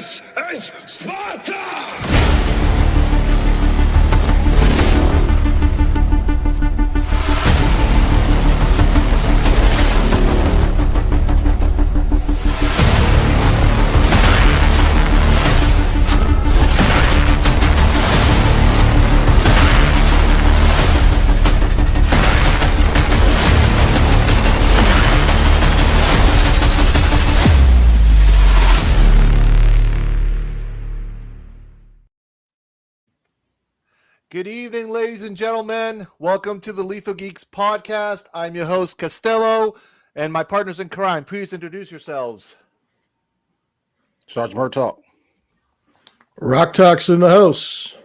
This is Sparta! Good evening, ladies and gentlemen. Welcome to the Lethal Geeks podcast. I'm your host, Costello, and my partners in crime. Please introduce yourselves. Sergeant Murtaugh. Rock Talk's in the house.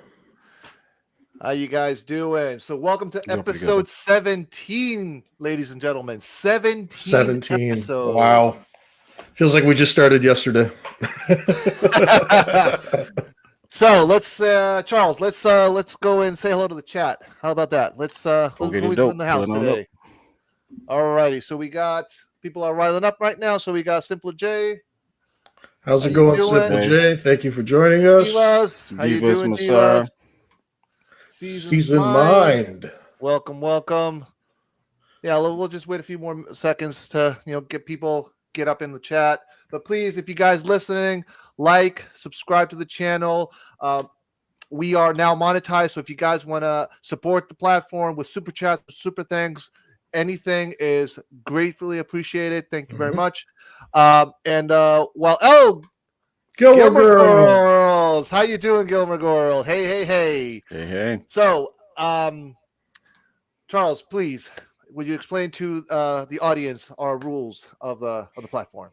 How you guys doing? So welcome to episode 17, ladies and gentlemen. 17 episodes. Wow. Feels like we just started yesterday. So let's Charles, let's go and say hello to the chat. How about that? Who's in the house today? All righty. So we got people are riling up right now. So we got Simple J. How's it going, Simple J? Thank you for joining us. How you doing, Divas? Seasoned Mind. Welcome. Yeah, we'll just wait a few more seconds to get up in the chat. But please, if you guys listening, subscribe to the channel. We are now monetized, so if you guys want to support the platform with super chats, super thanks, anything is gratefully appreciated. Thank you very much. Gilmore Girls, how you doing, Gilmore Girl? Hey. So, Charles, please, would you explain to the audience our rules of the platform?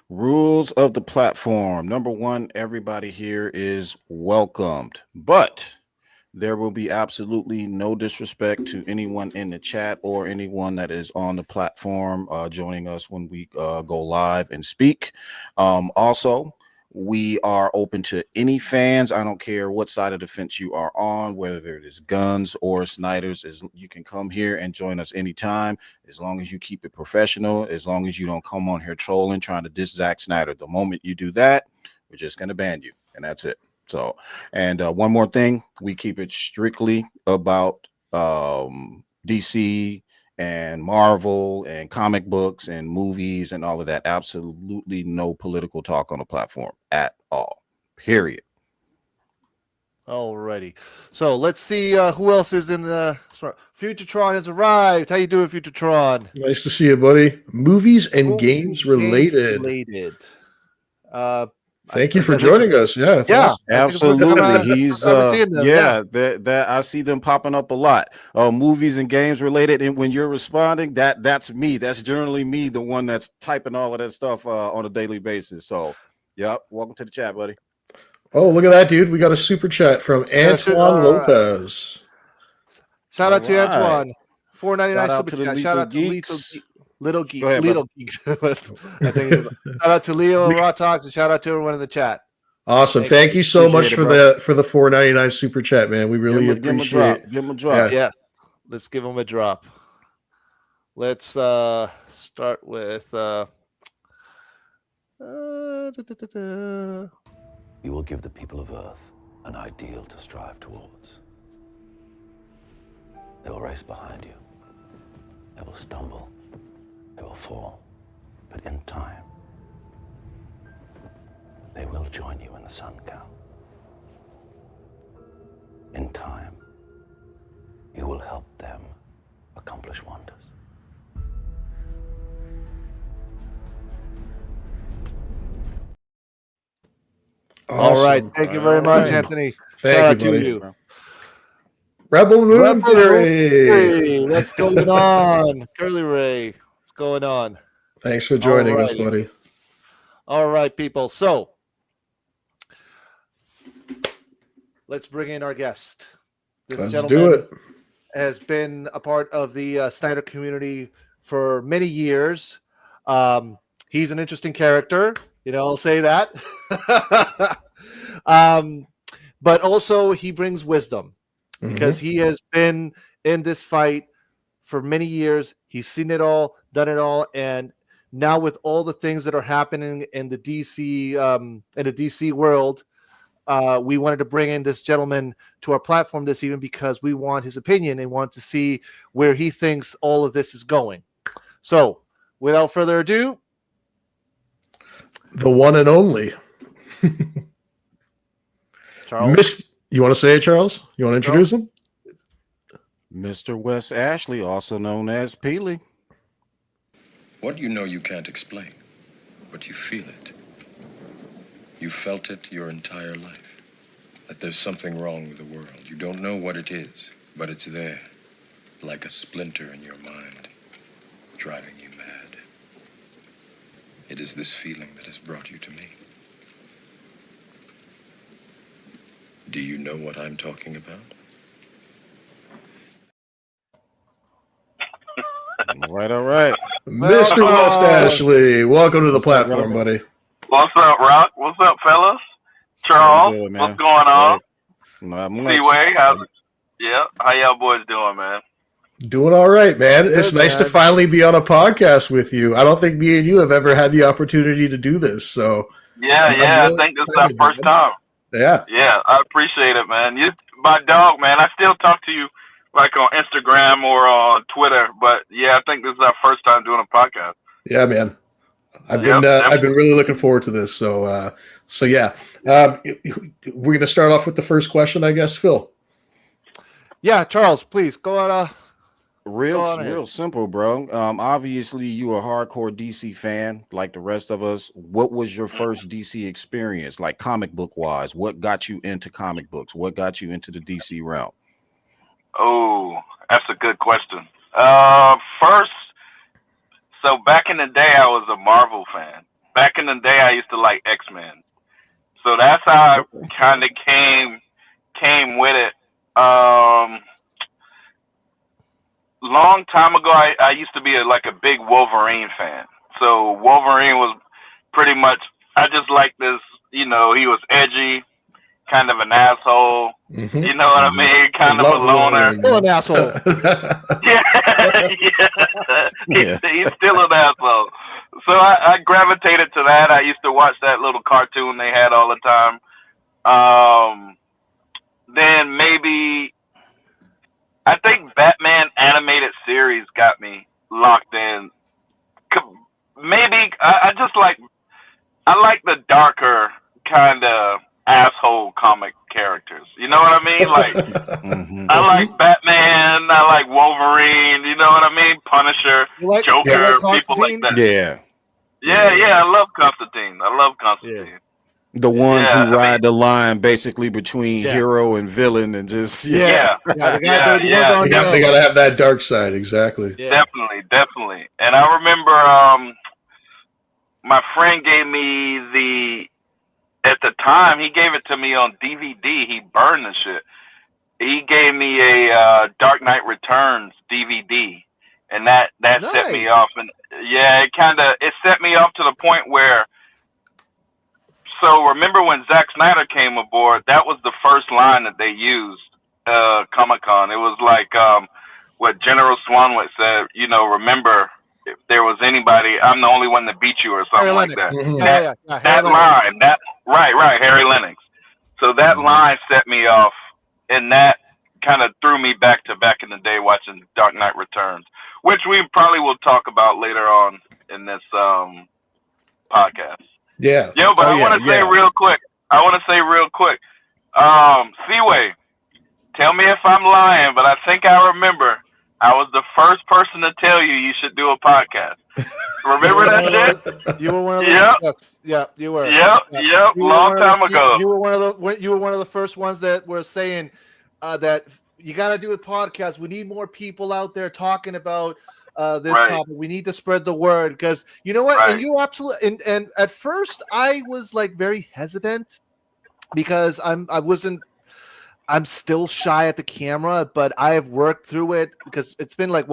Rules of the platform. Number one, everybody here is welcomed, but there will be absolutely no disrespect to anyone in the chat or anyone that is on the platform joining us when we go live and speak. Also, we are open to any fans. I don't care what side of the fence you are on, whether it is guns or Snyder's. You can come here and join us anytime, as long as you keep it professional, as long as you don't come on here trolling, trying to diss Zack Snyder. The moment you do that, we're just going to ban you, and that's it. So, and one more thing, we keep it strictly about DC and Marvel and comic books and movies and all of that. Absolutely no political talk on the platform at all. Period. Alrighty. So let's see who else is in the Futuretron has arrived. How you doing, Futuretron? Nice to see you, buddy. Movies and games related. Thank you for joining us. Yeah, awesome. Absolutely. He's that I see them popping up a lot. Movies and games related, and when you're responding, that's me. That's generally me, the one that's typing all of that stuff on a daily basis. So, welcome to the chat, buddy. Oh, look at that, dude! We got a super chat from Antoine Lopez. Shout out to Antoine. $4.99 super chat. Shout out to Geeks. Little Geeks. I think shout out to Leo and Raw Talks, and shout out to everyone in the chat. Awesome. Thank you so much for the $4.99 super chat, man. We really appreciate it. Give him a drop. Yeah. Yes. Let's give him a drop. Let's start with You will give the people of Earth an ideal to strive towards. They will race behind you. They will stumble. They will fall, but in time, they will join you in the sun, Cal. In time, you will help them accomplish wonders. Awesome. All right. Thank you very much, Anthony. Thank you. Rebel Moon Theory. What's going on? Curly Ray. Going on. Thanks for joining us, buddy. All right, people. So let's bring in our guest. Let's do it. Has been a part of the Snyder community for many years. He's an interesting character, I'll say that. But also he brings wisdom because he has been in this fight for many years. He's seen it all, done it all, and now with all the things that are happening in the DC world, we wanted to bring in this gentleman to our platform this evening because we want his opinion and want to see where he thinks all of this is going. So, without further ado, the one and only Charles. You want to say it, Charles? You want to introduce him? Mr. Wes Ashley, also known as Peely. What you know you can't explain, but you feel it. You felt it your entire life, that there's something wrong with the world. You don't know what it is, but it's there, like a splinter in your mind, driving you mad. It is this feeling that has brought you to me. Do you know what I'm talking about? All right. Mr. West Ashley, welcome to the platform, buddy. What's up, Rock? What's up, fellas? Charles, good, what's going on? Not much. Seaway, how y'all boys doing, man? Doing all right, man. It's Good, nice to man. finally be on a podcast with you. I don't think me and you have ever had the opportunity to do this, so Yeah, I'm yeah. really I think this is excited, our first man. time. yeah. Yeah, I appreciate it, man. You, my dog, man. I still talk to you like on Instagram or on Twitter, but yeah, I think this is our first time doing a podcast. Yeah, man. I've Yep, been really looking forward to this. So yeah. We're gonna start off with the first question, I guess, Phil. Yeah, Charles, please go on. Real simple, bro. Obviously, you a hardcore DC fan, like the rest of us. What was your first DC experience, like comic book wise? What got you into comic books? What got you into the DC realm? Oh, that's a good question. First, so back in the day, I was a Marvel fan. Back in the day, I used to like X-Men. So that's how I kind of came with it. Long time ago, I used to be a big Wolverine fan. So Wolverine was pretty much, I just like this, he was edgy, kind of an asshole. Mm-hmm. You know what I mean? Kind of a loner. Still an asshole. Yeah. He's still an asshole. So I gravitated to that. I used to watch that little cartoon they had all the time. Then maybe, I think Batman animated series got me locked in. Maybe I like the darker kind of asshole comic characters. You know what I mean? Like, I like Batman. I like Wolverine. You know what I mean? Punisher, Joker, people like that. Yeah. Yeah. I love Constantine. Yeah. The ones who ride the line basically between hero and villain and just Yeah. The guys They gotta have that dark side, exactly. Yeah. Definitely. And I remember my friend gave me at the time, he gave it to me on DVD. He burned the shit. He gave me a Dark Knight Returns DVD, and that set me off. And yeah, it set me off to the point where. So remember when Zack Snyder came aboard? That was the first line that they used Comic-Con. It was like what General Swanwick said. Remember, if there was anybody, I'm the only one that beat you, or something like that. Mm-hmm. That line, right, Harry Lennox. So that line set me off, and that kind of threw me back in the day watching Dark Knight Returns, which we probably will talk about later on in this podcast. Yeah. Yo, but I want to say real quick. Seaway, tell me if I'm lying, but I think I remember I was the first person to tell you should do a podcast. Remember that shit? You were one of the yes. Yeah, you were. Yep. Long time ago. You were one of the first ones that were saying that you got to do a podcast. We need more people out there talking about this topic. We need to spread the word because you know what? Right. And you absolutely and at first I was like very hesitant because I'm still shy at the camera, but I have worked through it because it's been like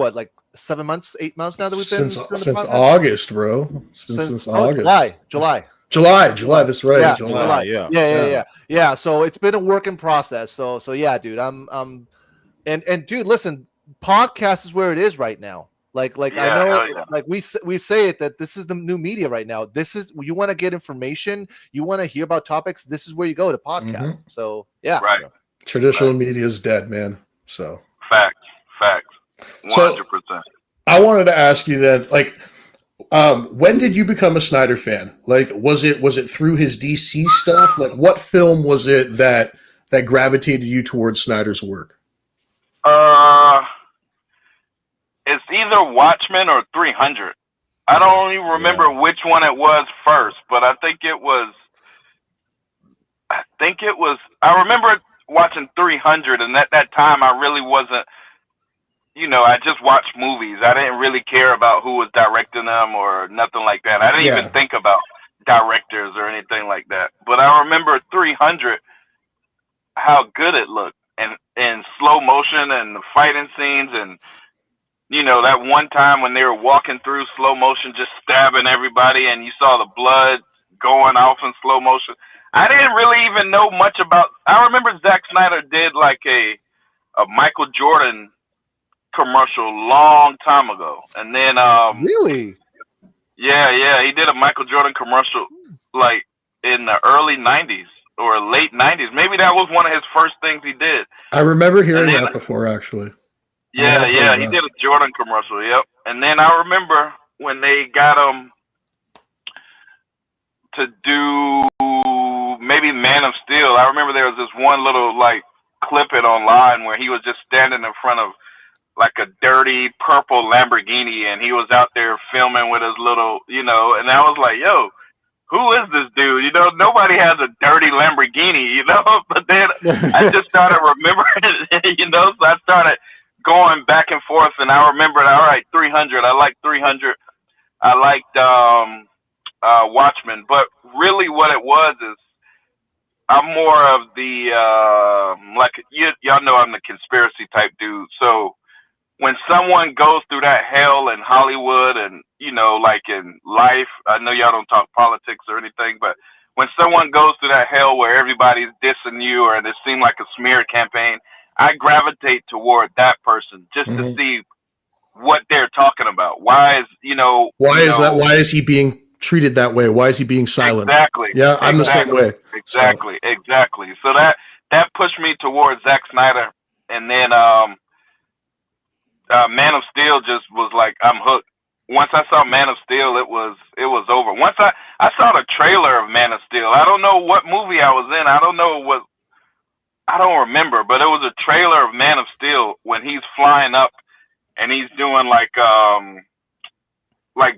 7 months, 8 months now that we've been since August, bro. It's been since August. July. That's right. Yeah, July. Yeah. So it's been a working process. So yeah, dude. I'm and dude, listen, podcast is where it is right now. Like I Yeah, know, hell yeah. like we say it that this is the new media right now. This is, you want to get information, you want to hear about topics. This is where you go to podcast. So yeah, Right. Traditional media is dead, man. So Facts. 100%. I wanted to ask you then, like, when did you become a Snyder fan? Like, was it through his DC stuff? Like, what film was it that gravitated you towards Snyder's work? It's either Watchmen or 300. I don't even remember which one it was first, but I think it was. I remember watching 300, and at that time, I really wasn't. I just watched movies. I didn't really care about who was directing them or nothing like that. I didn't even think about directors or anything like that. But I remember 300, how good it looked, and in slow motion and the fighting scenes, and that one time when they were walking through slow motion, just stabbing everybody, and you saw the blood going off in slow motion. I didn't really even know much about. I remember Zack Snyder did like a Michael Jordan commercial long time ago, and then really, yeah, he did a Michael Jordan commercial like in the early '90s or late '90s. Maybe that was one of his first things he did. I remember hearing that before, actually. Yeah, he did a Jordan commercial. Yep, and then I remember when they got him to do maybe Man of Steel. I remember there was this one little like clip it online where he was just standing in front of like a dirty purple Lamborghini, and he was out there filming with his little, and I was like, yo, who is this dude? Nobody has a dirty Lamborghini, but then I just started remembering, so I started going back and forth, and I remembered, all right, 300, I like 300, I liked Watchmen, but really what it was is I'm more of the, y'all know I'm the conspiracy type dude, so when someone goes through that hell in Hollywood and, like in life, I know y'all don't talk politics or anything, but when someone goes through that hell where everybody's dissing you or it seems like a smear campaign, I gravitate toward that person just to see what they're talking about. Why is that? Why is he being treated that way? Why is he being silent? Exactly. Yeah, I'm the same way. Exactly. So that pushed me towards Zack Snyder, and then Man of Steel just was like, I'm hooked. Once I saw Man of Steel, it was over. Once I saw the trailer of Man of Steel, I don't know what movie I was in. I don't remember, but it was a trailer of Man of Steel when he's flying up and he's doing like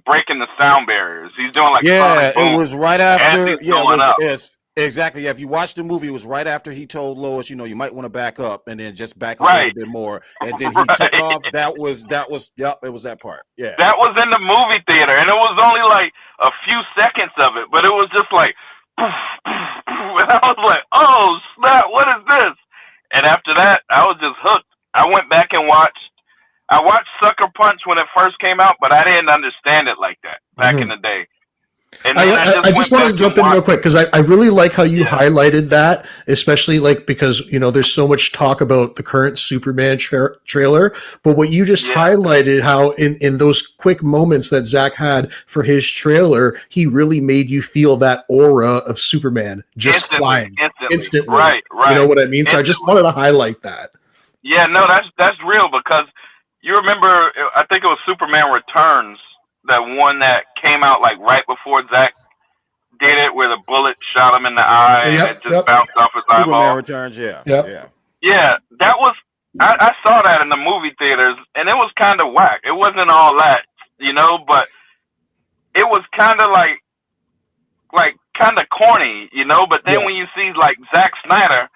breaking the sound barriers. He's doing like it was right after. Yes, exactly. Yeah, if you watch the movie, it was right after he told Lois, you might want to back up, and then just back up a little bit more, and then he took off. It was that part. Yeah, that was in the movie theater, and it was only like a few seconds of it, but it was just like, poof, poof, poof, and I was like, oh snap, what is this? And after that, I was just hooked. I went back and watched Sucker Punch when it first came out, but I didn't understand it like that back in the day. And I just wanted to jump in real quick because I really like how you highlighted that, especially because there's so much talk about the current Superman trailer, but what you just highlighted, how in those quick moments that Zach had for his trailer, he really made you feel that aura of Superman just flying instantly. Right. You know what I mean? So I just wanted to highlight that. Yeah, no, that's real, because you remember, I think it was Superman Returns, that one that came out like right before Zach did it, where the bullet shot him in the eye and it just bounced off his eyeball. Superman Returns, Yeah, that was, I saw that in the movie theaters, and it was kind of whack. It wasn't all that, but it was kind of like kind of corny, but then when you see like Zack Snyder,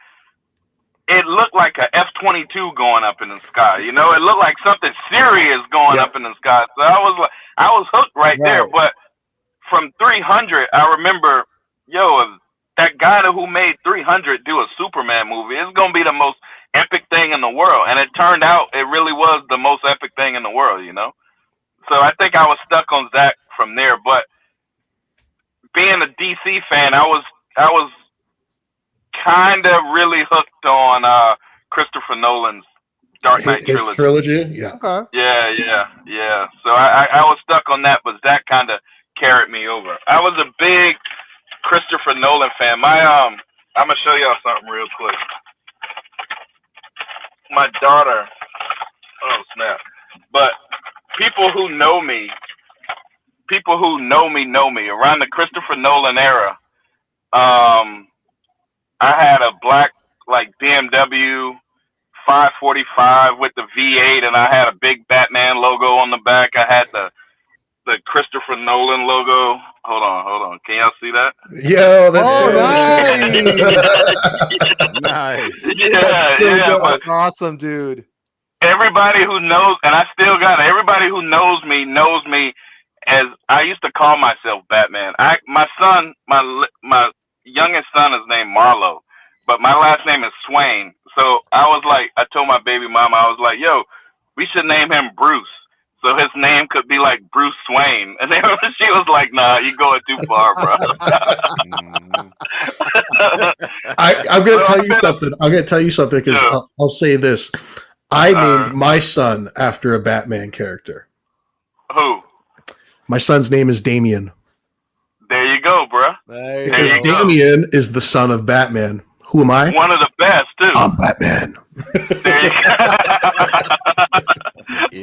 it looked like a F-22 going up in the sky. It looked like something serious going up in the sky. So I was hooked right there. But from 300, I remember, if that guy who made 300 do a Superman movie, it's going to be the most epic thing in the world. And it turned out it really was the most epic thing in the world, So I think I was stuck on Zack from there. But being a DC fan, I was kind of really hooked on Christopher Nolan's Dark Knight His trilogy, yeah. Okay. Yeah. So I was stuck on that, but that kind of carried me over. I was a big Christopher Nolan fan. I'm gonna show y'all something real quick. My daughter, oh snap! But people who know me around the Christopher Nolan era. I had a black like BMW 545 with the V8, and I had a big Batman logo on the back. I had the Christopher Nolan logo. Hold on. Can y'all see that? Yo, that's nice. Nice. Yeah. But That's awesome, dude. everybody who knows, and I still got it. Everybody who knows me as I used to call myself Batman. My son, my youngest son is named Marlo, but my last name is Swain. So I told my baby mama, I was like, yo, we should name him Bruce. So his name could be like Bruce Swain. And then she was like, nah, you're going too far, bro. I'm going to tell you something. I'm going to tell you something because I'll say this. I named my son after a Batman character. Who? My son's name is Damien. There you go, bro. Because Damien is the son of Batman. Who am I? One of the best, too. I'm Batman. There you go.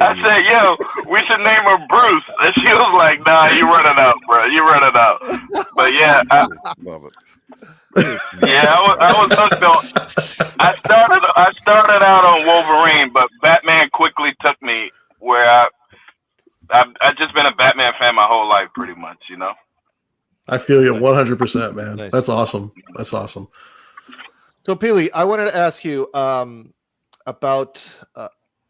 I said, yo, we should name her Bruce. And she was like, nah, you running out, bro. You running out. But yeah, I was hooked on. I started out on Wolverine, but Batman quickly took me where I've just been a Batman fan my whole life, pretty much, you know. I feel you 100%, man. Nice. That's awesome. That's awesome. So, Peely, I wanted to ask you about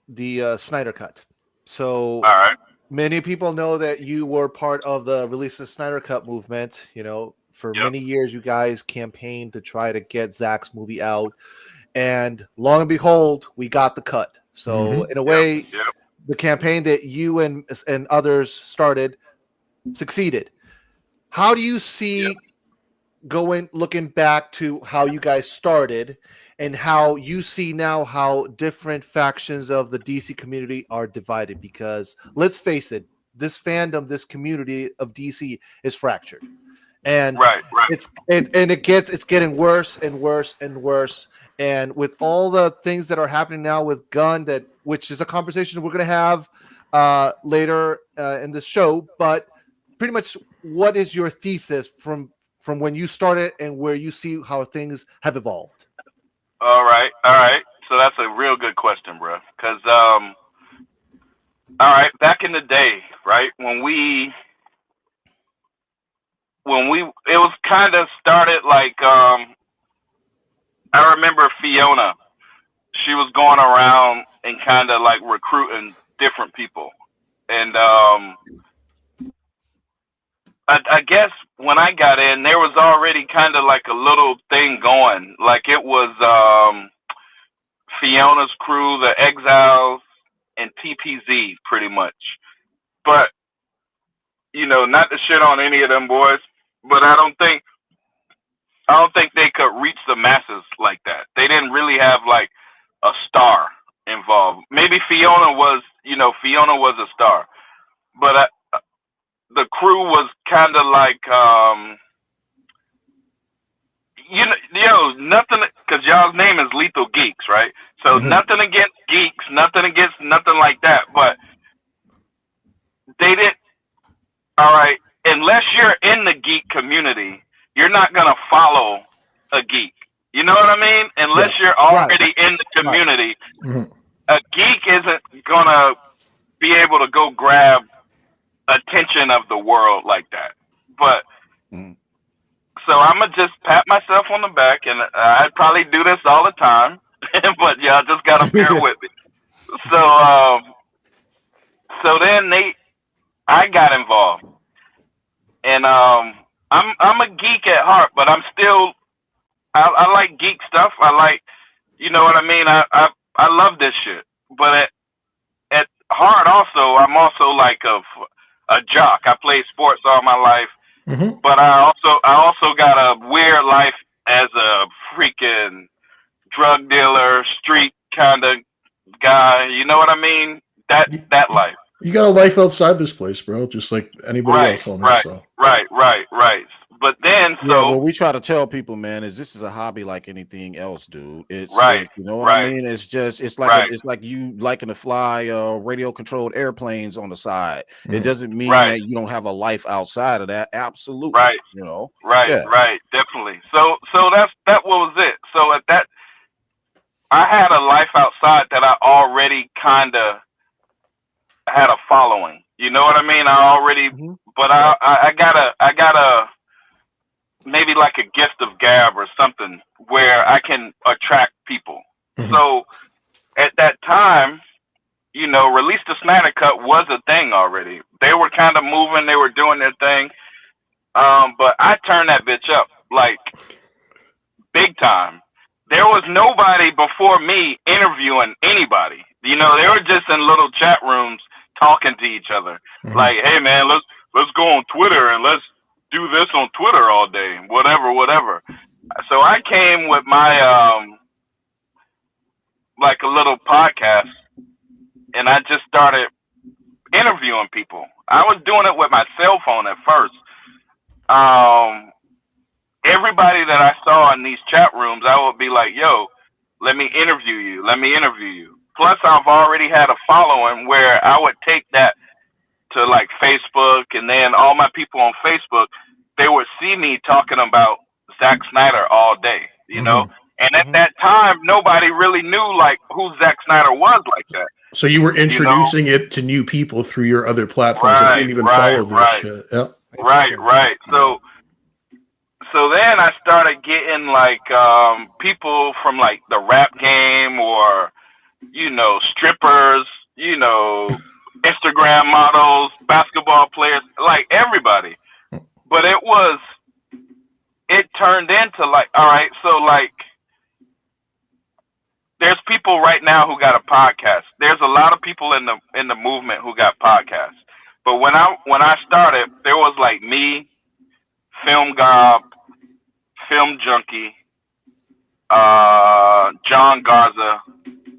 the Snyder Cut. So, all right. Many people know that you were part of the release of Snyder Cut movement. You know, for many years, you guys campaigned to try to get Zach's movie out, and long and behold, we got the cut. So, in a way, the campaign that you and others started succeeded. How do you see looking back to how you guys started and how you see now how different factions of the DC community are divided? Because let's face it, this fandom, this community of DC is fractured, and it's getting worse and worse and worse. And with all the things that are happening now with Gunn, which is a conversation we're going to have later in this show, but pretty much, what is your thesis from when you started and where you see how things have evolved? All right. So that's a real good question, bro. Because, all right, back in the day, right, when it was kind of started like, I remember Fiona. She was going around and kind of like recruiting different people. And I guess when I got in, there was already kind of like a little thing going. Like it was Fiona's crew, the Exiles, and TPZ pretty much. But, you know, not to shit on any of them boys, but I don't think they could reach the masses like that. They didn't really have like a star involved. Maybe Fiona was a star, but the crew was kind of like, nothing, because y'all's name is Lethal Geeks, right? So nothing against Geeks, nothing against nothing like that, but they didn't, all right, unless you're in the geek community, you're not going to follow a geek. You know what I mean? Unless you're already in the community, a geek isn't going to be able to go grab attention of the world like that. But so I'm gonna just pat myself on the back, and I probably do this all the time, but y'all just gotta bear with me. So then I got involved, and I'm a geek at heart, but I'm still I like geek stuff. I like, you know what I mean. I love this shit, but at heart also, I'm also like a jock. I played sports all my life, but I also got a weird life as a freaking drug dealer, street kind of guy. You know what I mean? That life. You got a life outside this place, bro, just like anybody Right, else on here. right, So right. But then, Yeah, so what we try to tell people, man, is this is a hobby like anything else, dude. right, You know what I right, mean? It's just it's like right, it's like you liking to fly radio controlled airplanes on the side. It Mhm. doesn't mean right, that you don't have a life outside of that. Absolutely, right, you know. right, Yeah. right, definitely. So that was it. So at that, I had a life outside that I already kind of had a following. You know what I mean? I already, Mhm. but I got a maybe like a gift of gab or something where I can attract people. Mhm. So at that time, you know, Release the Snyder Cut was a thing already. They were kind of moving, they were doing their thing. But I turned that bitch up like big time. There was nobody before me interviewing anybody. You know, they were just in little chat rooms talking to each other. Mhm. Like, hey man, let's go on Twitter and let's do this on Twitter all day. Whatever. So I came with my like a little podcast and I just started interviewing people. I was doing it with my cell phone at first. Everybody that I saw in these chat rooms, I would be like, yo, let me interview you. Let me interview you. Plus, I've already had a following where I would take that to like Facebook, and then all my people on Facebook, they would see me talking about Zack Snyder all day, you know? And at that time, nobody really knew like who Zack Snyder was like that. So you were You know? introducing it to new people through your other platforms that Right, didn't even right, follow this right. shit. Yeah. Right. So then I started getting like people from like the rap game or you know strippers, you know Instagram models, basketball players, like everybody. But it turned into like, all right, so like there's people right now who got a podcast. There's a lot of people in the movement who got podcasts. But when I started, there was like me, Film Gob, Film Junkie, John Garza,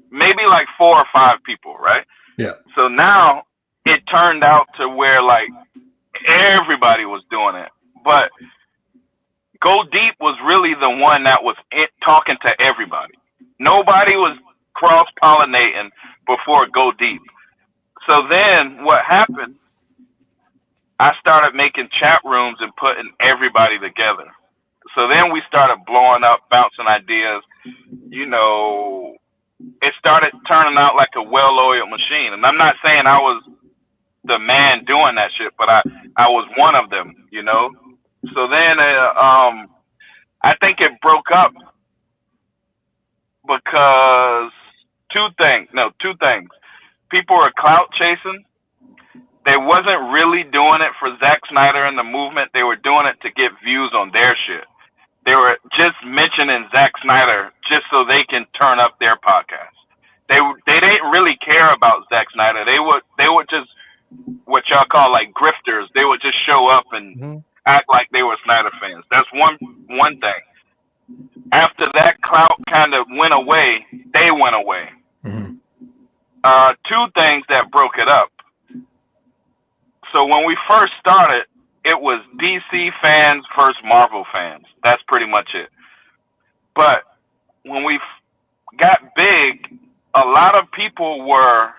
maybe like 4 or 5 people, right? Yeah. So now it turned out to where like everybody was doing it, but Go Deep was really the one that was talking to everybody. Nobody was cross pollinating before Go Deep. So then what happened? I started making chat rooms and putting everybody together. So then we started blowing up, bouncing ideas. You know, it started turning out like a well-oiled machine. And I'm not saying I was the man doing that shit, but I was one of them, you know? So then I think it broke up because two things. People were clout chasing. They wasn't really doing it for Zack Snyder and the movement. They were doing it to get views on their shit. They were just mentioning Zack Snyder just so they can turn up their podcast. They didn't really care about Zack Snyder. They would just what y'all call like grifters. They would just show up and act like they were Snyder fans. That's one thing. After that clout kind of went away, they went away. Two things that broke it up. So when we first started, it was DC fans versus Marvel fans. That's pretty much it. But when we got big, a lot of people were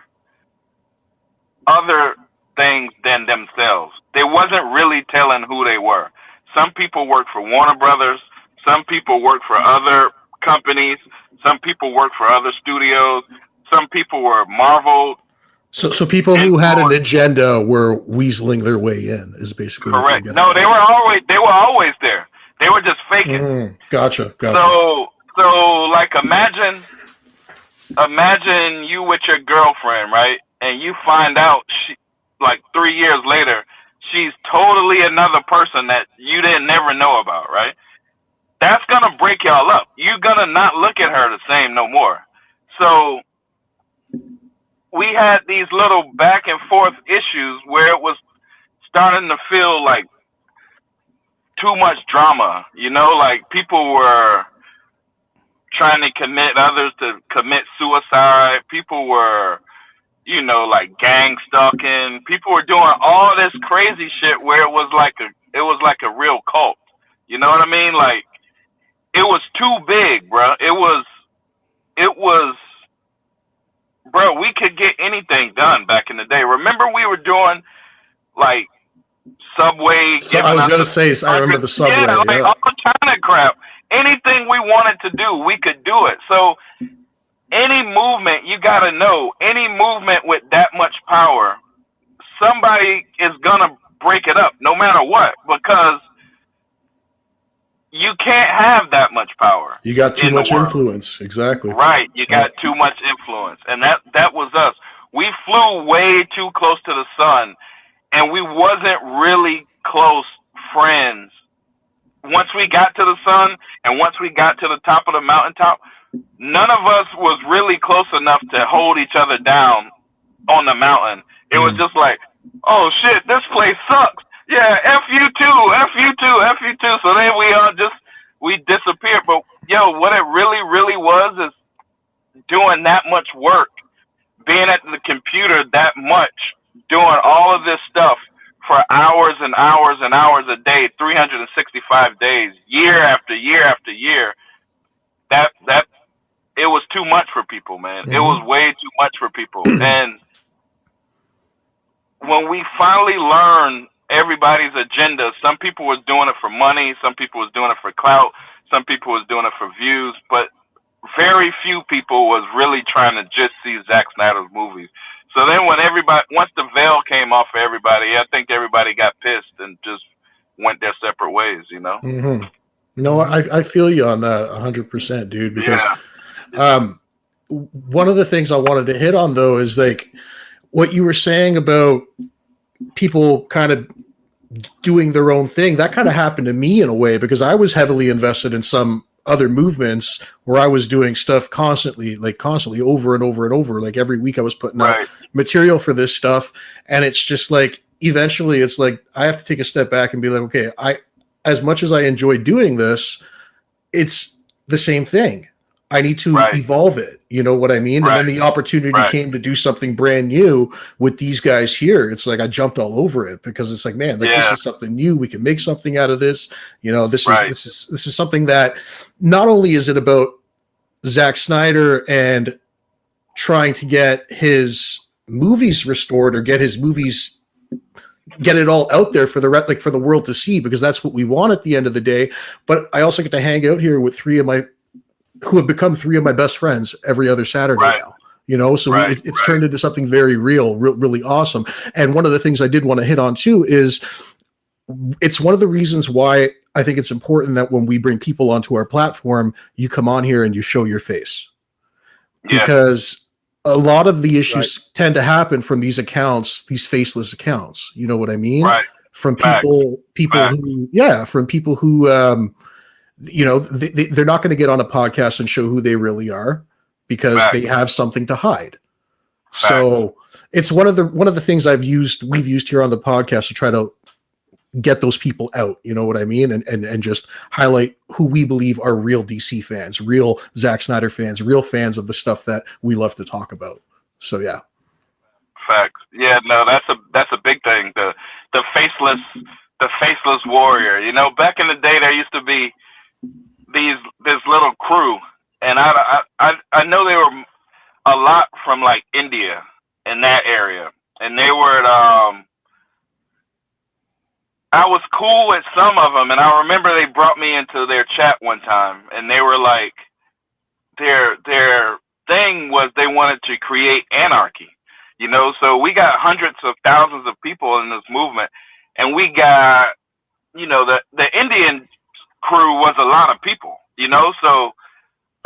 other things than themselves. They wasn't really telling who they were. Some people worked for Warner Brothers. Some people worked for other companies. Some people worked for other studios. Some people were Marvel. So people who had an agenda were weaseling their way in is basically correct. What No, they were always there. They were just faking. Gotcha. So like imagine you with your girlfriend, right? And you find out she like 3 years later, she's totally another person that you didn't never know about, right? That's gonna break y'all up. You're gonna not look at her the same no more. So we had these little back and forth issues where it was starting to feel like too much drama, you know, like people were trying to commit others to commit suicide. People were, you know, like gang stalking. People were doing all this crazy shit where it was like a real cult. You know what I mean? Like, it was too big, bro. It was, bro, we could get anything done back in the day. Remember we were doing, like, Subway. So I was going to say, I remember the Subway. Yeah, like all kind of crap. Anything we wanted to do, we could do it. So any movement, you got to know, any movement with that much power, somebody is going to break it up no matter what, because you can't have that much power. You got too much influence. Exactly. Right. You got too much influence. And that was us. We flew way too close to the sun, and we wasn't really close friends. Once we got to the sun and once we got to the top of the mountaintop, none of us was really close enough to hold each other down on the mountain. It was just like, oh shit, this place sucks. Yeah, F you too, F you too, F you too. So then we disappeared. But yo, what it really, really was is doing that much work, being at the computer that much, doing all of this stuff for hours and hours and hours a day, 365 days, year after year after year. That it was too much for people, man. It was way too much for people. And when we finally learned everybody's agenda, some people was doing it for money, some people was doing it for clout, some people was doing it for views, but very few people was really trying to just see Zack Snyder's movies. So then once the veil came off for everybody, I think everybody got pissed and just went their separate ways, you know? Mm-hmm. No, I feel you on that 100%, dude, because one of the things I wanted to hit on, though, is like what you were saying about people kind of doing their own thing. That kind of happened to me in a way, because I was heavily invested in some other movements where I was doing stuff constantly over and over and over. Like every week I was putting out material for this stuff. And it's just like, eventually it's like, I have to take a step back and be like, okay, as much as I enjoy doing this, it's the same thing. I need to evolve it. You know what I mean? And then the opportunity came to do something brand new with these guys here. It's like I jumped all over it, because it's like, man, this is something new. We can make something out of this. You know, this is something that not only is it about Zack Snyder and trying to get his movies restored or get it all out there for for the world to see, because that's what we want at the end of the day. But I also get to hang out here with who have become three of my best friends every other Saturday now, you know? So it's turned into something very real, really awesome. And one of the things I did want to hit on too is it's one of the reasons why I think it's important that when we bring people onto our platform, you come on here and you show your face, because a lot of the issues tend to happen from these accounts, these faceless accounts. You know what I mean? From people who, you know, they're not going to get on a podcast and show who they really are, because they have something to hide. So it's one of the things we've used here on the podcast to try to get those people out. You know what I mean? And just highlight who we believe are real DC fans, real Zack Snyder fans, real fans of the stuff that we love to talk about. So yeah. Facts. Yeah, no, that's a big thing. The faceless warrior. You know, back in the day there used to be this little crew, and I know they were a lot from like India in that area, and they were I was cool with some of them, and I remember they brought me into their chat one time, and they were like, their thing was they wanted to create anarchy, you know. So we got hundreds of thousands of people in this movement, and we got, you know, the Indian crew was a lot of people, you know. So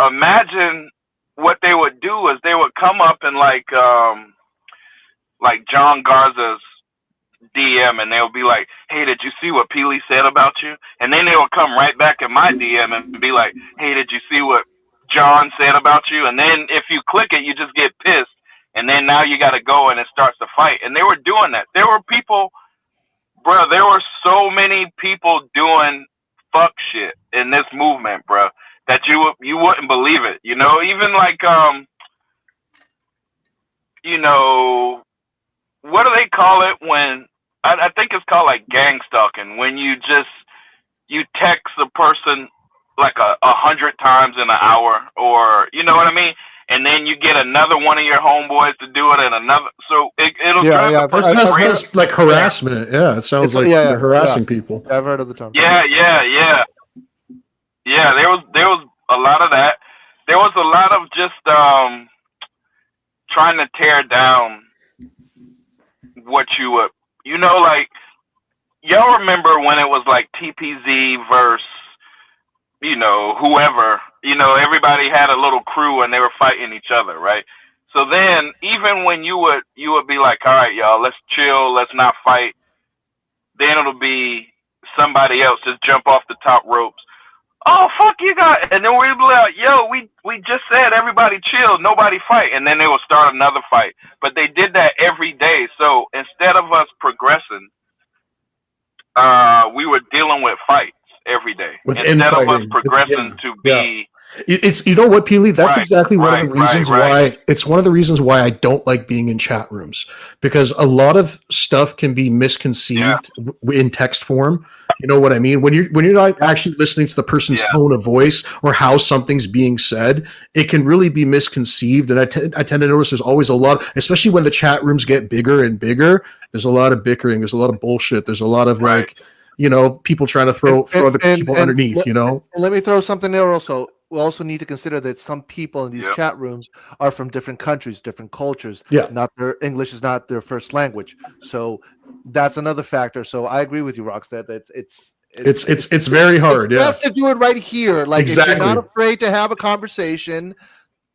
imagine what they would do is they would come up in like John Garza's DM, and they'll be like, hey, did you see what Peely said about you? And then they will come right back in my DM and be like, hey, did you see what John said about you? And then if you click it, you just get pissed, and then now you got to go and it starts to fight. And they were doing that. There were people, bro, there were so many people doing fuck shit in this movement, bro, that you wouldn't believe it. You know, even like you know, what do they call it when I think it's called like gang stalking, when you text a person like 100 times in an hour, or you know what I mean, and then you get another one of your homeboys to do it, and another, so it'll Yeah, drive yeah, the person I've crazy. That's like harassment. Yeah, it sounds like they're harassing people. I've heard of the term. Yeah. There was a lot of that. There was a lot of just trying to tear down what you would, you know, like, y'all remember when it was like TPZ versus, you know, whoever, you know, everybody had a little crew and they were fighting each other, right? So then even when you would be like, all right, y'all, let's chill, let's not fight, then it'll be somebody else just jump off the top ropes. Oh, fuck you guys. And then we'd be like, yo, we just said everybody chill, nobody fight. And then they will start another fight. But they did that every day. So instead of us progressing, we were dealing with fights every day. Within instead fighting. of us progressing to be... It's, you know what, Peely? That's Right, exactly one of the reasons why it's one of the reasons why I don't like being in chat rooms, because a lot of stuff can be misconceived in text form. You know what I mean? When you're not actually listening to the person's tone of voice or how something's being said, it can really be misconceived. And I tend to notice there's always a lot, especially when the chat rooms get bigger and bigger. There's a lot of bickering. There's a lot of bullshit. There's a lot of like, you know, people trying to throw other people underneath. You know. Let me throw something there also. We also need to consider that some people in these chat rooms are from different countries, different cultures. Yeah. Not their English is not their first language. So that's another factor. So I agree with you, Rockstead, that it's very hard. It's best to do it right here. Like if you're not Exactly. afraid to have a conversation,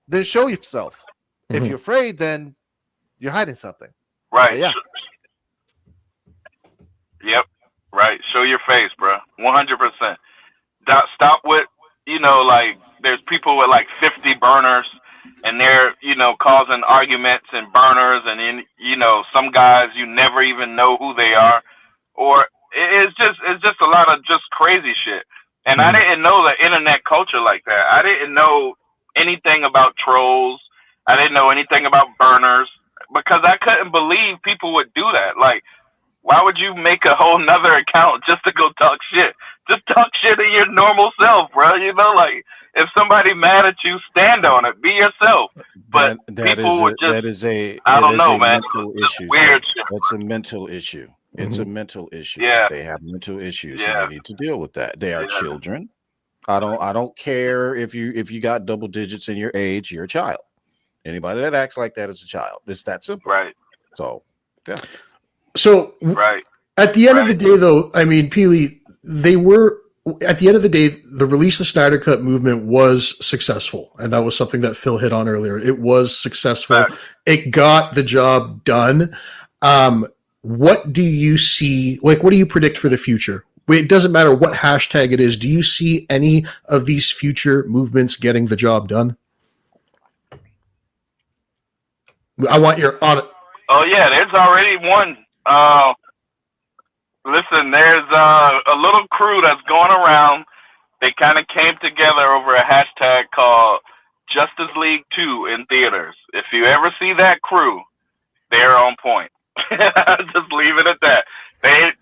then show yourself. If you're afraid, then you're hiding something. Right. But yeah. Yep. Right. Show your face, bro. 100%. Stop with, you know, like, there's people with like 50 burners and they're, you know, causing arguments and burners, and then, you know, some guys you never even know who they are, or it's just a lot of just crazy shit. And I didn't know the internet culture like that. I didn't know anything about trolls. I didn't know anything about burners, because I couldn't believe people would do that. Like, why would you make a whole nother account just to go talk shit? Just talk shit in your normal self, bro. You know, like, if somebody mad at you, stand on it. Be yourself. But people would just, I don't know, man. Weird shit. That's a mental issue. It's a mental issue. Yeah. They have mental issues and they need to deal with that. They are children. I don't care if you got double digits in your age, you're a child. Anybody that acts like that is a child. It's that simple. Right. So, yeah. So at the end of the day, though, I mean, Peely, at the end of the day, the release of Snyder Cut movement was successful. And that was something that Phil hit on earlier. It was successful. It got the job done. What do you see? Like, what do you predict for the future? It doesn't matter what hashtag it is. Do you see any of these future movements getting the job done? I want your on it. Oh, yeah, there's already one. Listen, there's a little crew that's going around. They kind of came together over a hashtag called Justice League 2 in theaters. If you ever see that crew, they're on point. Just leave it at that.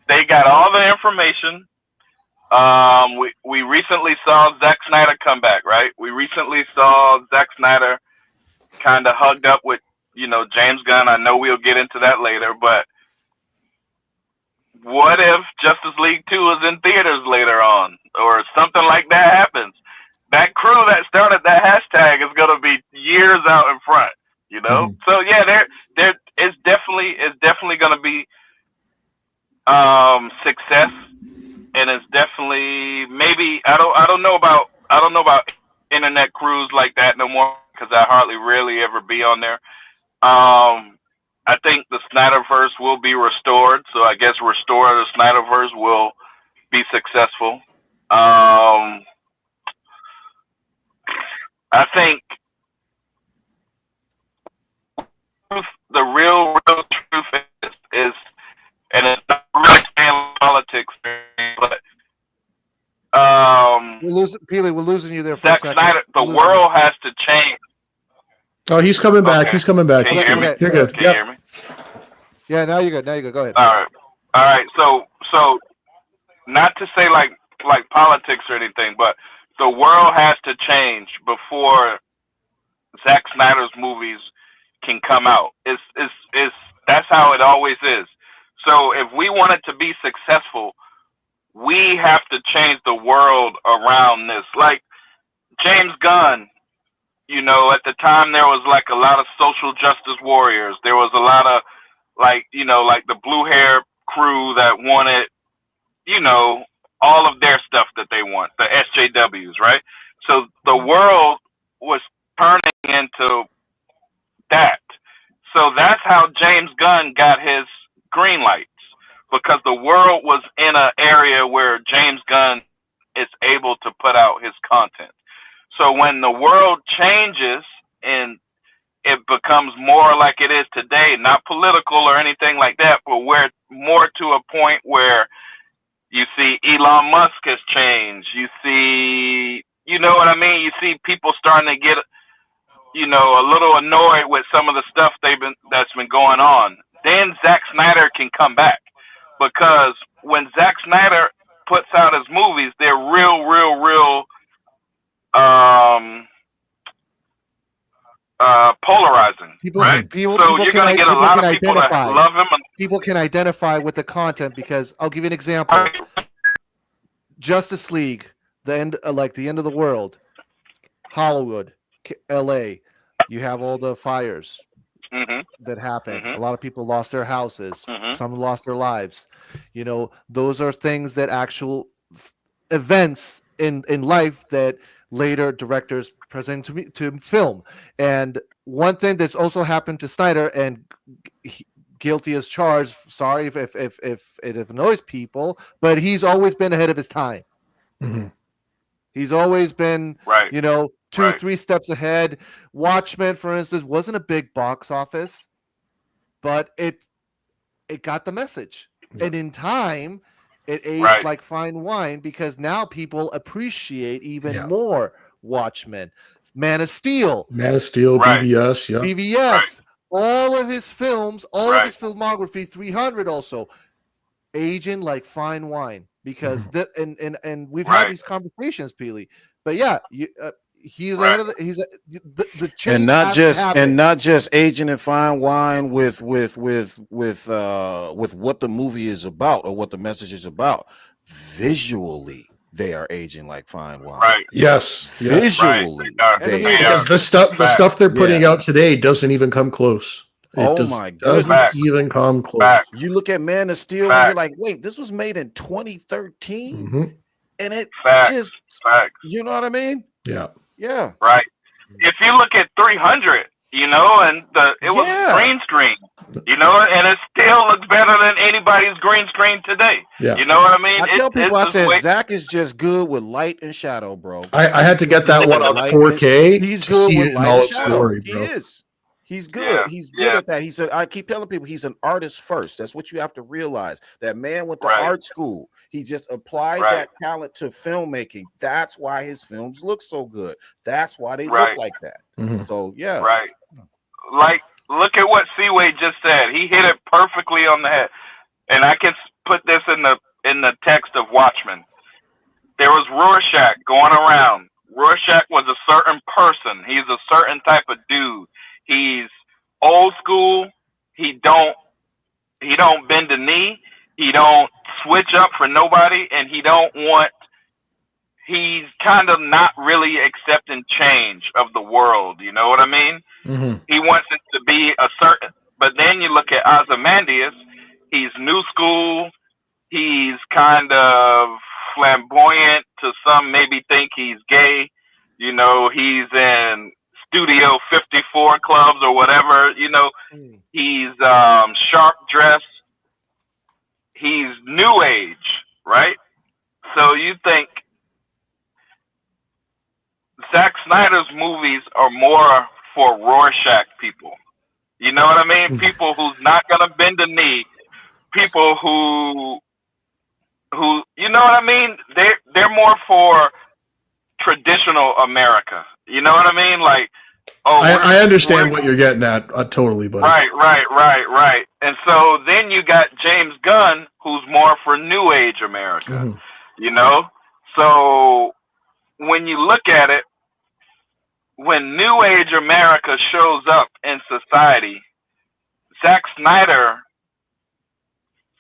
They got all the information. We recently saw Zack Snyder come back, right? We recently saw Zack Snyder kind of hugged up with, you know, James Gunn. I know we'll get into that later, but what if Justice League 2 is in theaters later on, or something like that happens? That crew that started that hashtag is going to be years out in front, you know? So yeah, it's definitely going to be success, and it's definitely, maybe I don't know about internet crews like that no more, because I hardly really ever be on there. I think the Snyderverse will be restored, so I guess Restore the Snyderverse will be successful. I think the real truth is, and it's not really saying politics, but Peely, we're losing you there for a Zack second. Snyder, the We're losing world has to change. Oh, he's coming back. Okay. He's coming back. Can you hear me? You're good. Can you hear me? you. Yeah, now you're good. Now you're good. Go ahead. All right. So not to say like politics or anything, but the world has to change before Zack Snyder's movies can come out. It's that's how it always is. So if we want it to be successful, we have to change the world around this. Like James Gunn, you know, at the time there was like a lot of social justice warriors. There was a lot of like, you know, like the blue hair crew that wanted, you know, all of their stuff that they want, the SJWs, right? So the world was turning into that. So that's how James Gunn got his green lights, because the world was in an area where James Gunn is able to put out his content. So when the world changes and it becomes more like it is today, not political or anything like that, but we're more to a point where you see Elon Musk has changed. You see, you know what I mean? You see people starting to get, you know, a little annoyed with some of the stuff that's been going on. Then Zack Snyder can come back, because when Zack Snyder puts out his movies, they're real polarizing, right? So you're going to get a lot of people that love him. People can identify with the content, because I'll give you an example. Justice League, the end of the world, Hollywood, LA, you have all the fires that happened. A lot of people lost their houses. Some lost their lives. You know, those are things that actual events in life that later directors present to film. And one thing that's also happened to Snyder, and guilty as charged, sorry if it annoys people, but he's always been ahead of his time. He's always been, you know, 2 or 3 steps ahead. Watchmen, for instance, wasn't a big box office, but it got the message. And in time, it aged like fine wine, because now people appreciate even more Watchmen, Man of Steel, BVS, BVS, all of his films, all of his filmography, 300 also, aging like fine wine, because and we've had these conversations, Peely. But yeah, he's ahead of the change, and not just aging in fine wine with what the movie is about or what the message is about. Visually, they are aging like fine wine. Yes. Visually, because the stuff they're putting out today doesn't even come close. My goodness. Doesn't even come close. You look at Man of Steel and you're like, wait, this was made in 2013? And it just, you know what I mean? Yeah. Right. If you look at 300, you know, and it was green screen, you know, and it still looks better than anybody's green screen today. Yeah. You know what I mean? I tell people, I said, Zach is just good with light and shadow, bro. I had to get that one on 4K. He's good with light and shadow. Glory, he is. He's good. Yeah, he's good at that. He said, I keep telling people he's an artist first. That's what you have to realize. That man went to art school. He just applied that talent to filmmaking. That's why his films look so good. That's why they look like that. So yeah. Right. Like, look at what Seaway just said. He hit it perfectly on the head. And I can put this in the text of Watchmen. There was Rorschach going around. Rorschach was a certain person. He's a certain type of dude. He's old school. He don't bend the knee. He don't switch up for nobody, and he's kind of not really accepting change of the world. You know what I mean? He wants it to be a certain. But then you look at Ozymandias. He's new school. He's kind of flamboyant. To some, maybe think he's gay. You know, he's in Studio 54 clubs or whatever, you know. He's sharp dressed. He's new age, right? So you think Zack Snyder's movies are more for Rorschach people. You know what I mean? People who's not gonna bend the knee. People who you know what I mean? They're more for traditional America. You know what I mean? Like, oh, I understand what you're getting at totally, buddy. Right. And so then you got James Gunn, who's more for New Age America. Mhm. You know, so when you look at it, when New Age America shows up in society, Zack Snyder,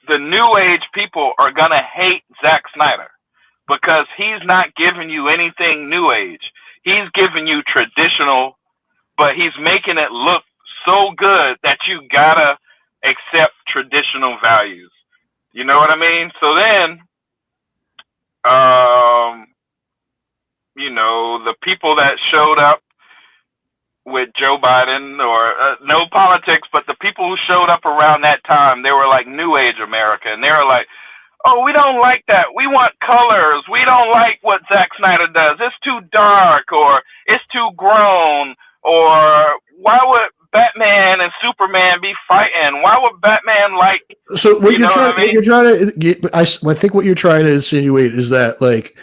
the New Age people are gonna hate Zack Snyder because he's not giving you anything New Age. He's giving you traditional, but he's making it look so good that you gotta accept traditional values. You know what I mean? So then, you know, the people that showed up with Joe Biden, or no politics, but the people who showed up around that time, they were like New Age America, and they were like, oh, we don't like that. We want colors. We don't like what Zack Snyder does. It's too dark, or it's too grown, or why would Batman and Superman be fighting? Why would Batman like? So what you're trying to get, I think what you're trying to insinuate is that like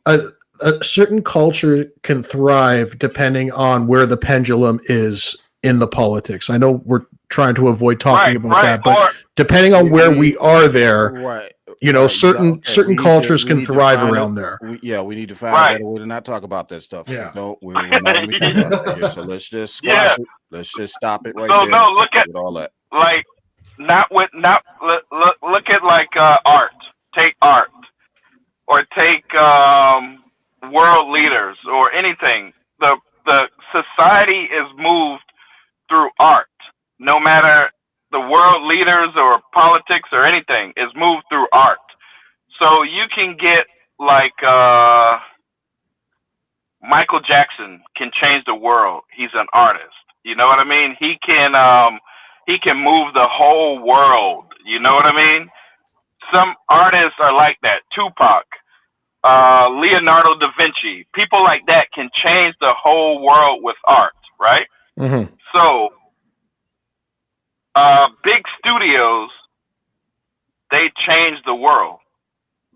a certain culture can thrive depending on where the pendulum is in the politics. I know we're trying to avoid talking about that, but depending on where we are there, you know, certain cultures can thrive around there. We need to find a better way to not talk about that stuff. Yeah. We're not going to talk about that here. So let's just squash it. Let's just stop it right there. No, look at all that. Like, look at like art. Take art, or take world leaders, or anything. The society is moved through art. No matter the world leaders or politics or anything, is moved through art. So you can get like Michael Jackson can change the world. He's an artist. You know what I mean? He can move the whole world. You know what I mean? Some artists are like that. Tupac, Leonardo da Vinci, people like that can change the whole world with art, right? Mm-hmm. So, big studios, they change the world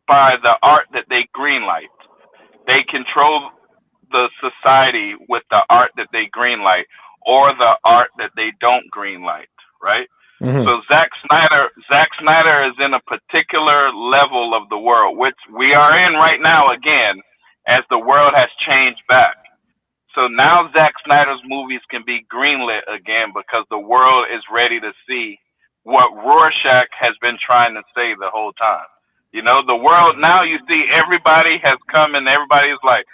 by the art that they greenlight. They control the society with the art that they greenlight, or the art that they don't greenlight, right? Mm-hmm. So Zack Snyder is in a particular level of the world, which we are in right now again, as the world has changed back. So now Zack Snyder's movies can be greenlit again because the world is ready to see what Rorschach has been trying to say the whole time. You know, the world now, you see everybody has come and everybody's like,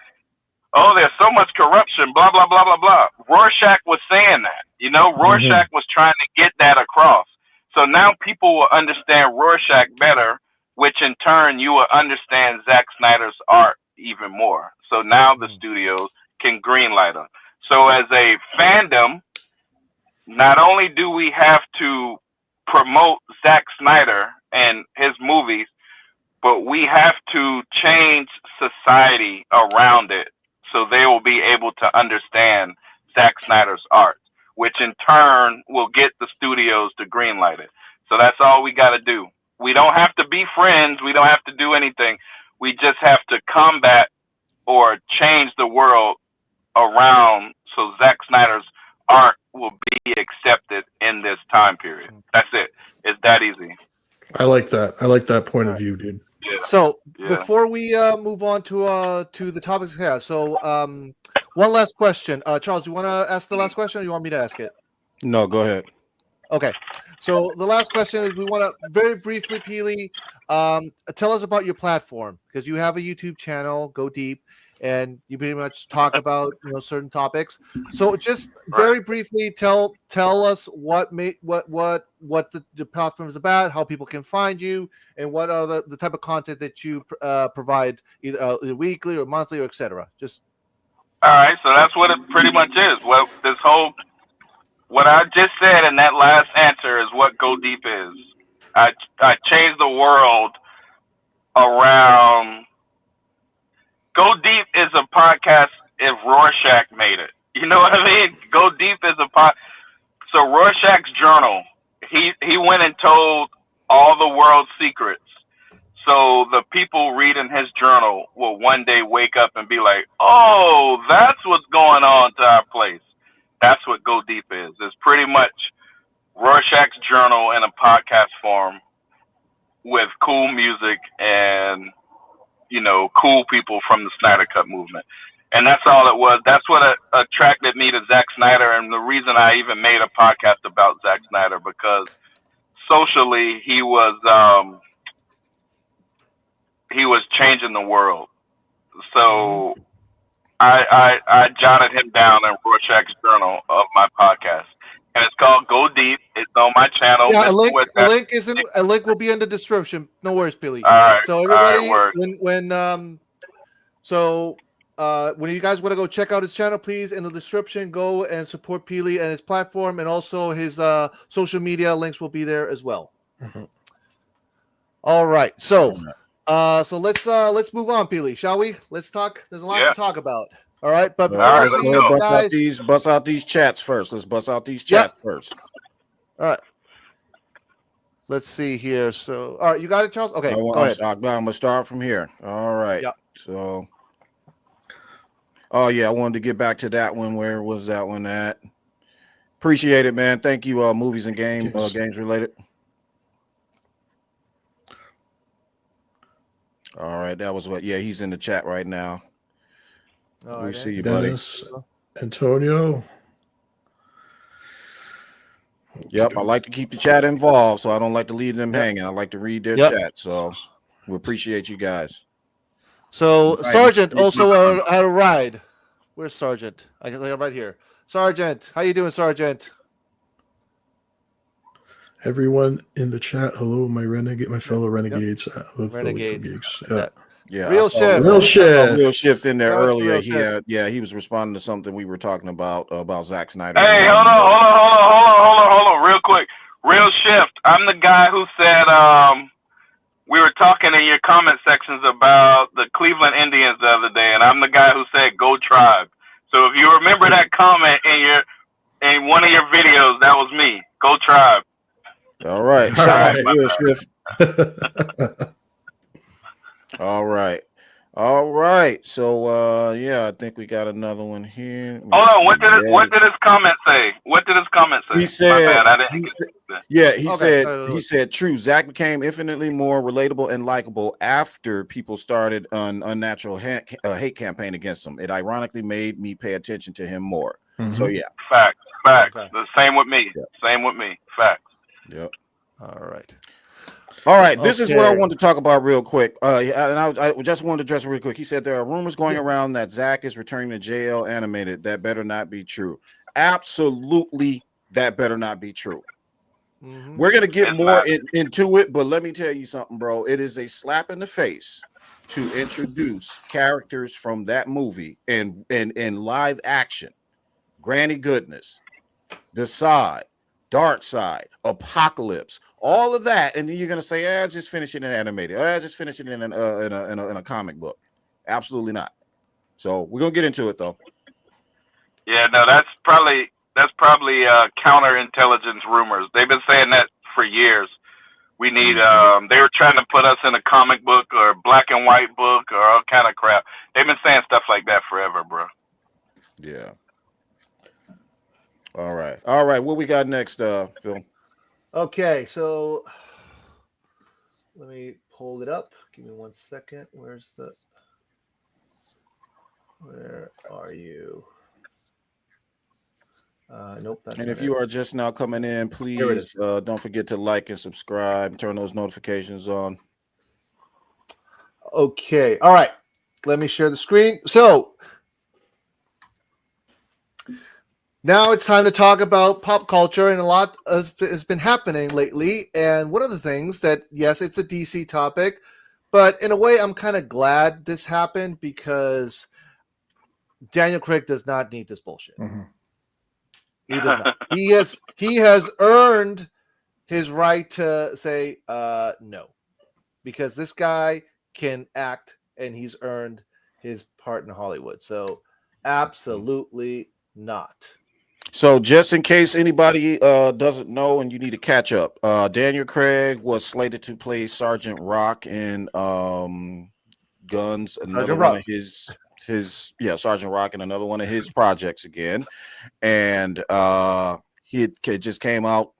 oh, there's so much corruption, blah, blah, blah, blah, blah. Rorschach was saying that. You know, Rorschach was trying to get that across. So now people will understand Rorschach better, which in turn you will understand Zack Snyder's art even more. So now the studios can greenlight them. So as a fandom, not only do we have to promote Zack Snyder and his movies, but we have to change society around it so they will be able to understand Zack Snyder's art, which in turn will get the studios to greenlight it. So that's all we got to do. We don't have to be friends. We don't have to do anything. We just have to combat or change the world around so Zack Snyder's art will be accepted in this time period. That's it. It's that easy. I like that. I like that point of view, dude. Yeah. So before we move on to the topics, so one last question, Charles. You want to ask the last question, or you want me to ask it? No, go ahead. Okay. So the last question is, we want to very briefly, Peely, tell us about your platform, because you have a YouTube channel, Go Deep, and you pretty much talk about certain topics. So just very briefly, tell us what the platform is about, how people can find you, and what are the type of content that you provide, either weekly or monthly or etc. Just all right. So that's what it pretty much is. Well, what I just said in that last answer is what Go Deep is. I changed the world around. Go Deep is a podcast if Rorschach made it. You know what I mean? Go Deep is so Rorschach's journal, he went and told all the world's secrets. So the people reading his journal will will one day wake up and be like, oh, that's what's going on to our place. That's what Go Deep is. It's pretty much Rorschach's journal in a podcast form with cool music and, you know, cool people from the Snyder Cut movement. And that's all it was. That's what attracted me to Zack Snyder, and the reason I even made a podcast about Zack Snyder, because socially he was changing the world. So I jotted him down in Rorschach's journal of my podcast, and it's called Go Deep. It's on my channel. Yeah, a link will be in the description. No worries, Billy. All right. So everybody, all right, when you guys want to go check out his channel, please, in the description, go and support Peely and his platform, and also his social media links will be there as well. Mm-hmm. All right, so let's move on, Peely, shall we? Let's talk. There's a lot to talk about. All right, but let's go ahead, bust out these chats first. Let's bust out these chats first. All right. Let's see here. So, all right, you got it, Charles? Okay, go ahead. I'm going to start from here. All right. Yep. So, oh, yeah, I wanted to get back to that one. Where was that one at? Appreciate it, man. Thank you, movies and games related. All right, that was what. Yeah, he's in the chat right now. We see you, buddy. Antonio. Yep, I like to keep the chat involved, so I don't like to leave them hanging. I like to read their chat, so we appreciate you guys. So Sergeant also had a ride. Where's Sergeant? I'm right here. Sergeant, how you doing, Sergeant? Everyone in the chat, hello, my fellow renegades. Renegades. Yeah, Real shift in there earlier. He was responding to something we were talking about Zack Snyder. Hey, hold on, real quick. Real shift. I'm the guy who said we were talking in your comment sections about the Cleveland Indians the other day, and I'm the guy who said "Go Tribe." So if you remember that comment in one of your videos, that was me. Go Tribe. All right. Real shift. All right. So I think we got another one here. Hold on, what did his comment say? He said, he said true. Zach became infinitely more relatable and likable after people started an unnatural hate campaign against him. It ironically made me pay attention to him more. Mm-hmm. So yeah. Facts. Okay. The same with me. Facts. Yep. All right. This is what I wanted to talk about real quick. And I just wanted to address it real quick. He said there are rumors going around that Zach is returning to JL animated. That better not be true. Absolutely, that better not be true. Mm-hmm. We're gonna get more into it, but let me tell you something, bro. It is a slap in the face to introduce characters from that movie and live action. Granny Goodness, Decide, Dark Side, Apocalypse, all of that, and then you're gonna say, just finish it in animated, just finish it in a comic book. Absolutely not. So we're gonna get into it though. Yeah, no, that's probably counterintelligence rumors. They've been saying that for years. We need they were trying to put us in a comic book or black and white book or all kind of crap. They've been saying stuff like that forever, bro. Yeah. All right. What we got next, Phil? Okay, so let me pull it up. Give me 1 second. Where are you? Nope. And if you are just now coming in, please don't forget to like and subscribe. Turn those notifications on. Okay. All right. Let me share the screen. So now it's time to talk about pop culture, and a lot has been happening lately. And one of the things that, yes, it's a DC topic, but in a way, I'm kind of glad this happened because Daniel Craig does not need this bullshit. Mm-hmm. He does not. He has earned his right to say no, because this guy can act, and he's earned his part in Hollywood. So absolutely not. So just in case anybody doesn't know and you need to catch up, Daniel Craig was slated to play Sergeant Rock in Gunn's another Sergeant one Rock. of his Sergeant Rock and another one of his projects again, and it just came out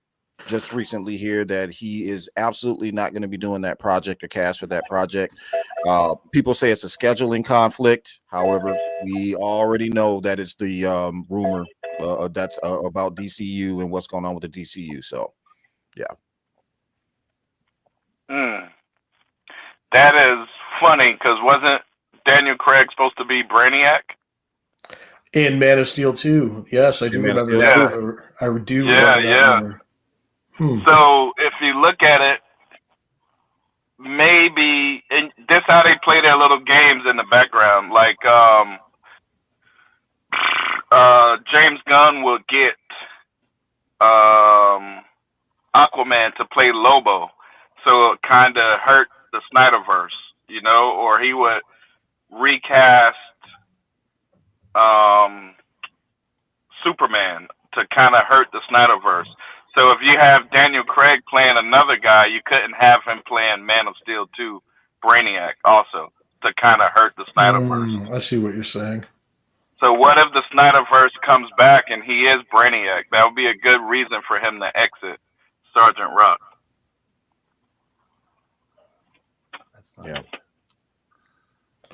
just recently here that he is absolutely not going to be doing that project or cast for that project. People say it's a scheduling conflict. However, we already know that it's the rumor that's about DCU and what's going on with the DCU. So, yeah. That is funny because wasn't Daniel Craig supposed to be Brainiac? In Man of Steel 2. Yes, I do Man of remember Steel that. 2. I do remember that rumor. So if you look at it, maybe and this how they play their little games in the background. Like James Gunn will get Aquaman to play Lobo, so it kind of hurt the Snyderverse, you know, or he would recast Superman to kind of hurt the Snyderverse. So if you have Daniel Craig playing another guy, you couldn't have him playing Man of Steel 2 Brainiac also to kind of hurt the Snyderverse. I see what you're saying. So what if the Snyderverse comes back and he is Brainiac? That would be a good reason for him to exit Sergeant Rock. Yeah.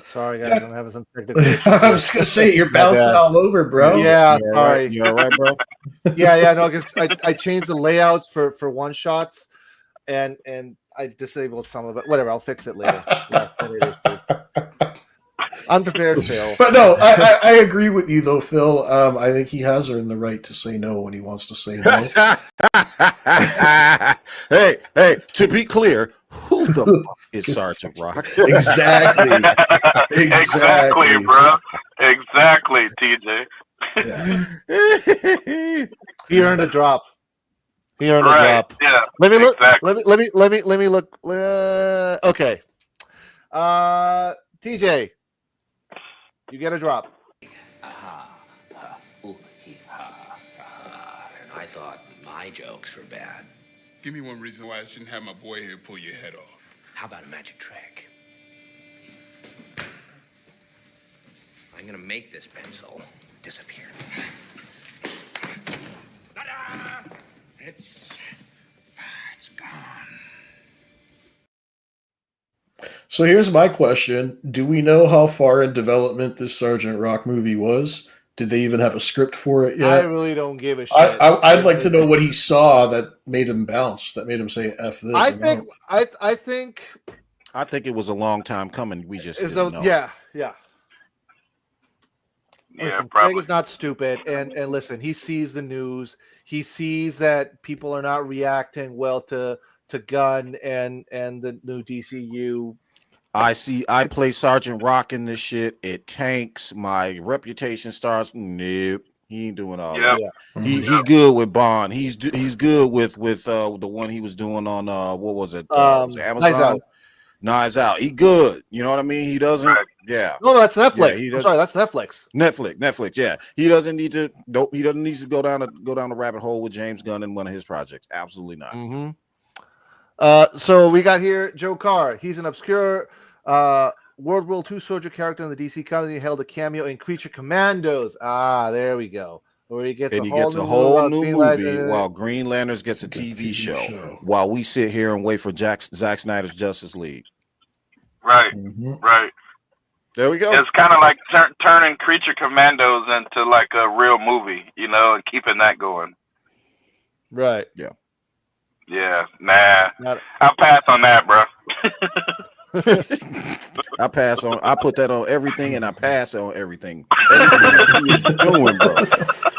Sorry, guys, I'm having some technical issues. I was gonna say you're bouncing all over, bro. Yeah, You're sorry. right. You're right, bro. Yeah, no, because I changed the layouts for one shots, and I disabled some of it. Whatever, I'll fix it later. Yeah, unprepared fail. But no, I agree with you though, Phil. I think he has earned the right to say no when he wants to say no. Hey, to be clear, who the fuck is Sergeant Rock? Exactly, bro. Exactly, TJ. Yeah. He earned a drop. He earned Right, a drop. yeah, Let me look. exactly. Let me look. Okay. TJ, you get a drop. And I thought my jokes were bad. Give me one reason why I shouldn't have my boy here pull your head off. How about a magic trick? I'm gonna make this pencil disappear. Ta-da! It's gone. So here's my question: do we know how far in development this Sergeant Rock movie was? Did they even have a script for it yet? I really don't give a shit. I'd like to know what he saw that made him bounce, that made him say "F this." I think I think it was a long time coming. We just didn't know. yeah. Yeah, Listen, Craig probably. is not stupid, and listen, he sees the news. He sees that people are not reacting well to Gunn and the new DCU. I play Sergeant Rock in this shit. It tanks. My reputation starts. Nope. He ain't doing all that. He good with Bond. He's good with the one he was doing on what was it? Was it Amazon? Knives Out. He good. You know what I mean? He doesn't. Right. Yeah. No, that's Netflix. Yeah, I'm sorry, that's Netflix. Netflix. Yeah. He doesn't need to. Nope. He doesn't need to go down the rabbit hole with James Gunn in one of his projects. Absolutely not. Mm-hmm. So we got here Joe Carr. He's an obscure World War II soldier character in the DC comic. He held a cameo in Creature Commandos. Ah, there we go. Where he gets And a he gets a whole new movie while Green Lanterns gets a TV show. While we sit here and wait for Zack Snyder's Justice League. Right, right. There we go. It's kind of like turning Creature Commandos into like a real movie, you know, and keeping that going. Right. Yeah. Yeah. Nah. I'll pass on that, bro. I pass on. I put that on everything, and I pass on everything. Everything he is doing, bro.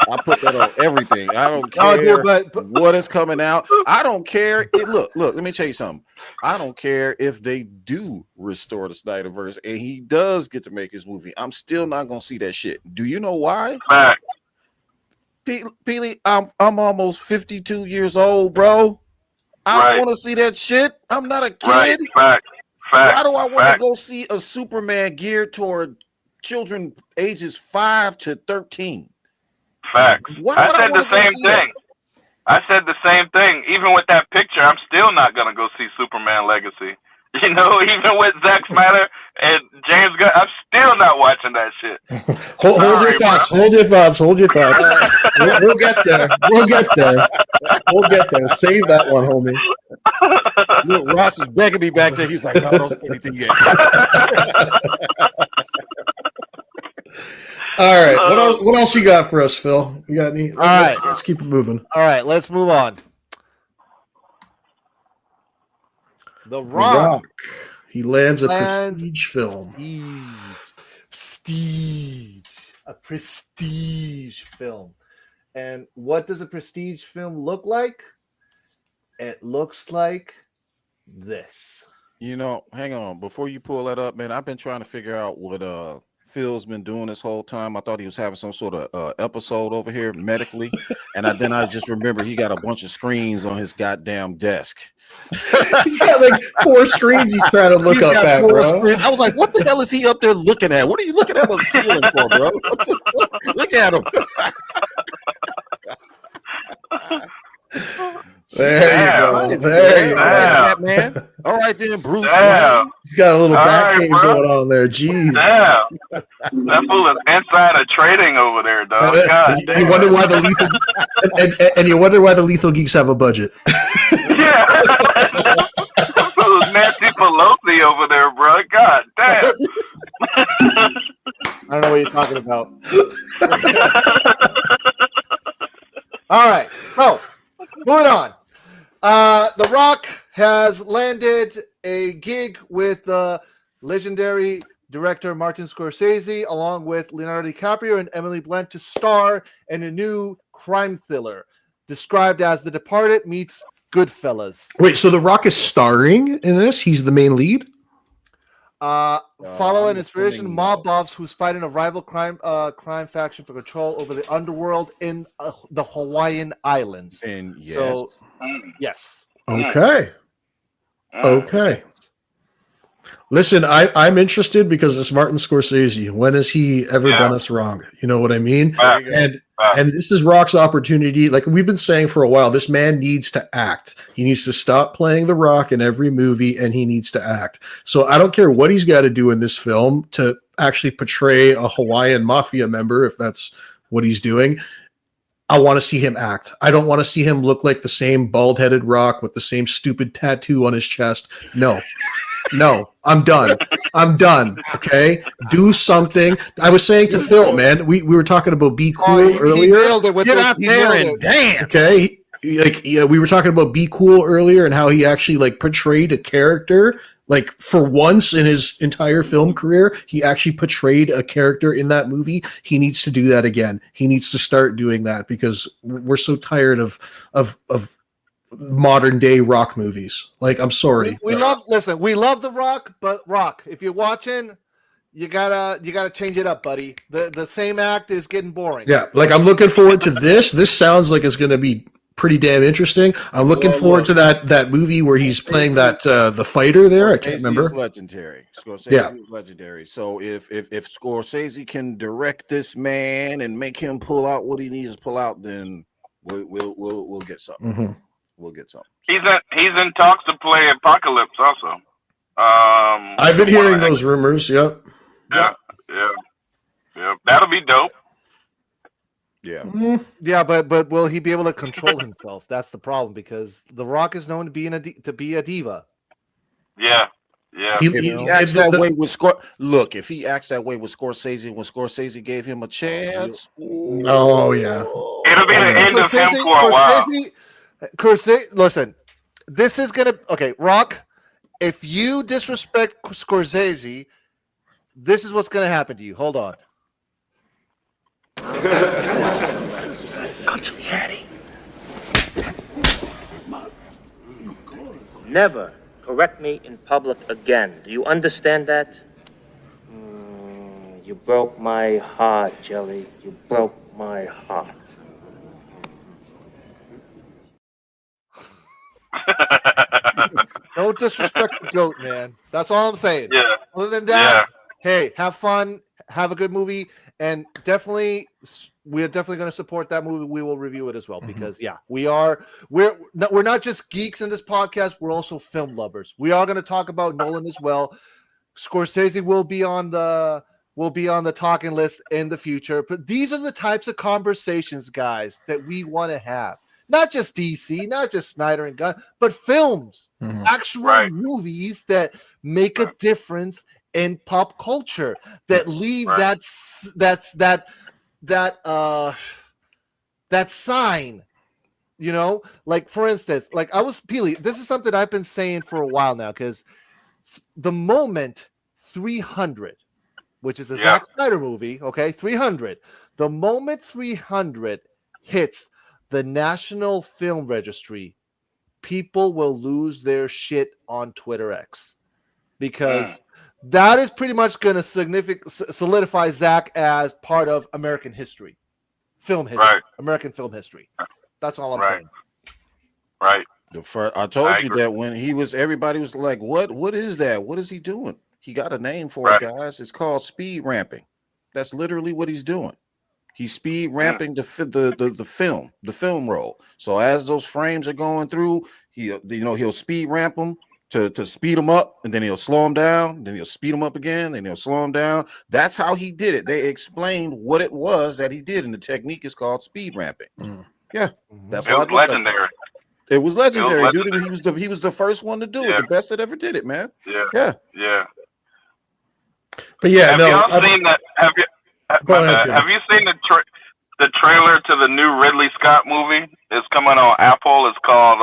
I put that on everything. I don't care what is coming out. I don't care. Look. Let me tell you something. I don't care if they do restore the Snyderverse and he does get to make his movie. I'm still not gonna see that shit. Do you know why? Fact. Peely, I'm almost 52 years old, bro. I don't want to see that shit. I'm not a kid. Fact. Why do I want to go see a Superman geared toward children ages 5 to 13? Facts. Why would I said the same thing. I said the same thing. Even with that picture, I'm still not gonna go see Superman Legacy. You know, even with Zack Snyder And James Gunn, I'm still not watching that shit. Hold your thoughts. Hold your thoughts. Hold your thoughts. We'll get there. We'll get there. We'll get there. Save that one, homie. Look, Ross is begging me back there. He's like, no, don't say anything yet. All right. What else you got for us, Phil? You got any? Let's keep it moving. All right, let's move on. The Rock. He lands a prestige film. A prestige film. And what does a prestige film look like? It looks like this. You know, hang on. Before you pull that up, man, I've been trying to figure out what Phil's been doing this whole time. I thought he was having some sort of episode over here medically. And then I just remember he got a bunch of screens on his goddamn desk. He's got like 4 screens he's trying to look up at, bro. Screens. I was like, what the hell is he up there looking at? What are you looking at on the ceiling for, bro? Look at him. There you go. There you go. Man. All right, then, Bruce. He's got a little back pain going on there. Jeez. Damn. That fool is insider trading over there, dog. God damn. You wonder why the lethal and you wonder why the Lethal Geeks have a budget. Yeah. That fool is Nancy Pelosi over there, bro. God damn. I don't know what you're talking about. All right. So, moving on. The Rock has landed a gig with legendary director Martin Scorsese, along with Leonardo DiCaprio and Emily Blunt, to star in a new crime thriller described as The Departed meets Goodfellas. Wait, so The Rock is starring in this? He's the main lead? Following inspiration, mob boss who's fighting a rival crime faction for control over the underworld in the Hawaiian Islands. And yes. So, yes. Okay. Okay. Listen, I'm interested because it's Martin Scorsese. When has he ever done us wrong? You know what I mean? And this is Rock's opportunity. Like we've been saying for a while, this man needs to act. He needs to stop playing The Rock in every movie, and he needs to act. So I don't care what he's got to do in this film to actually portray a Hawaiian mafia member, if that's what he's doing. I want to see him act. I don't want to see him look like the same bald-headed Rock with the same stupid tattoo on his chest. No, I'm done. Okay, do something. I was saying to Phil, man, we were talking about Be Cool earlier. Get out there and dance. Okay, we were talking about Be Cool earlier and how he actually like portrayed a character. Like for once in his entire film career, he actually portrayed a character in that movie. He needs to do that again. He needs to start doing that because we're so tired of modern day Rock movies. Like, I'm sorry. We love The Rock, but Rock, if you're watching, you gotta change it up, buddy. The same act is getting boring. Yeah, like I'm looking forward to this. This sounds like it's gonna be pretty damn interesting. I'm looking forward to that movie where he's playing that the fighter there. I can't remember. Is legendary. Scorsese is legendary. So if Scorsese can direct this man and make him pull out what he needs to pull out, then we'll get something. Mm-hmm. We'll get something. He's in talks to play Apocalypse also. I've been hearing those rumors. Yep. Yeah. That'll be dope. Yeah. Mm-hmm. Yeah, but will he be able to control himself? That's the problem because The Rock is known to be a diva. Yeah. If he acts that way with if he acts that way with Scorsese when Scorsese gave him a chance. Oh yeah. It'll be the end of him for a while. Listen, this is gonna Rock. If you disrespect Scorsese, this is what's gonna happen to you. Hold on. Never correct me in public again. Do you understand that? You broke my heart, Jelly. You broke my heart. Don't disrespect the goat, man. That's all I'm saying. Yeah. Other than that, hey, have fun, have a good movie, and we're definitely going to support that movie. We will review it as well because we're not just geeks in this podcast. We're also film lovers. We are going to talk about Nolan as well. Scorsese will be on the talking list in the future. But these are the types of conversations, guys, that we want to have. Not just DC, not just Snyder and Gunn, but films, actual movies that make a difference in pop culture, that leave that sign. You know, like for instance, like Peely, this is something I've been saying for a while now, because the moment 300, which is a Zack Snyder movie, okay, 300, the moment 300 hits the National Film Registry, people will lose their shit on Twitter X, because that is pretty much going to solidify Zack as part of American history, film history, American film history. That's all I'm saying. Right. I told you that when everybody was like, what is that? What is he doing? He got a name for it, guys. It's called speed ramping. That's literally what he's doing. He's speed ramping the film roll. So as those frames are going through, he'll speed ramp them to speed them up, and then he'll slow them down, then he'll speed them up again, then he'll slow them down. That's how he did it. They explained what it was that he did, and the technique is called speed ramping. Yeah, that's it was legendary. It was legendary, dude. He was the first one to do it, the best that ever did it, man. Yeah. But yeah, have y'all seen that? Have you seen the trailer to the new Ridley Scott movie? It's coming on Apple. It's called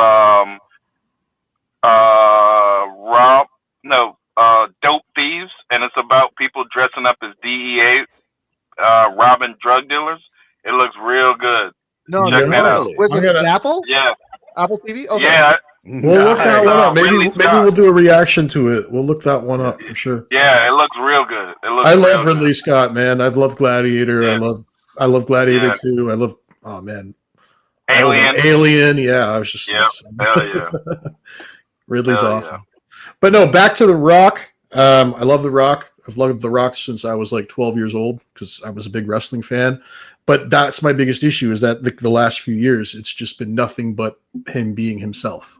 Dope Thieves, and it's about people dressing up as DEA, robbing drug dealers. It looks real good. No, check that out. Was it Apple? Yeah. Apple TV? Okay. Yeah. We'll look that one up. Maybe we'll do a reaction to it. We'll look that one up for sure. Yeah, it looks real good. I love Ridley Scott, man. I've loved Gladiator. Yeah. I love Gladiator 2. I love Alien. Yeah, I was just hell yeah. Ridley's awesome. But no, back to The Rock. I love The Rock. I've loved The Rock since I was like 12 years old because I was a big wrestling fan. But that's my biggest issue, is that the last few years, it's just been nothing but him being himself.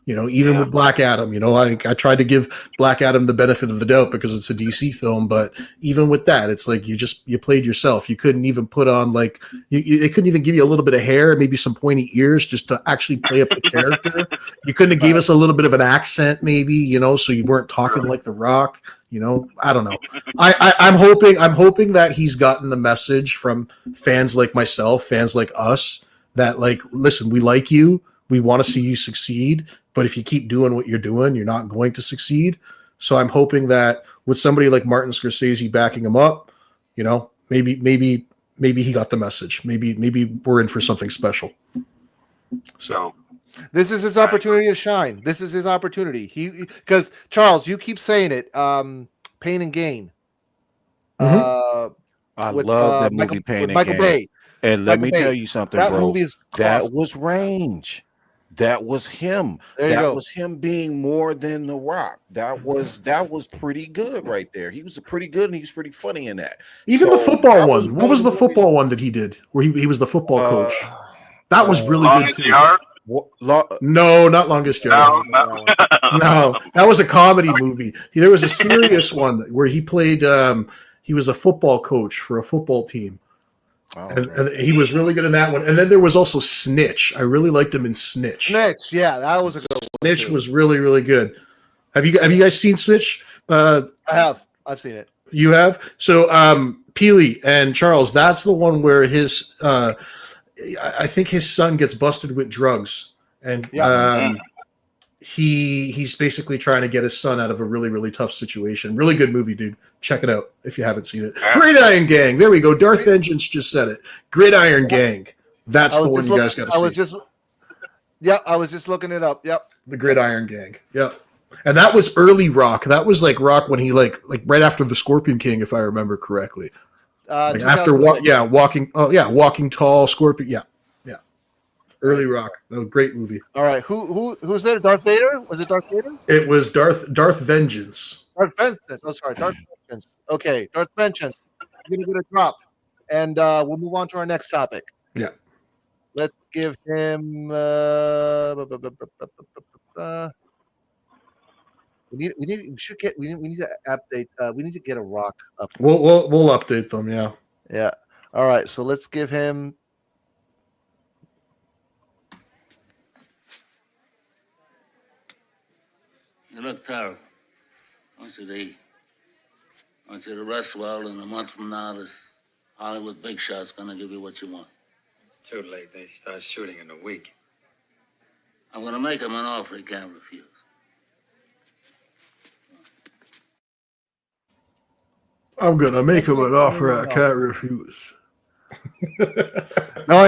Even with Black Adam, I tried to give Black Adam the benefit of the doubt because it's a DC film. But even with that, it's like you played yourself. You couldn't even put on it couldn't even give you a little bit of hair, maybe some pointy ears just to actually play up the character. You couldn't have gave us a little bit of an accent, maybe, so you weren't talking like The Rock. I don't know. I'm hoping that he's gotten the message from fans like myself, fans like us, that listen, we like you. We want to see you succeed. But if you keep doing what you're doing, you're not going to succeed. So I'm hoping that with somebody like Martin Scorsese backing him up, maybe he got the message. Maybe we're in for something special. So this is his opportunity to shine. This is his opportunity. Because Charles, you keep saying it. Pain and Gain. I love that movie, Pain and Michael Gain. Bay. And let me tell you something, that bro. Movie is that was range. That was him. That was him being more than The Rock. That was pretty good right there. He was pretty good, and he was pretty funny in that. Even the football one. What was the football one that he did, where he was the football coach? That was really good too. Yard? No, not Longest Yard. No, that was a comedy movie. There was a serious one where he played. He was a football coach for a football team. And he was really good in that one. And then there was also Snitch. I really liked him in Snitch. Snitch, yeah, that was a good one. Snitch was really, really good. Have you guys seen Snitch? I have. I've seen it. You have? So Peely and Charles, that's the one where his I think his son gets busted with drugs. And he's basically trying to get his son out of a really, really tough situation. Really good movie, dude. Check it out if you haven't seen it. Gridiron Gang. There we go. Darth Vengeance just said it. Gridiron Gang. That's the one you guys got to see. I was just looking it up. Yep. The Gridiron Gang. Yep. And that was early Rock. That was like Rock when he like right after the Scorpion King, if I remember correctly. After Walking Tall, Scorpion. Yeah. Early Rock. That was a great movie. All right. Who's there? Darth Vader? Was it Darth Vader? It was Darth Vengeance. Darth Vengeance. Oh, sorry. Darth Vengeance. Okay. Darth Vengeance. You're going to get a drop. And we'll move on to our next topic. Yeah. Let's give him We need to update. We need to get a Rock up. We'll update them. Yeah. Yeah. All right. So let's give him. You look terrible. I want you to eat. I want you to rest well, and a month from now, this Hollywood big shot's gonna give you what you want. It's too late. They start shooting in a week. I'm gonna make him an offer he can't refuse. I'm gonna make him an offer I can't refuse. No,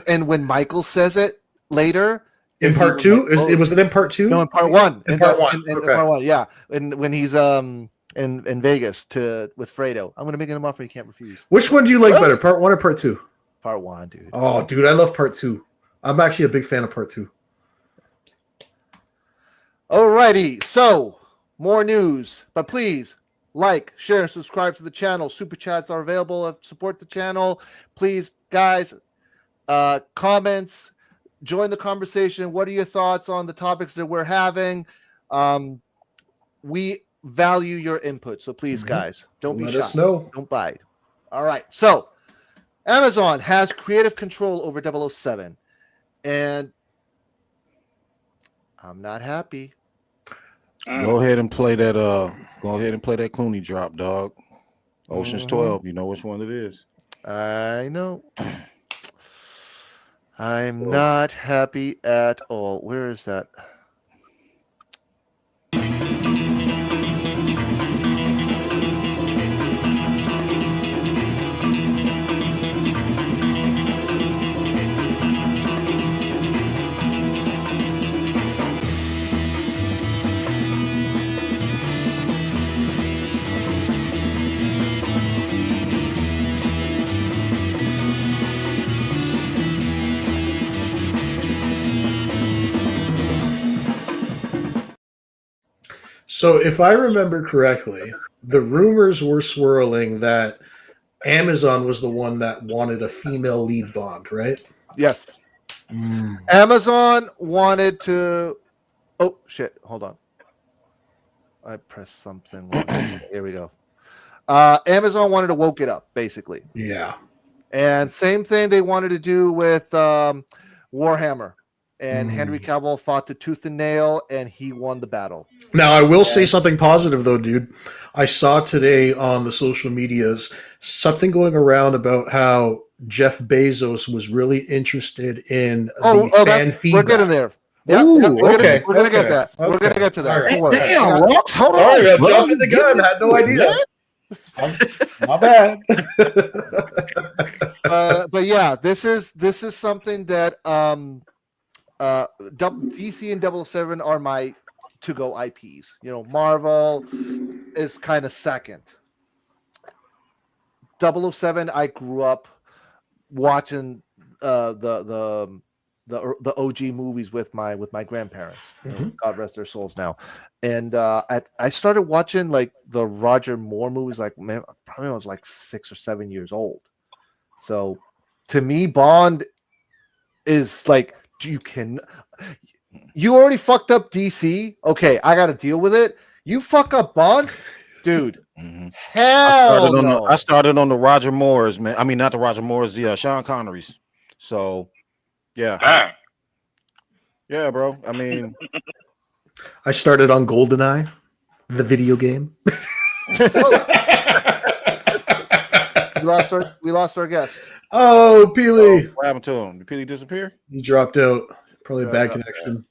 and when Michael says it later in part two, was it in part two? No, in part one. In part one. In part one, yeah. And when he's in Vegas with Fredo, I'm gonna make him an offer he can't refuse. Which one do you like better, part one or part two? Part one, dude. Oh, dude, I love part two. I'm actually a big fan of part two. Alrighty, so more news, but please like, share, and subscribe to the channel. Super chats are available. Support the channel, please, guys. Comments, join the conversation. What are your thoughts on the topics that we're having? We value your input, so please, guys, don't be shy. Let us know. Don't bite. All right, so Amazon has creative control over 007, and I'm not happy. Go ahead and play that. Go ahead and play that Clooney drop, dog. Ocean's 12. You know which one it is. I know. I'm not happy at all. Where is that? So if I remember correctly, the rumors were swirling that Amazon was the one that wanted a female lead Bond, right? Yes. Amazon wanted to. Oh shit! Hold on. I pressed something. Here we go. Amazon wanted to woke it up, basically. Yeah. And same thing they wanted to do with Warhammer. And Henry Cavill fought to tooth and nail, and he won the battle. Now, I will say something positive, though, dude. I saw today on the social medias something going around about how Jeff Bezos was really interested in the fan feedback. We're getting there. Yeah, Ooh, we're gonna get that. Okay. We're gonna get to that. Right. Damn, Rox, hold on. Sorry, I'm jumping the gun. I had no idea. My bad. But yeah, this is something that DC and 007 are my to-go IPs. You know, Marvel is kind of second. 007, I grew up watching the OG movies with my grandparents. You know, God rest their souls now. And I started watching like the Roger Moore movies. Like, man, probably I was like 6 or 7 years old. So to me, Bond is like, you already fucked up DC. Okay, I got to deal with it. You fuck up Bond, dude. Hell no. I started on the Roger Moores, man. I mean, not the Roger Moores, the Sean Connery's. So, yeah. Yeah, bro. I mean, I started on GoldenEye, the video game. We lost our guest. Oh, Peely. What happened to him? Did Peely disappear? He dropped out. Probably a bad connection.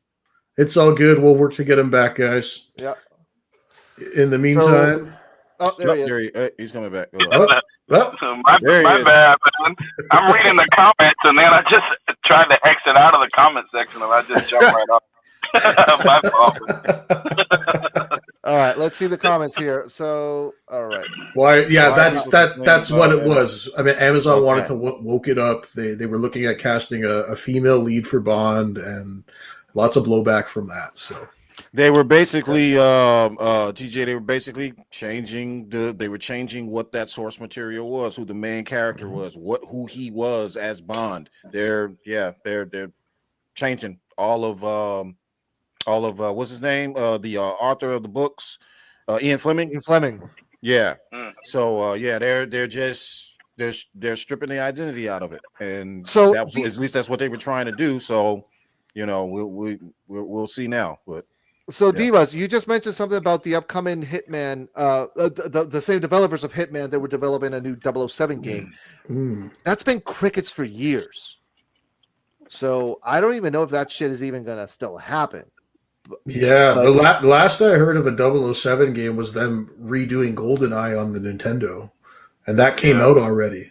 It's all good. We'll work to get him back, guys. Yeah. In the meantime. There he is. He's coming back. My bad, man. I'm reading the comments, and then I just tried to exit out of the comment section, and I just jumped right off. My fault. All right, let's see the comments here. So, all right. Why? Yeah, that's what it was. I mean, Amazon wanted to woke it up. They were looking at casting a female lead for Bond, and lots of blowback from that. So they were basically TJ. They were basically changing what that source material was, who the main character was, who he was as Bond. They're changing all of all of what's his name? The author of the books, Ian Fleming. Ian Fleming. Yeah. So yeah, they're stripping the identity out of it, and So that was, at least that's what they were trying to do. So we'll see now. But so Divas, you just mentioned something about the upcoming Hitman, the same developers of Hitman that were developing a new 007 game. That's been crickets for years. So I don't even know if that shit is even gonna still happen. Yeah, the last I heard of a 007 game was them redoing GoldenEye on the Nintendo, and that came out already.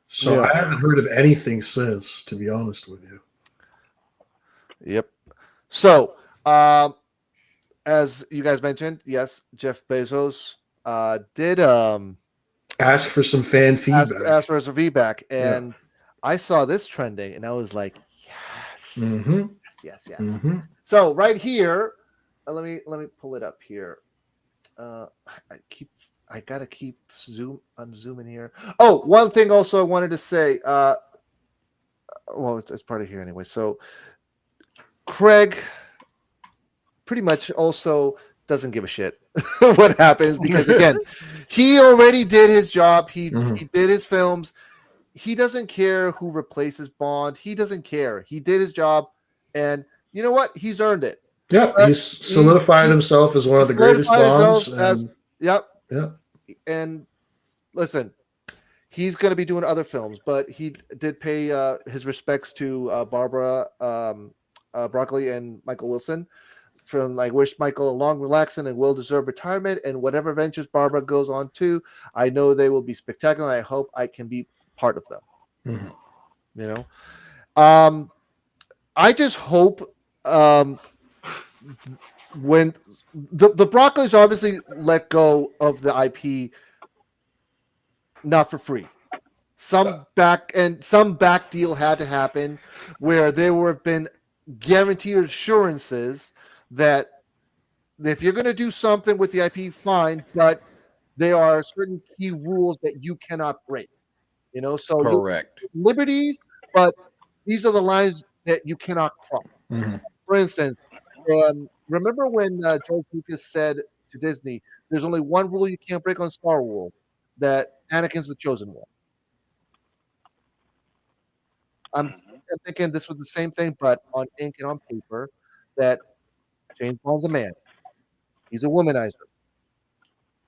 So I haven't heard of anything since, to be honest with you. Yep. So, as you guys mentioned, yes, Jeff Bezos did ask for some fan feedback. Ask for some feedback, and I saw this trending, and I was like, yes, yes. Mm-hmm. So right here, let me pull it up here. I gotta keep zooming here. Oh, one thing also I wanted to say. Well, it's part of here anyway. So Craig pretty much also doesn't give a shit what happens, because again, he already did his job. He did his films. He doesn't care who replaces Bond. He doesn't care. He did his job, and you know what? He's earned it. Yep, he's solidified himself as one of the greatest Bonds. Yep. And listen, he's going to be doing other films, but he did pay his respects to Barbara Broccoli and Michael Wilson. From I wish Michael a long, relaxing, and well-deserved retirement, and whatever ventures Barbara goes on to, I know they will be spectacular. And I hope I can be part of them. You know, I just hope when the Broccolis obviously let go of the IP, not for free. Some back deal had to happen where there would have been guaranteed assurances that if you're going to do something with the IP, fine, but there are certain key rules that you cannot break. You know, so correct liberties, but these are the lines that you cannot cross. For instance, remember when George Lucas said to Disney, "There's only one rule you can't break on Star Wars, that Anakin's the chosen one." I'm thinking this was the same thing, but on ink and on paper, that James Bond's a man. He's a womanizer.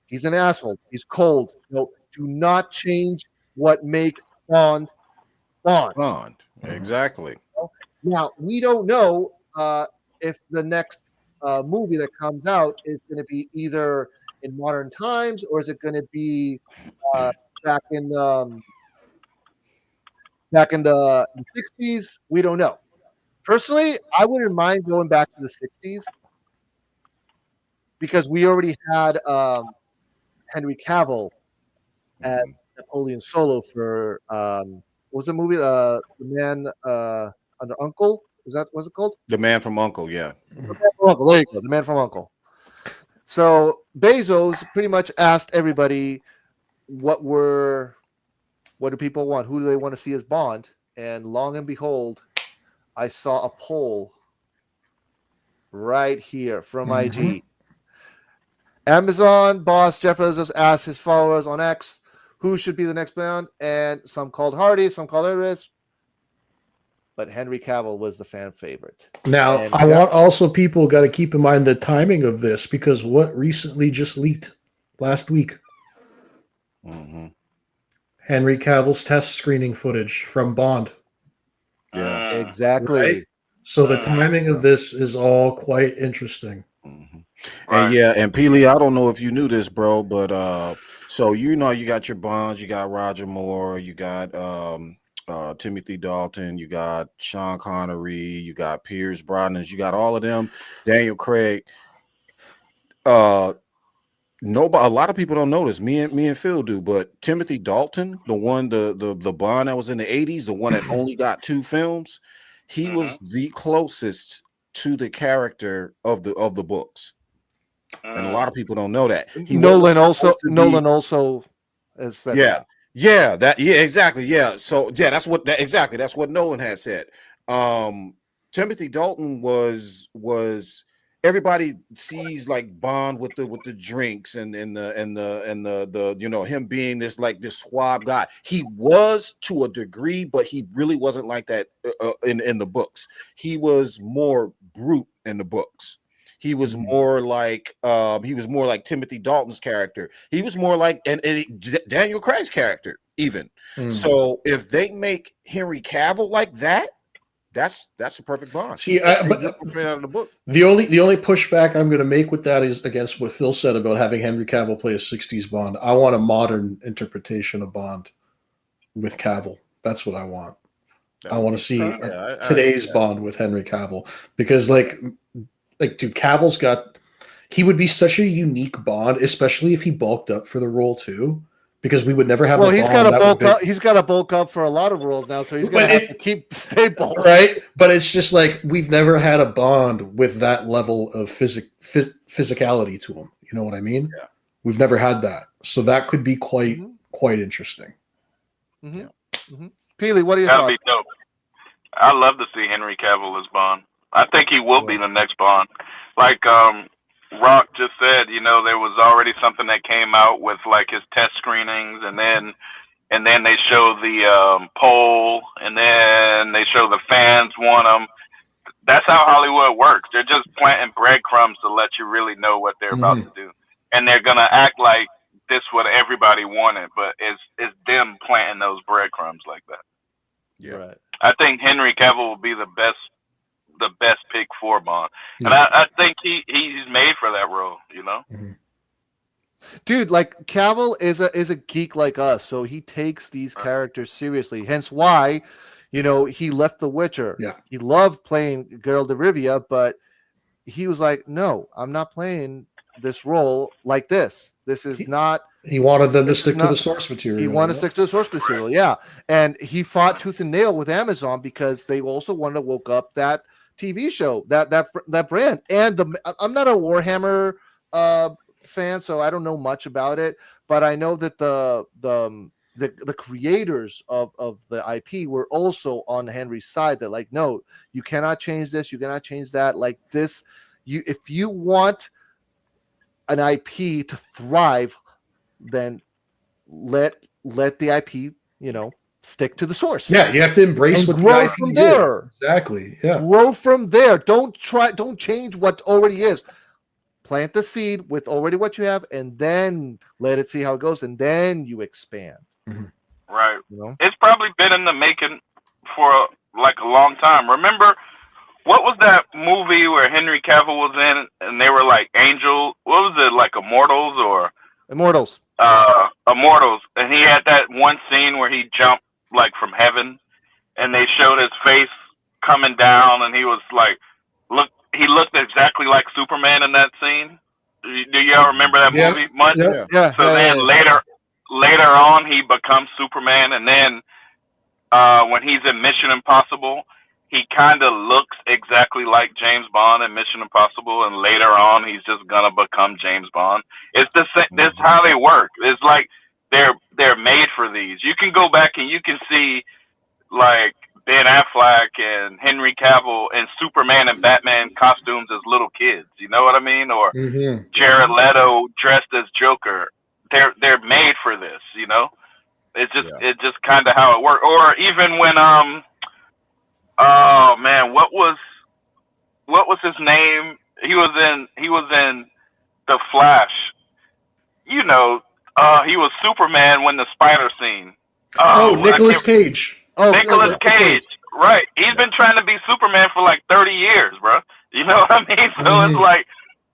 He's an asshole. He's cold. No, do not change what makes Bond Bond. Bond, exactly. Now, we don't know if the next movie that comes out is going to be either in modern times or is it going to be back in the 60s. We don't know. Personally, I wouldn't mind going back to the 60s because we already had Henry Cavill as Napoleon Solo for what was the movie? The Man Under Uncle. What's it called? The Man from Uncle. Yeah. The Man from Uncle. There you go. The Man from Uncle. So Bezos pretty much asked everybody, what do people want? Who do they want to see as Bond? And long and behold, I saw a poll right here from IG. Amazon boss Jeff Bezos asked his followers on X who should be the next Bond, and some called Hardy, some called Idris, but Henry Cavill was the fan favorite. Now, I want also people got to keep in mind the timing of this, because what recently just leaked last week? Henry Cavill's test screening footage from Bond. Yeah, exactly. Right? So the timing of this is all quite interesting. And yeah, and Peely, I don't know if you knew this, bro, but so you got your Bonds, you got Roger Moore, you got Timothy Dalton, you got Sean Connery, you got Pierce Brosnan, you got all of them, Daniel Craig. Nobody, a lot of people don't know this. Me and Phil do, but Timothy Dalton, the one, the Bond that was in the 80s, the one that only got 2 films, he was the closest to the character of the books. And a lot of people don't know that. Nolan also is that. Exactly. Yeah. So yeah, that's what Nolan had said. Timothy Dalton was everybody sees like Bond with the drinks and the you know, him being this like this suave guy. He was to a degree, but he really wasn't like that in the books. He was more brute in the books. He was more like Timothy Dalton's character. He was more like Daniel Craig's character even. So if they make Henry Cavill like that, that's a perfect Bond. See, but straight out of the book. the only pushback I'm going to make with that is against what Phil said about having Henry Cavill play a 60s Bond. I want a modern interpretation of Bond with Cavill. That's what I want. I want to see today's Bond with Henry Cavill, because like dude, he would be such a unique Bond, especially if he bulked up for the role too, because we would never have. Well, he's got to bulk up. He's got to bulk up for a lot of roles now, so he's going to have to stay bulked. Right? But it's just like we've never had a Bond with that level of physicality to him. You know what I mean? Yeah. We've never had that, so that could be quite interesting. Peely, what do you That'd be dope. I love to see Henry Cavill as Bond. I think he will be the next Bond. Like Rock just said, you know, there was already something that came out with like his test screenings, and then they show the poll, and then they show the fans want him. That's how Hollywood works. They're just planting breadcrumbs to let you really know what they're about to do, and they're gonna act like this what everybody wanted, but it's them planting those breadcrumbs like that. Yeah, right. I think Henry Cavill will be the best pick for Bond, and I think he's made for that role. You know, dude. Like Cavill is a geek like us, so he takes these characters seriously. Hence why, you know, he left The Witcher. Yeah, he loved playing Geralt of Rivia, but he was like, no, I'm not playing this role like this. This is not. He wanted them to stick to the source material. He wanted to stick to the source material, yeah. And he fought tooth and nail with Amazon because they also wanted to woke up that TV show, that brand. And I'm not a Warhammer fan, so I don't know much about it. But I know that the creators of the IP were also on Henry's side. That like, no, you cannot change this, you cannot change that. Like this, if you want an IP to thrive, then let the IP, you know, stick to the source. Yeah, you have to embrace and what grow the IP from there. Exactly. Yeah. Grow from there. Don't change what already is. Plant the seed with already what you have, and then let it see how it goes, and then you expand. right? You know? It's probably been in the making for like a long time. Remember, what was that movie where Henry Cavill was in, and they were like angel? What was it, like Immortals or Immortals? Immortals, and he had that one scene where he jumped like from heaven, and they showed his face coming down, and he was like, he looked exactly like Superman in that scene. Do y'all remember that movie much? Yeah. So then later on, he becomes Superman, and then when he's in Mission Impossible, he kind of looks exactly like James Bond in Mission Impossible, and later on, he's just gonna become James Bond. It's the same. That's how they work. It's like they're made for these. You can go back and you can see like Ben Affleck and Henry Cavill and Superman and Batman costumes as little kids. You know what I mean? Or Jared Leto dressed as Joker. They're made for this. You know, it's just kind of how it works. Or even when oh man, what was his name? He was in The Flash. You know, he was Superman when the spider scene. Nicolas Cage. Nicolas Cage. Right. He's been trying to be Superman for like 30 years, bro. You know what I mean? So it's like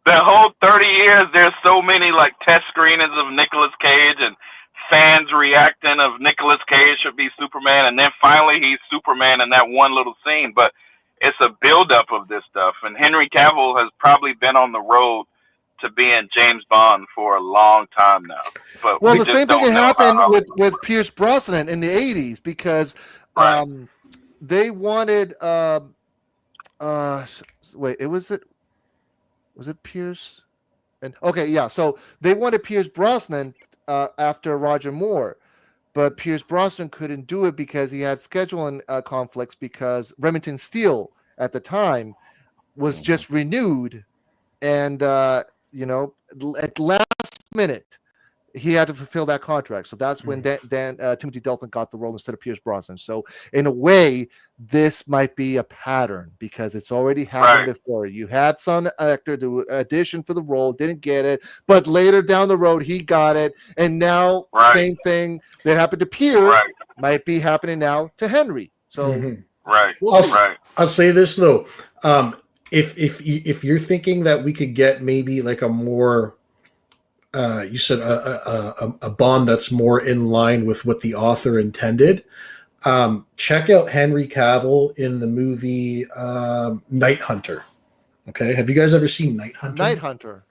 the whole 30 years, there's so many like test screenings of Nicolas Cage and fans reacting of Nicolas Cage should be Superman, and then finally he's Superman in that one little scene. But it's a buildup of this stuff, and Henry Cavill has probably been on the road to being James Bond for a long time now. But well, the same thing happened with Pierce Brosnan in the 80s because they wanted wait, was it Pierce? And okay, yeah. So they wanted Pierce Brosnan after Roger Moore, but Pierce Brosnan couldn't do it because he had scheduling conflicts because Remington Steele at the time was just renewed and at last minute, he had to fulfill that contract. So that's when Timothy Dalton got the role instead of Pierce Brosnan. So in a way, this might be a pattern because it's already happened before. You had some actor do audition for the role, didn't get it, but later down the road he got it, and now same thing that happened to Pierce might be happening now to Henry. So I'll say this though, if you're thinking that we could get maybe like a more you said a Bond that's more in line with what the author intended. Check out Henry Cavill in the movie Night Hunter. Okay, have you guys ever seen Night Hunter? Night Hunter.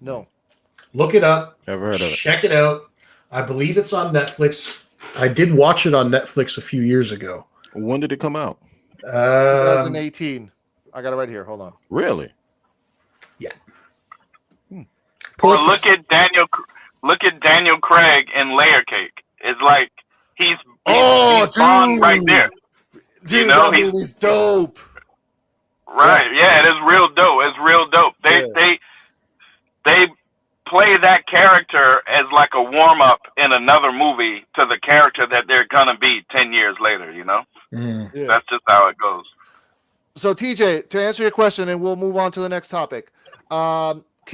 No. Look it up. Never heard of it. Check it out. I believe it's on Netflix. I did watch it on Netflix a few years ago. When did it come out? 2018. I got it right here. Hold on. Really? Yeah. Or look at Daniel Craig in Layer Cake. It's like he's Bond right there. Dude, that movie's dope. Right? Yeah, it is real dope. It's real dope. They play that character as like a warm up in another movie to the character that they're gonna be 10 years later. That's just how it goes. So TJ, to answer your question, and we'll move on to the next topic.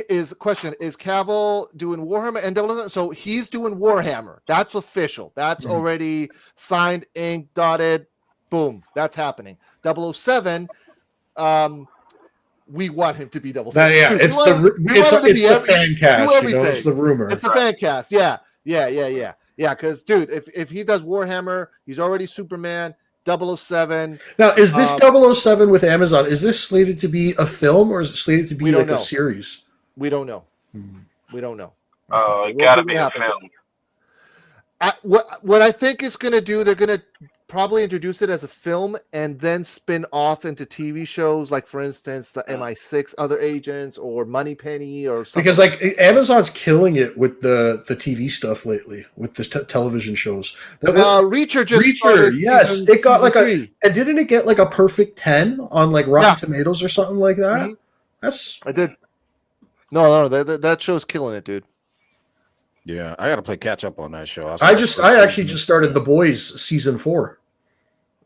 Is Cavill doing Warhammer and 007? So he's doing Warhammer. That's official. That's already signed, ink, dotted. Boom. That's happening. 007. We want him to be 007. It's the fan cast. It's the rumor. It's the fan cast. Yeah. Because dude, if he does Warhammer, he's already Superman. 007. Now, is this 007 with Amazon? Is this slated to be a film or is it slated to be like a series? We don't know. We don't know. Oh, it gotta be a film. What I think it's going to do, they're going to probably introduce it as a film and then spin off into TV shows, like for instance, the MI6 Other Agents or Moneypenny or something. Because like Amazon's killing it with the TV stuff lately, with the television shows. Reacher just started yes, it got like and didn't it get like a perfect 10 on like Rotten Tomatoes or something like that? I did. No, that show's killing it, dude. Yeah, I got to play catch up on that show. I actually just started The Boys season 4.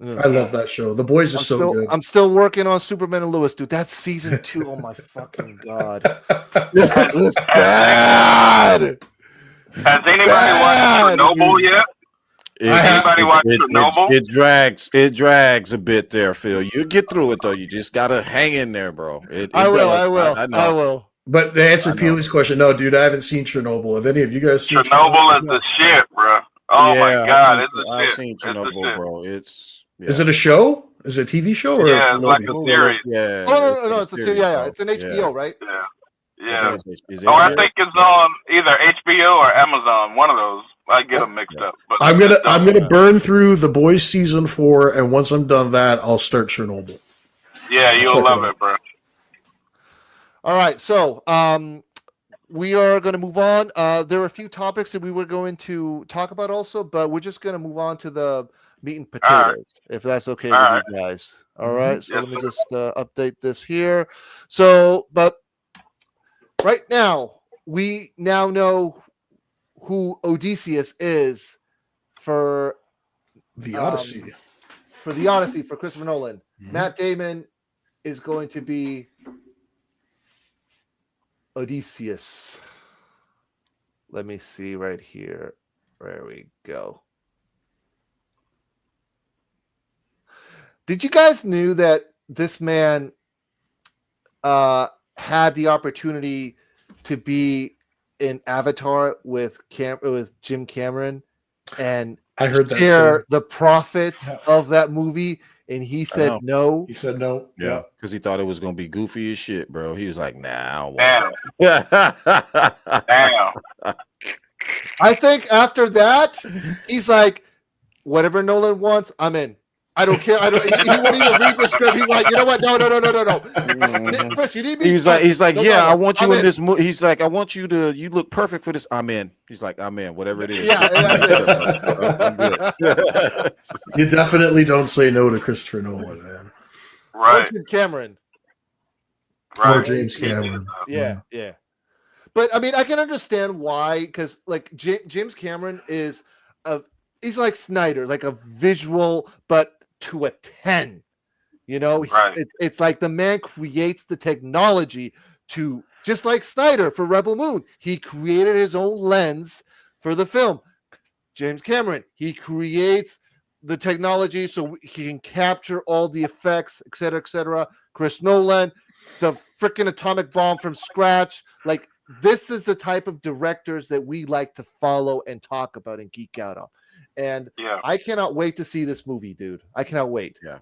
I love that show. The Boys is so good. I'm still working on Superman and Lois, dude. That's season 2. Oh my fucking god. It's bad. Has anybody watched Chernobyl yet? Anybody watch Chernobyl? It drags a bit there, Phil. You get through it though. You just gotta hang in there, bro. I will. But to answer Peely's question, no, dude, I haven't seen Chernobyl. Have any of you guys seen Chernobyl? Is the shit, bro. Oh my god, I've seen Chernobyl, bro. Is it a show? Is it a TV show or it's like a series? Yeah. Oh no, it's a series. Yeah, it's an HBO, right? Yeah. I think it's on either HBO or Amazon. One of those. I get them mixed up. But I'm gonna burn through The Boys season 4, and once I'm done that, I'll start Chernobyl. Yeah, you'll love it, bro. All right, so we are going to move on. There are a few topics that we were going to talk about also, but we're just going to move on to the meat and potatoes, if that's okay with you guys. All right, so let me just update this here. So, but right now, we now know who Odysseus is for the Odyssey. For Christopher Nolan. Matt Damon is going to be Odysseus. Let me see right here. There we go. Did you guys knew that this man had the opportunity to be in Avatar with Jim Cameron and I heard that share the profits of that movie? And he said no. He said no. Yeah, because he thought it was gonna be goofy as shit, bro. He was like, "Nah." Damn. I think after that, he's like, "Whatever Nolan wants, I'm in. I don't care. He won't even read the script. He's like, you know what? No. Chris, you need me. He's like, yeah, I want you in this movie. He's like, I want you to. You look perfect for this. I'm in. He's like, I'm in. Whatever it is. Yeah, that's it. You definitely don't say no to Christopher Nolan, man. Right. Jim Cameron. Or James Cameron. Yeah. But I mean, I can understand why, because like James Cameron is he's like Snyder, like a visual, but to a 10. You know, it's like the man creates the technology to, just like Snyder for Rebel Moon, he created his own lens for the film. James Cameron, he creates the technology so he can capture all the effects, et cetera, et cetera. Chris Nolan, the freaking atomic bomb from scratch. Like, this is the type of directors that we like to follow and talk about and geek out on. And I cannot wait to see this movie, dude. I cannot wait. Yeah.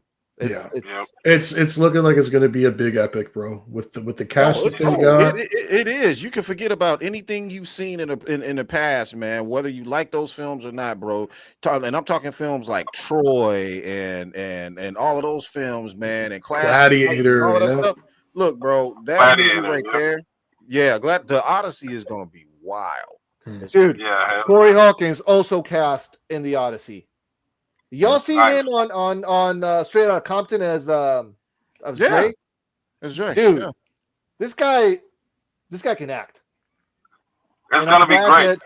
It's looking like it's going to be a big epic, bro. With the cast that they got, it is. You can forget about anything you've seen in the past, man. Whether you like those films or not, bro. And I'm talking films like Troy and all of those films, man. And Gladiator, and all that stuff. Look, bro, that movie right there. Yeah, the Odyssey is going to be wild, dude. Corey Hawkins also cast in the Odyssey. Y'all seen him on Straight Outta Compton as Dre? As Dre, dude. This guy can act. It's gonna be great.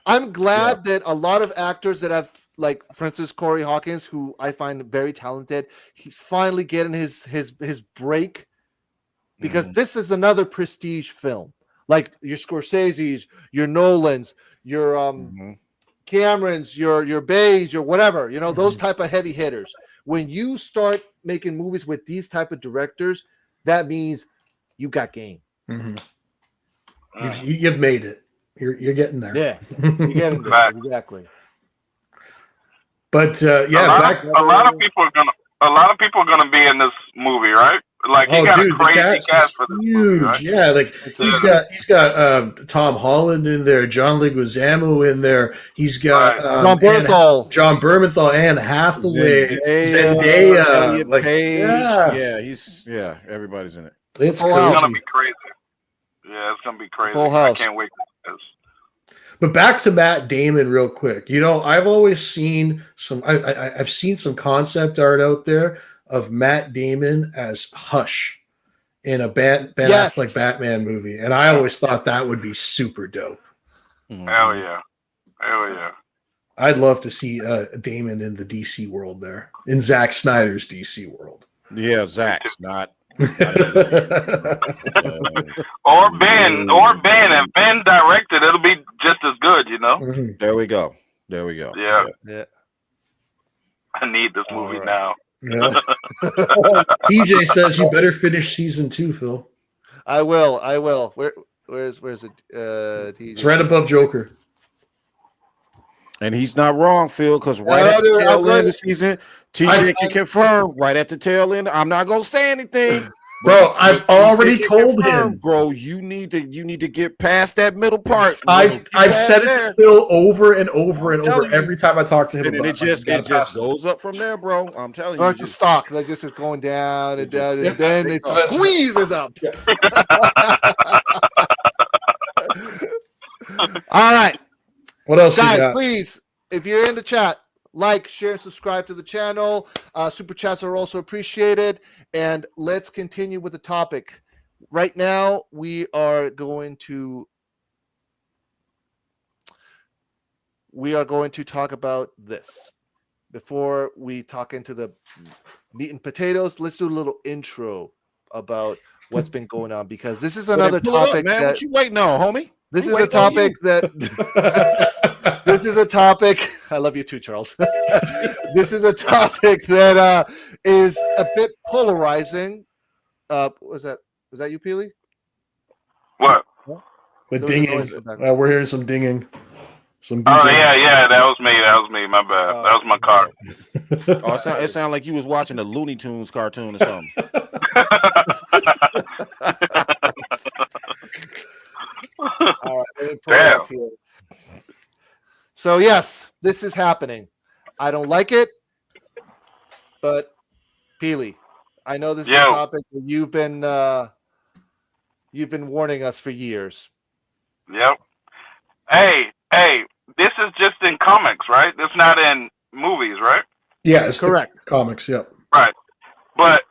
I'm glad that a lot of actors that have, like, for instance, Corey Hawkins, who I find very talented, he's finally getting his break, because this is another prestige film, like your Scorsese's, your Nolan's, your Cameron's, your Bays, your whatever, you know, those type of heavy hitters. When you start making movies with these type of directors, that means you got game. You've made it. You're getting there. Yeah, you're getting there. Exactly. But a lot of people are gonna be in this movie, right? Like, he got a crazy cast for this movie, right? Yeah, like he's got Tom Holland in there, John Leguizamo in there. He's got John Bernthal, Anne Hathaway, Zendaya, like Page. Everybody's in it. It's gonna be crazy. Yeah, it's gonna be crazy. Full house. I can't wait for this. But back to Matt Damon real quick. You know, I've always seen I've seen some concept art out there of Matt Damon as Hush in a Ben Affleck Batman movie. And I always thought that would be super dope. Hell yeah. I'd love to see Damon in the DC world there, in Zack Snyder's DC world. Yeah, Zack's not. Or Ben. If Ben directed, it'll be just as good, you know? There we go. Yeah. I need this movie now. Yeah. TJ says you better finish season 2, Phil. I will. Where's it? TJ? It's right above Joker. And he's not wrong, Phil, because at the tail end of the season, TJ can confirm right at the tail end. I'm not gonna say anything. Bro, I've already told him. Bro, you need to get past that middle part. I've said it to Phil over and over and over every time I talk to him. And it just goes up from there, bro. I'm telling you. Like the stock, like just is going down and down, and then it squeezes up. All right. What else, guys? Please, if you're in the chat, like, share, subscribe to the channel. Super chats are also appreciated. And let's continue with the topic. Right now, we are going to talk about this. Before we talk into the meat and potatoes, let's do a little intro about what's been going on, because this is another topic. Man, what you waiting on, homie? This is a topic that this is a topic. I love you too, Charles. This is a topic that is a bit polarizing. Was that you, Peely? What? The dinging. We're hearing some dinging. Some. Oh yeah, that was me. My bad. That was my car. It sounded like you was watching a Looney Tunes cartoon or something. All right, let me pull it up here. So yes, this is happening. I don't like it, but Peely, I know this is a topic that you've been warning us for years. Yep. Hey, this is just in comics, right? It's not in movies, right? Yeah, it's correct. Comics, yep. Right. But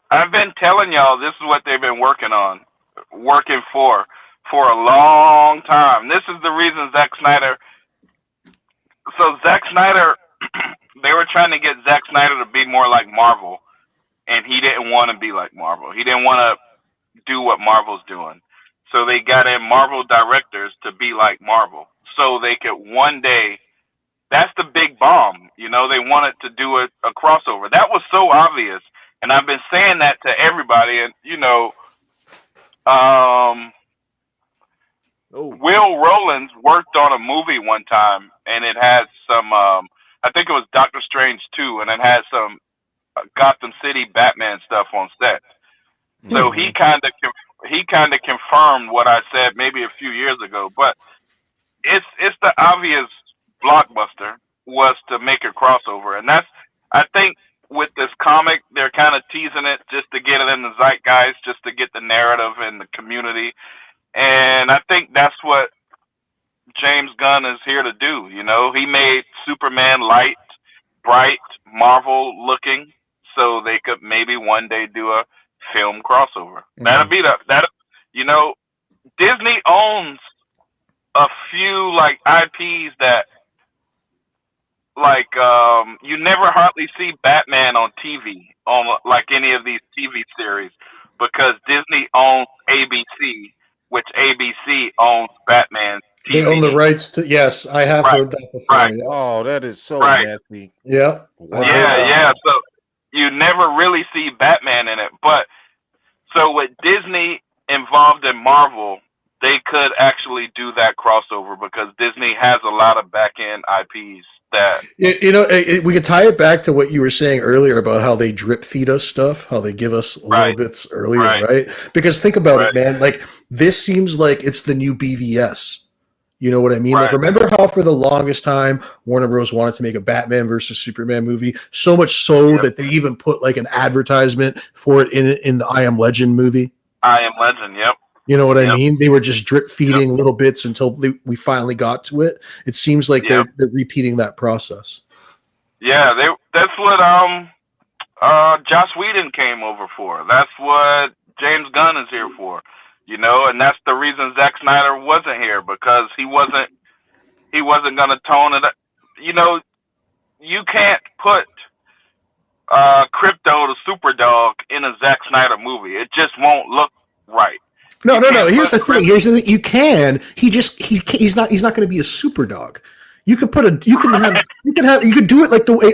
I've been telling y'all this is what they've been working for a long time. This is the reason Zack Snyder. So Zack Snyder, they were trying to get Zack Snyder to be more like Marvel, and he didn't want to be like Marvel. He didn't want to do what Marvel's doing. So they got in Marvel directors to be like Marvel, so they could one day. That's the big bomb. They wanted to do a crossover. That was so obvious, and I've been saying that to everybody. And Will Rowlands worked on a movie one time, and it had some. I think it was Doctor Strange 2, and it had some Gotham City Batman stuff on set. So he kind of confirmed what I said maybe a few years ago. But it's the obvious blockbuster was to make a crossover, and I think with this comic they're kind of teasing it just to get it in the zeitgeist, just to get the narrative in the community, and I think that's what James Gunn is here to do. He made Superman light, bright, Marvel looking, so they could maybe one day do a film crossover. That'll be Disney owns a few IPs that you never hardly see Batman on TV on any of these TV series because Disney owns ABC, which ABC owns Batman TV. They own the rights to. Yes, I have heard that before. Right. Yeah. Oh, that is so nasty. Yeah. Wow. Yeah. So you never really see Batman in it, but so with Disney involved in Marvel, they could actually do that crossover because Disney has a lot of back-end IPs that... we could tie it back to what you were saying earlier about how they drip feed us stuff, how they give us little bits earlier, right? Because think about it, man. This seems like it's the new BVS. You know what I mean? Remember how for the longest time Warner Bros. Wanted to make a Batman versus Superman movie, so much so that they even put an advertisement for it in the I Am Legend movie? I Am Legend, yep. You know what I mean? They were just drip feeding little bits until we finally got to it. It seems like they're repeating that process. Yeah, that's what Joss Whedon came over for. That's what James Gunn is here for. And that's the reason Zack Snyder wasn't here, because he wasn't going to tone it up. You can't put Crypto the Superdog in a Zack Snyder movie. It just won't look right. No. Here's the thing. You can. He's not going to be a super dog. You could you could do it like the way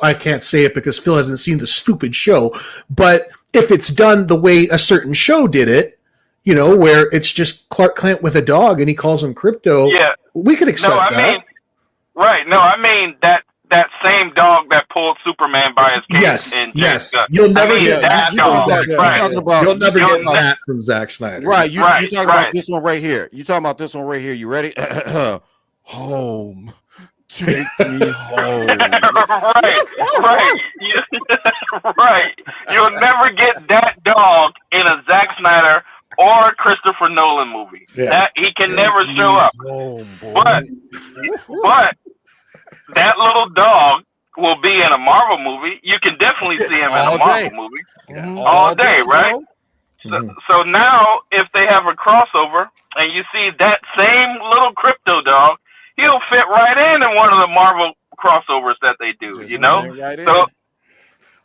I can't say it because Phil hasn't seen the stupid show, but if it's done the way a certain show did it, where it's just Clark Kent with a dog and he calls him Crypto, we could accept that. I mean that same dog that pulled Superman by his cape. Yes. You'll never get that You'll never get that from Zack Snyder. Right. You talking about this one right here. You ready? Home. Take me home. Right. You'll never get that dog in a Zack Snyder or Christopher Nolan movie. Yeah. He can never show up. But that little dog will be in a Marvel movie. You can definitely see him in a Marvel movie. All day, right? So now, if they have a crossover and you see that same little Crypto dog, he'll fit right in one of the Marvel crossovers that they do, So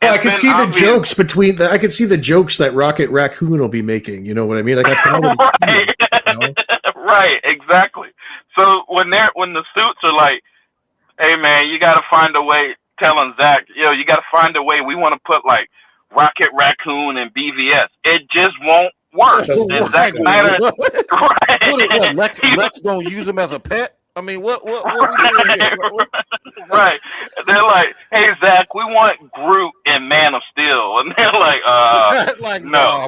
I can see the jokes I can see the jokes that Rocket Raccoon will be making. You know what I mean? Right, exactly. So when the suits are like, hey man, you got to find a way. Telling Zach, you got to find a way. We want to put Rocket Raccoon and BVS. It just won't work. And Zack Snyder, Lex don't use him as a pet. I mean, what we doing here? Right. They're like, hey Zach, we want Groot in Man of Steel, and they're like, no.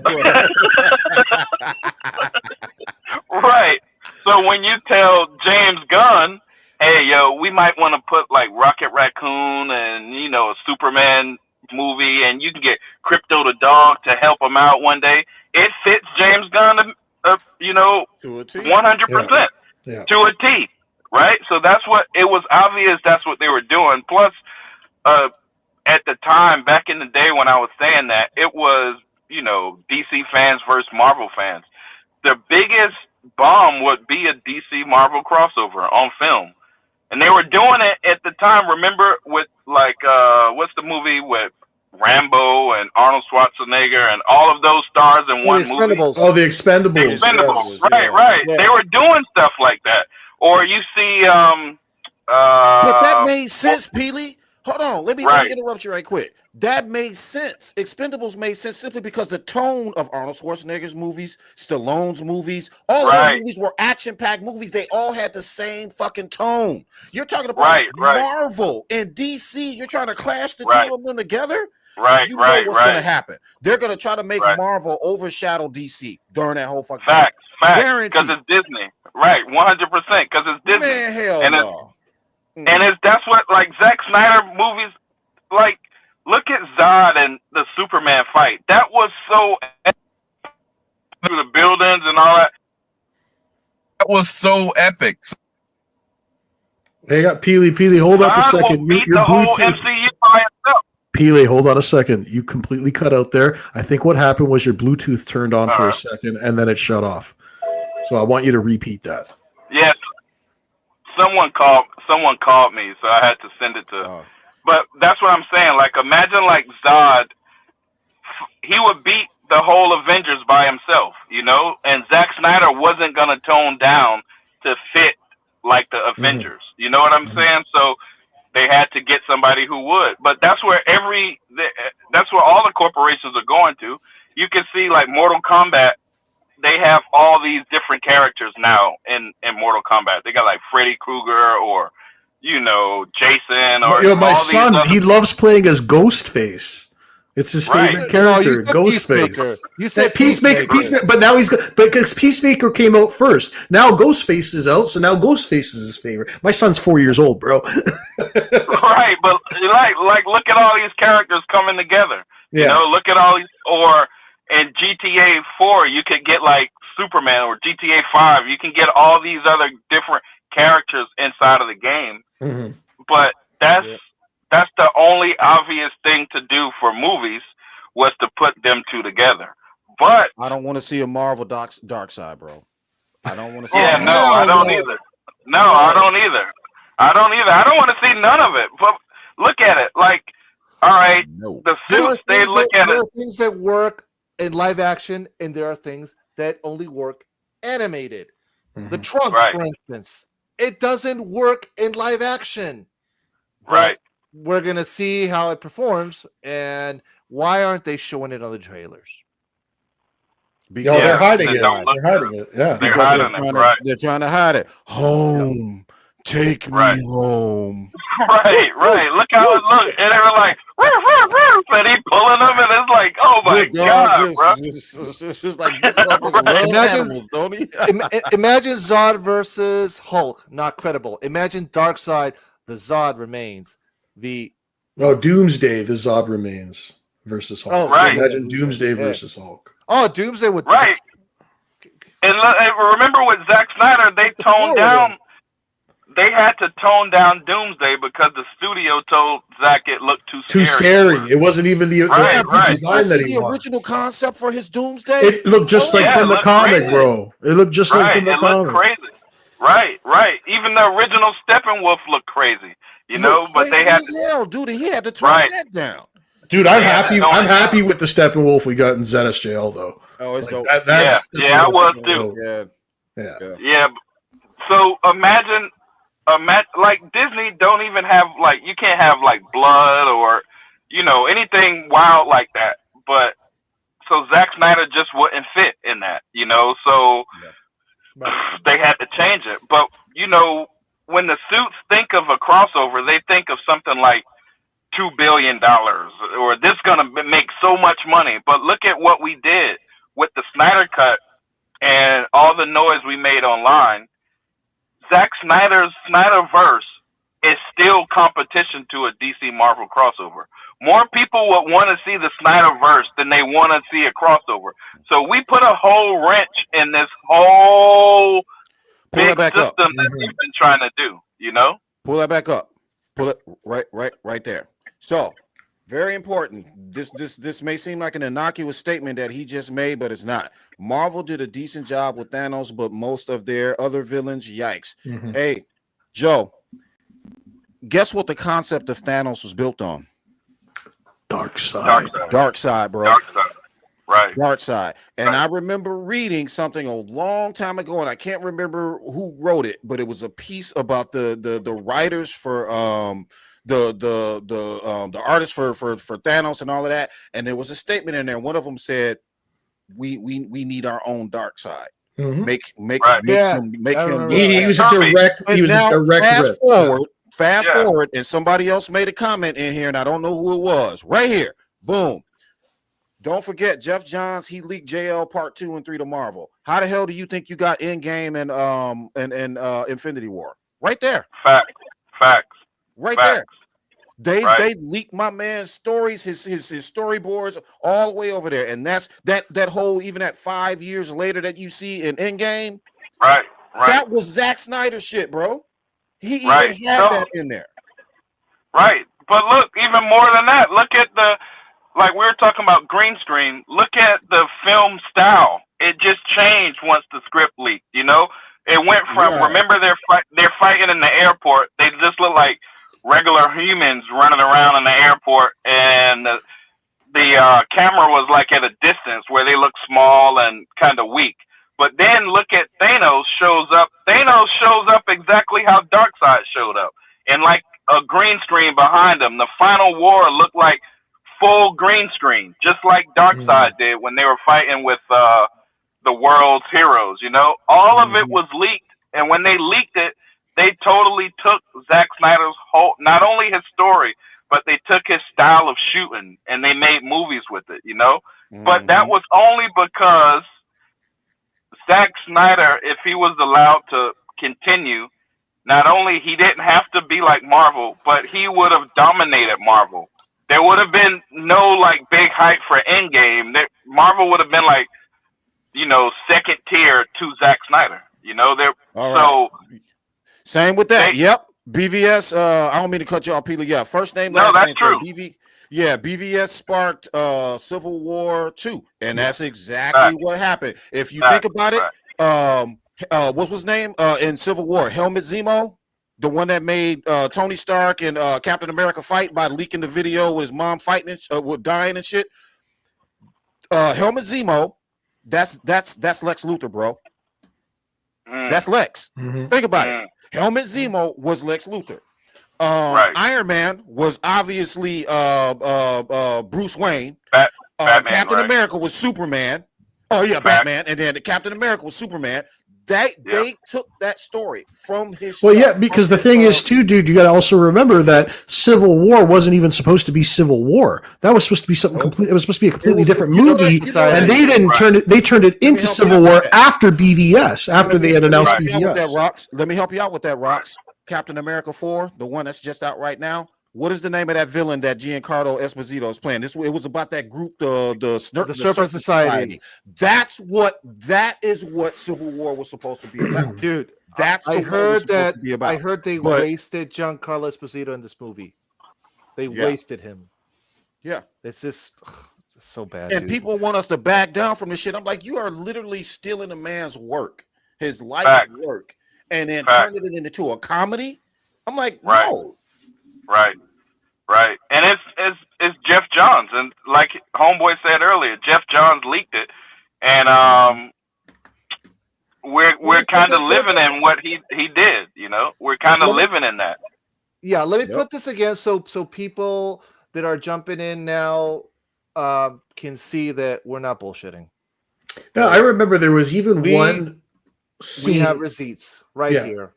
Right. So when you tell James Gunn, hey, we might want to put Rocket Raccoon and, a Superman movie, and you can get Crypto the dog to help him out one day. It fits James Gunn, to a T. 100%. Yeah. To a T, right? So that's what, it was obvious that's what they were doing. Plus, at the time, back in the day when I was saying that, it was, you know, DC fans versus Marvel fans. The biggest bomb would be a DC Marvel crossover on film. And they were doing it at the time, remember, with like, what's the movie with Rambo and Arnold Schwarzenegger and all of those stars in one movie? Oh, the Expendables. The Expendables. Yes. Right, Yeah. right. Yeah. They were doing stuff like that. Or you see, But that made sense, Peely. Hold on, let me interrupt you right quick. That made sense. Expendables made sense simply because the tone of Arnold Schwarzenegger's movies, Stallone's movies, all of their movies were action-packed movies. They all had the same fucking tone. You're talking about Marvel and DC. You're trying to clash the two of them together. You know what's going to happen. They're going to try to make Marvel overshadow DC during that whole fucking time. Facts, because it's Disney. Right, 100%, because it's Disney. Man, hell and no. And that's what, like, Zack Snyder movies, like, look at Zod and the Superman fight. That was so through the buildings and all that. That was so epic. Hey, got Peely, hold up a second. Beat the whole MCU by itself. Peely, hold on a second. You completely cut out there. I think what happened was your Bluetooth turned on for a second and then it shut off. So I want you to repeat that. Yes. Someone called me, so I had to send it to. But that's what I'm saying. Like, imagine like Zod, he would beat the whole Avengers by himself, you know. And Zack Snyder wasn't gonna tone down to fit like the Avengers. You know what I'm saying? So they had to get somebody who would. But that's where that's where all the corporations are going to. You can see like Mortal Kombat. They have all these different characters now in Mortal Kombat. They got like Freddy Krueger or, you know, Jason or my son, he loves playing as Ghostface. It's his favorite character, Ghostface. You said Peacemaker, but now because Peacemaker came out first. Now Ghostface is out, so now Ghostface is his favorite. My son's 4 years old, bro. Right, but like look at all these characters coming together. Yeah. You know, look at all these, or in GTA 4, you could get like Superman, or GTA 5, you can get all these other different characters inside of the game. Mm-hmm. But that's the only obvious thing to do for movies, was to put them two together. But I don't want to see a Marvel dark side, bro. I don't want to see. I don't either. I don't either. I don't want to see none of it. But look at it. Like, all right, the suits, they look at it. There are things that work in live action, and there are things that only work animated. The trunk, for instance, it doesn't work in live action. Right. We're gonna see how it performs, and why aren't they showing it on the trailers? Because they're hiding it. They're hiding it. Yeah, they're hiding it. Right. They're trying to hide it. Home, take me home. Right. Look how it looks, and they were like, and he pulling them, and it's like, oh my god, bro. It's just like this motherfucker loves animals, don't he? Imagine Zod versus Hulk, not credible. Imagine Darkseid, the Zod remains. Doomsday, the Zod remains versus Hulk. Oh, right. Imagine Doomsday versus Hulk. Oh, Doomsday would. Right. And remember with Zack Snyder, they toned down. They had to tone down Doomsday because the studio told Zack it looked too scary. It wasn't even the design that he the wanted. original concept for his Doomsday. It looked just like from the comic, bro. It looked just like from the comic. Looked crazy. Right. Even the original Steppenwolf looked crazy. You know, but they had dude. He had to tone that down. Dude, I'm happy. I'm happy with the Steppenwolf we got in Zenith's jail, though. Oh, it's dope. I was too. Yeah. So imagine, like Disney don't even have like, you can't have like blood or, you know, anything wild like that. But so Zack Snyder just wouldn't fit in that, you know. So they had to change it. But you know, when the suits think of a crossover, they think of something like $2 billion or this gonna make so much money. But look at what we did with the Snyder Cut and all the noise we made online. Zack Snyder's Snyderverse is still competition to a DC Marvel crossover. More people would want to see the Snyderverse than they want to see a crossover. So we put a whole wrench in this whole big system that we've been trying to do, you know? Pull that back up. Pull it right there. So Very important. This may seem like an innocuous statement that he just made, but it's not. Marvel did a decent job with Thanos, but most of their other villains, yikes. Mhm. Hey, Joe, guess what the concept of Thanos was built on? Dark side. Dark side, bro. Dark side. Right. Dark side. And I remember reading something a long time ago, and I can't remember who wrote it, but it was a piece about the writers for the artists for Thanos and all of that. And there was a statement in there. One of them said, "We need our own dark side. Mhm. Make Yeah, him He was a direct. He And was now, a direct. fast forward, and somebody else made a comment in here, and I don't know who it was. Right here, boom. Don't forget, Jeff Johns, he leaked JL Part 2 and 3 to Marvel. How the hell do you think you got Endgame and Infinity War? Right there. Facts. Right Facts. there. Right. They leaked my man's stories, his storyboards all the way over there. And that's that whole, even at 5 years later that you see in Endgame. Right. That was Zack Snyder shit, bro. He even Right. had that in there. Right. But look, even more than that, look at like we were talking about green screen. Look at the film style. It just changed once the script leaked. You know, it went from remember they're fighting in the airport. They just look like regular humans running around in the airport, and the camera was like at a distance where they look small and kind of weak. But then look at Thanos shows up. Thanos shows up exactly how Darkseid showed up, and like a green screen behind him. The final war looked like full green screen, just like Darkseid did when they were fighting with the world's heroes. You know, all of it was leaked, and when they leaked it, they totally took Zack Snyder's whole, not only his story, but they took his style of shooting and they made movies with it. You know, but that was only because Zack Snyder, if he was allowed to continue, not only he didn't have to be like Marvel, but he would have dominated Marvel. There would have been no like big hype for Endgame. Marvel would have been like, you know, second tier to Zack Snyder. You know, Same with that. Yep. BVS. I don't mean to cut you off, Peter. Yeah. First name, last name. True. BVS sparked Civil War 2, and that's exactly what happened. If you think about it, what was his name in Civil War? Helmut Zemo, the one that made Tony Stark and Captain America fight by leaking the video with his mom fighting with dying and shit. Helmut Zemo, that's Lex Luthor, bro. That's Lex. Think about it. Helmut Zemo was Lex Luthor. Iron Man was obviously Bruce Wayne. Batman, Captain America was Superman. Oh yeah, Batman, and then Captain America was Superman. They took that story from his. Well, yeah, because the thing is, too, dude, you got to also remember that Civil War wasn't even supposed to be Civil War. That was supposed to be something complete. It was supposed to be a completely different movie, and they didn't turn it. They turned it into Civil War after BVS, after they had announced BVS. Let me help you out with that, Rox. Captain America 4, the one that's just out right now. What is the name of that villain that Giancarlo Esposito is playing? It was about that group, the Serpent Society. That is what Civil War was supposed to be about, dude. I heard they wasted Giancarlo Esposito in this movie. They wasted him. Yeah, it's just so bad. And people want us to back down from this shit. I'm like, you are literally stealing a man's work, his life's work, and then turning it into a comedy. I'm like, no. Right. And it's Jeff Johns, and like Homeboy said earlier, Jeff Johns leaked it, and we're kind of living in what he did. You know, we're kind of living in that. Yeah, let me put this again so people that are jumping in now can see that we're not bullshitting. No, I remember there was even one scene. We have receipts here.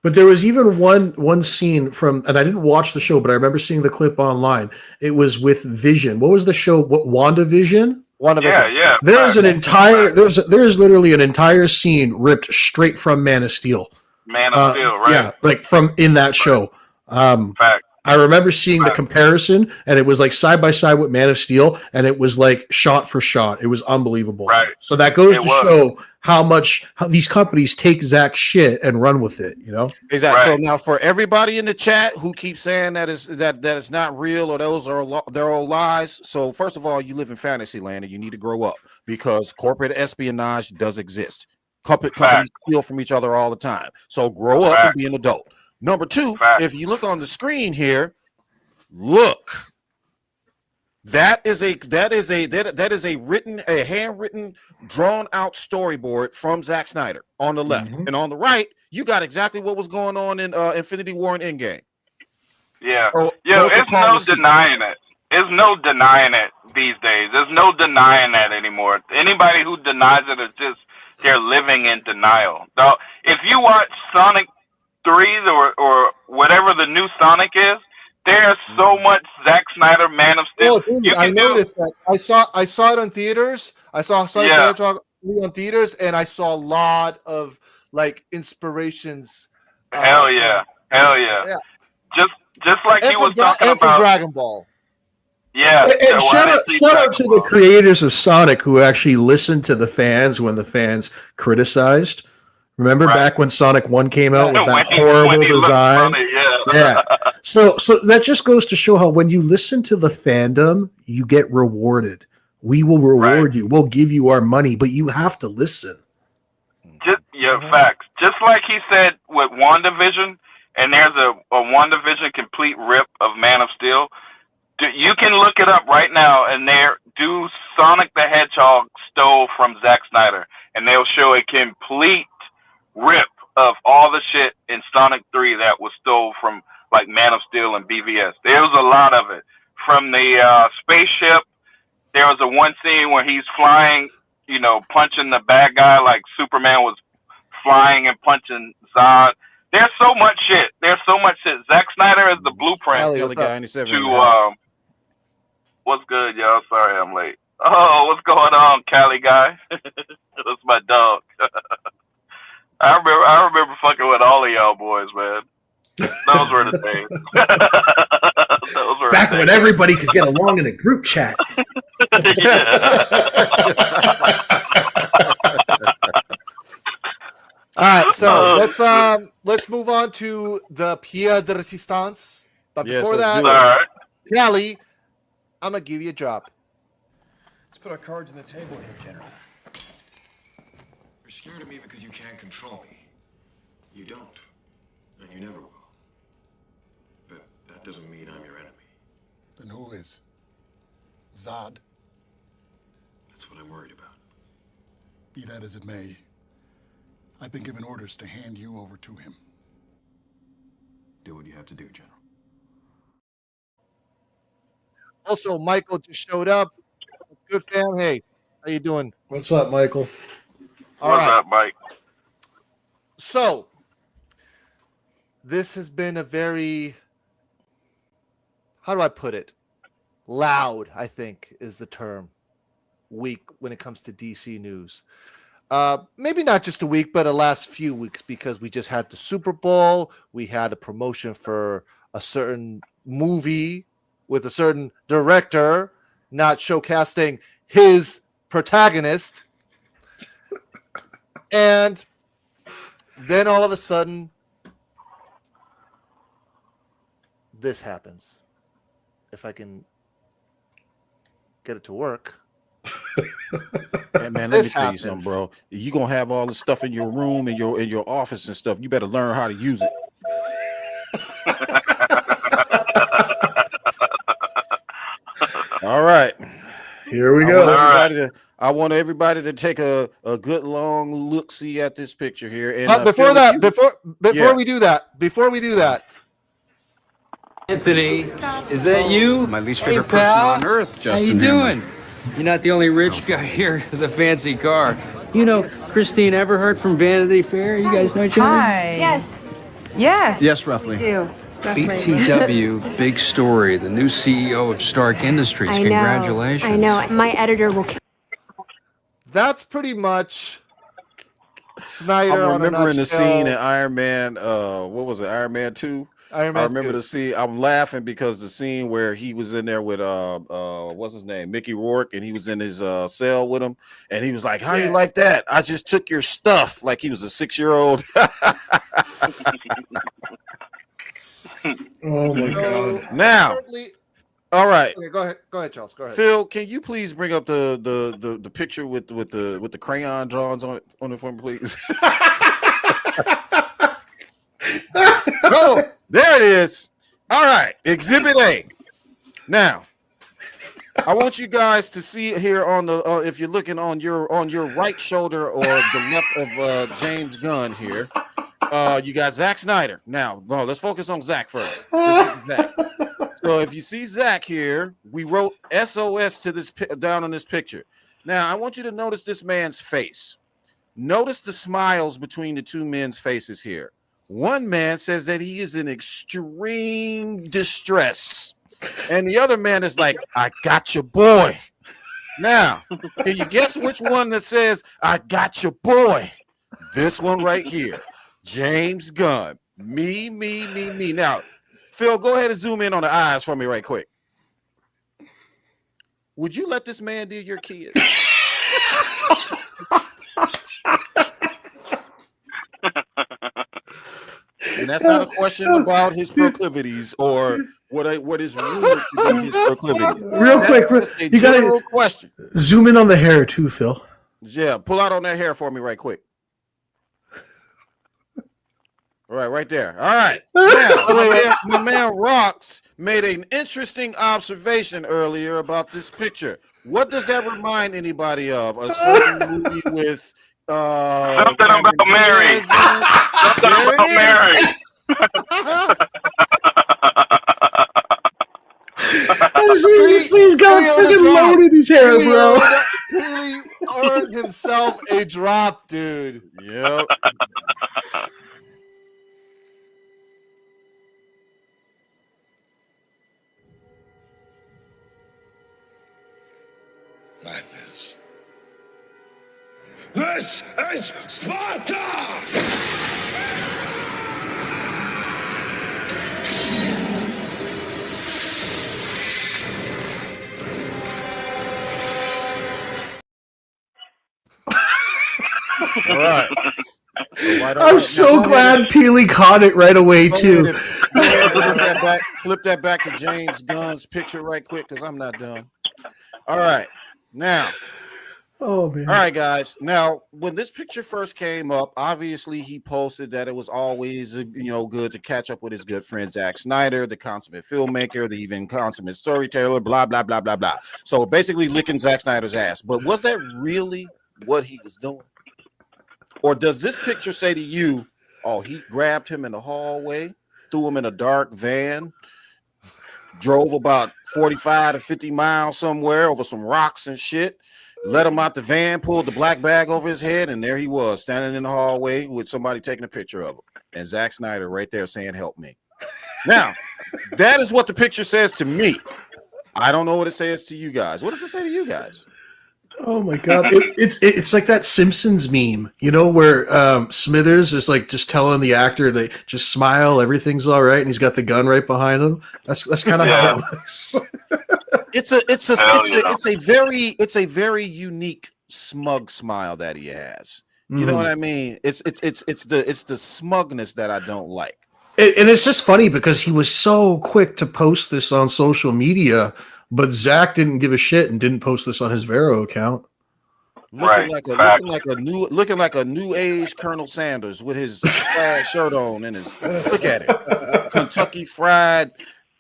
But there was even one scene from, and I didn't watch the show, but I remember seeing the clip online. It was with Vision. What was the show? WandaVision? WandaVision. Yeah. There's there's literally an entire scene ripped straight from Man of Steel. Man of Steel, right? Yeah, like from in that show. I remember seeing the comparison, and it was like side by side with Man of Steel, and it was like shot for shot. It was unbelievable. Right. So that goes to show how these companies take Zach's shit and run with it, you know? Exactly. Right. So now for everybody in the chat who keeps saying that it's not real or those are they're all lies. So first of all, you live in fantasy land and you need to grow up because corporate espionage does exist. Companies steal from each other all the time. So grow up and be an adult. Number two, if you look on the screen here, look. That is a handwritten, drawn out storyboard from Zack Snyder on the left, and on the right, you got exactly what was going on in Infinity War and Endgame. Yeah, So, it's no denying it. There's no denying it these days. There's no denying that anymore. Anybody who denies it is just they're living in denial. So if you watch Sonic 3 or whatever the new Sonic is. There's so much Zack Snyder Man of Steel. Oh, dude, I noticed that. I saw it on theaters. I saw Sonic the Hedgehog on theaters, and I saw a lot of like inspirations. Hell yeah. Just like he was talking about. And for Dragon Ball. Yeah. And shout out to the creators of Sonic who actually listened to the fans when the fans criticized. Remember back when Sonic 1 came out with that horrible design? Yeah. So that just goes to show how when you listen to the fandom, you get rewarded. We will reward you. We'll give you our money, but you have to listen. Facts. Just like he said with WandaVision, and there's a WandaVision complete rip of Man of Steel. You can look it up right now, and Sonic the Hedgehog stole from Zack Snyder, and they'll show a complete rip of all the shit in Sonic 3 that was stole from like Man of Steel and BVS. There was a lot of it. From the spaceship, there was one scene where he's flying, punching the bad guy like Superman was flying and punching Zod. There's so much shit. Zack Snyder is the blueprint to what's good, y'all? Sorry I'm late. Oh, what's going on, Cali guy? That's my dog. I remember fucking with all of y'all boys, man. Those were the days. Back when everybody could get along in a group chat. All right, so let's move on to the Pierre de Resistance. But before that, Kelly, I'm gonna give you a job. Let's put our cards on the table here, General. You're scared of me because you can't control me. You don't, and you never will. But that doesn't mean I'm your enemy. Then who is? Zod? That's what I'm worried about. Be that as it may, I've been given orders to hand you over to him. Do what you have to do, General. Also, Michael just showed up. Good fam. Hey, how you doing? What's up, Michael? What's up, Mike? So, this has been a very, how do I put it? Loud, I think, is the term. Week when it comes to DC news. Maybe not just a week, but the last few weeks, because we just had the Super Bowl. We had a promotion for a certain movie with a certain director not showcasing his protagonist. And then all of a sudden, this happens. If I can get it to work. Hey man, let me tell you something, bro. You're gonna have all this stuff in your room and in your office and stuff. You better learn how to use it. All right. Here we go. I want everybody to take a good long look see at this picture here. And but before we do that, Anthony, is that you? My least favorite person on earth, Justin. How you doing? You're not the only rich guy here with a fancy car. You know Christine Everhart from Vanity Fair? You guys know each other? Hi. Yes. Yes. Yes, roughly. We do. BTW, big story. The new CEO of Stark Industries. Congratulations. I know. My editor will. That's pretty much Snyder. I'm remembering the scene in Iron Man. What was it? Iron Man 2, Iron I Man remember 2. the scene. I'm laughing because the scene where he was in there with what's his name, Mickey Rourke, and he was in his cell with him, and he was like, "How do you like that? I just took your stuff," like he was a 6-year-old. Oh my god! Now, all right. Okay, go ahead, Charles. Go ahead. Phil, can you please bring up the picture with the crayon drawings on it for me, please? Oh, there it is. All right, Exhibit A. Now, I want you guys to see here on the if you're looking on your right shoulder or the left of James Gunn here. You got Zack Snyder. Now, let's focus on Zack first. Zack. So if you see Zack here, we wrote SOS to this down on this picture. Now, I want you to notice this man's face. Notice the smiles between the two men's faces here. One man says that he is in extreme distress, and the other man is like, "I got your boy." Now, can you guess which one that says, "I got your boy"? This one right here, James Gunn. Me. Now, Phil, go ahead and zoom in on the eyes for me right quick. Would you let this man do your kid? And that's not a question about his proclivities or what is rumored to be his proclivities. Real quick, you gotta question. Zoom in on the hair too, Phil. Yeah, pull out on that hair for me right quick. All right there. All right. Now, my man Rocks made an interesting observation earlier about this picture. What does that remind anybody of? A certain movie with something about Mary. Something about Mary. He's got freaking load in his hair, bro. He earned himself a drop, dude. Yep. Madness. This is Sparta! All right. I'm so glad Peely caught it right away too. Flip that back to James Gunn's picture right quick because I'm not done. All right. Now. Oh man. All right, guys. Now, when this picture first came up, obviously he posted that it was always good to catch up with his good friend Zack Snyder, the consummate filmmaker, the even consummate storyteller, blah blah blah blah blah. So basically licking Zack Snyder's ass. But was that really what he was doing? Or does this picture say to you, oh, he grabbed him in the hallway, threw him in a dark van, drove about 45 to 50 miles somewhere over some rocks and shit, let him out the van, pulled the black bag over his head, and there he was standing in the hallway with somebody taking a picture of him. And Zack Snyder right there saying, "Help me." Now, that is what the picture says to me. I don't know what it says to you guys. What does it say to you guys? Oh my god, it's like that Simpsons meme, where Smithers is like just telling the actor to just smile, everything's all right, and he's got the gun right behind him. That's kind of how that looks. It's a very unique smug smile that he has. You know what I mean? It's the smugness that I don't like. And it's just funny because he was so quick to post this on social media. But Zach didn't give a shit and didn't post this on his Vero account. Looking like a new age Colonel Sanders with his shirt on and his look at it. Kentucky Fried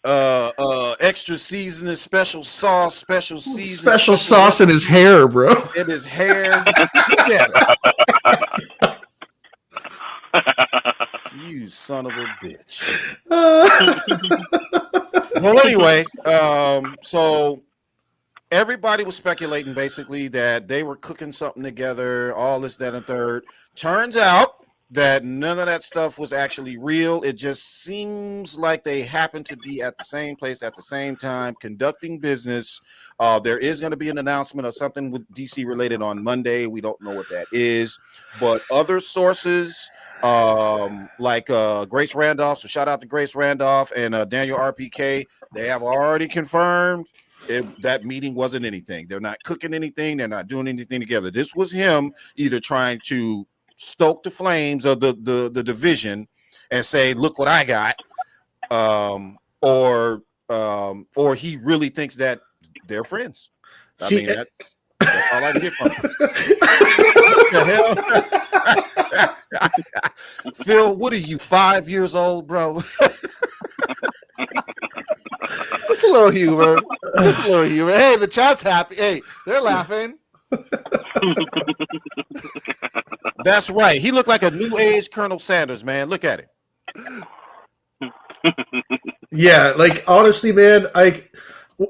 extra seasoning, special sauce, special season. Special sauce in his hair, bro. In his hair. Look at it. You son of a bitch. Well, anyway, so everybody was speculating basically that they were cooking something together, all this, that, and third. Turns out that none of that stuff was actually real. It just seems like they happen to be at the same place at the same time conducting business. There is going to be an announcement of something with DC related on Monday. We don't know what that is, but other sources like Grace Randolph, so shout out to Grace Randolph and Daniel RPK, they have already confirmed that meeting wasn't anything. They're not cooking anything. They're not doing anything together. This was him either trying to stoke the flames of the division and say, look what I got, or he really thinks that they're friends. I mean, that's all I can get from him. What the hell? Phil, what are you, 5 years old, bro? Just a little humor. Just a little humor. Hey, the chat's happy. Hey, they're laughing. That's right. He looked like a new age Colonel Sanders, man. Look at him. Yeah, like honestly, man,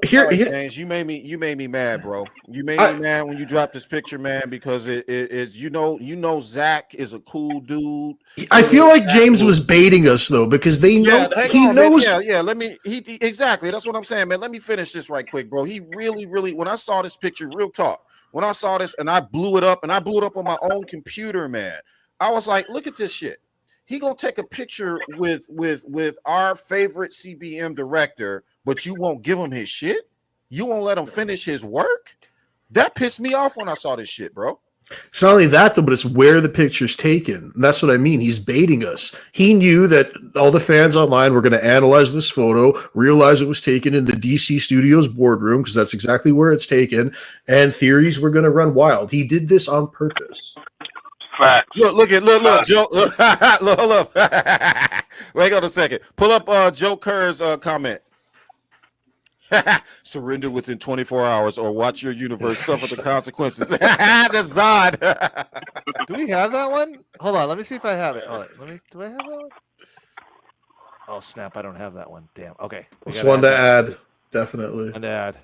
James, you made me mad, bro. You made me mad when you dropped this picture, man, because it's you know Zach is a cool dude. I feel like James was baiting us though, because they know he knows. Exactly. That's what I'm saying, man. Let me finish this right quick, bro. He really, when I saw this picture, real talk. When I saw this and I blew it up on my own computer, man, I was like, look at this shit. He gonna take a picture with our favorite CBM director, but you won't give him his shit. You won't let him finish his work. That pissed me off when I saw this shit, bro. It's not only that though, but it's where the picture's taken. And that's what I mean. He's baiting us. He knew that all the fans online were going to analyze this photo, realize it was taken in the DC Studios boardroom, because that's exactly where it's taken, and theories were going to run wild. He did this on purpose. Look, Joe. Look. Wait on a second. Pull up Joe Kerr's comment. Surrender within 24 hours or watch your universe suffer the consequences. That's Zod. Do we have that one? Hold on. Let me see if I have it. Hold on. Do I have that one? Oh, snap. I don't have that one. Damn. Okay. It's one to add. Definitely. An ad.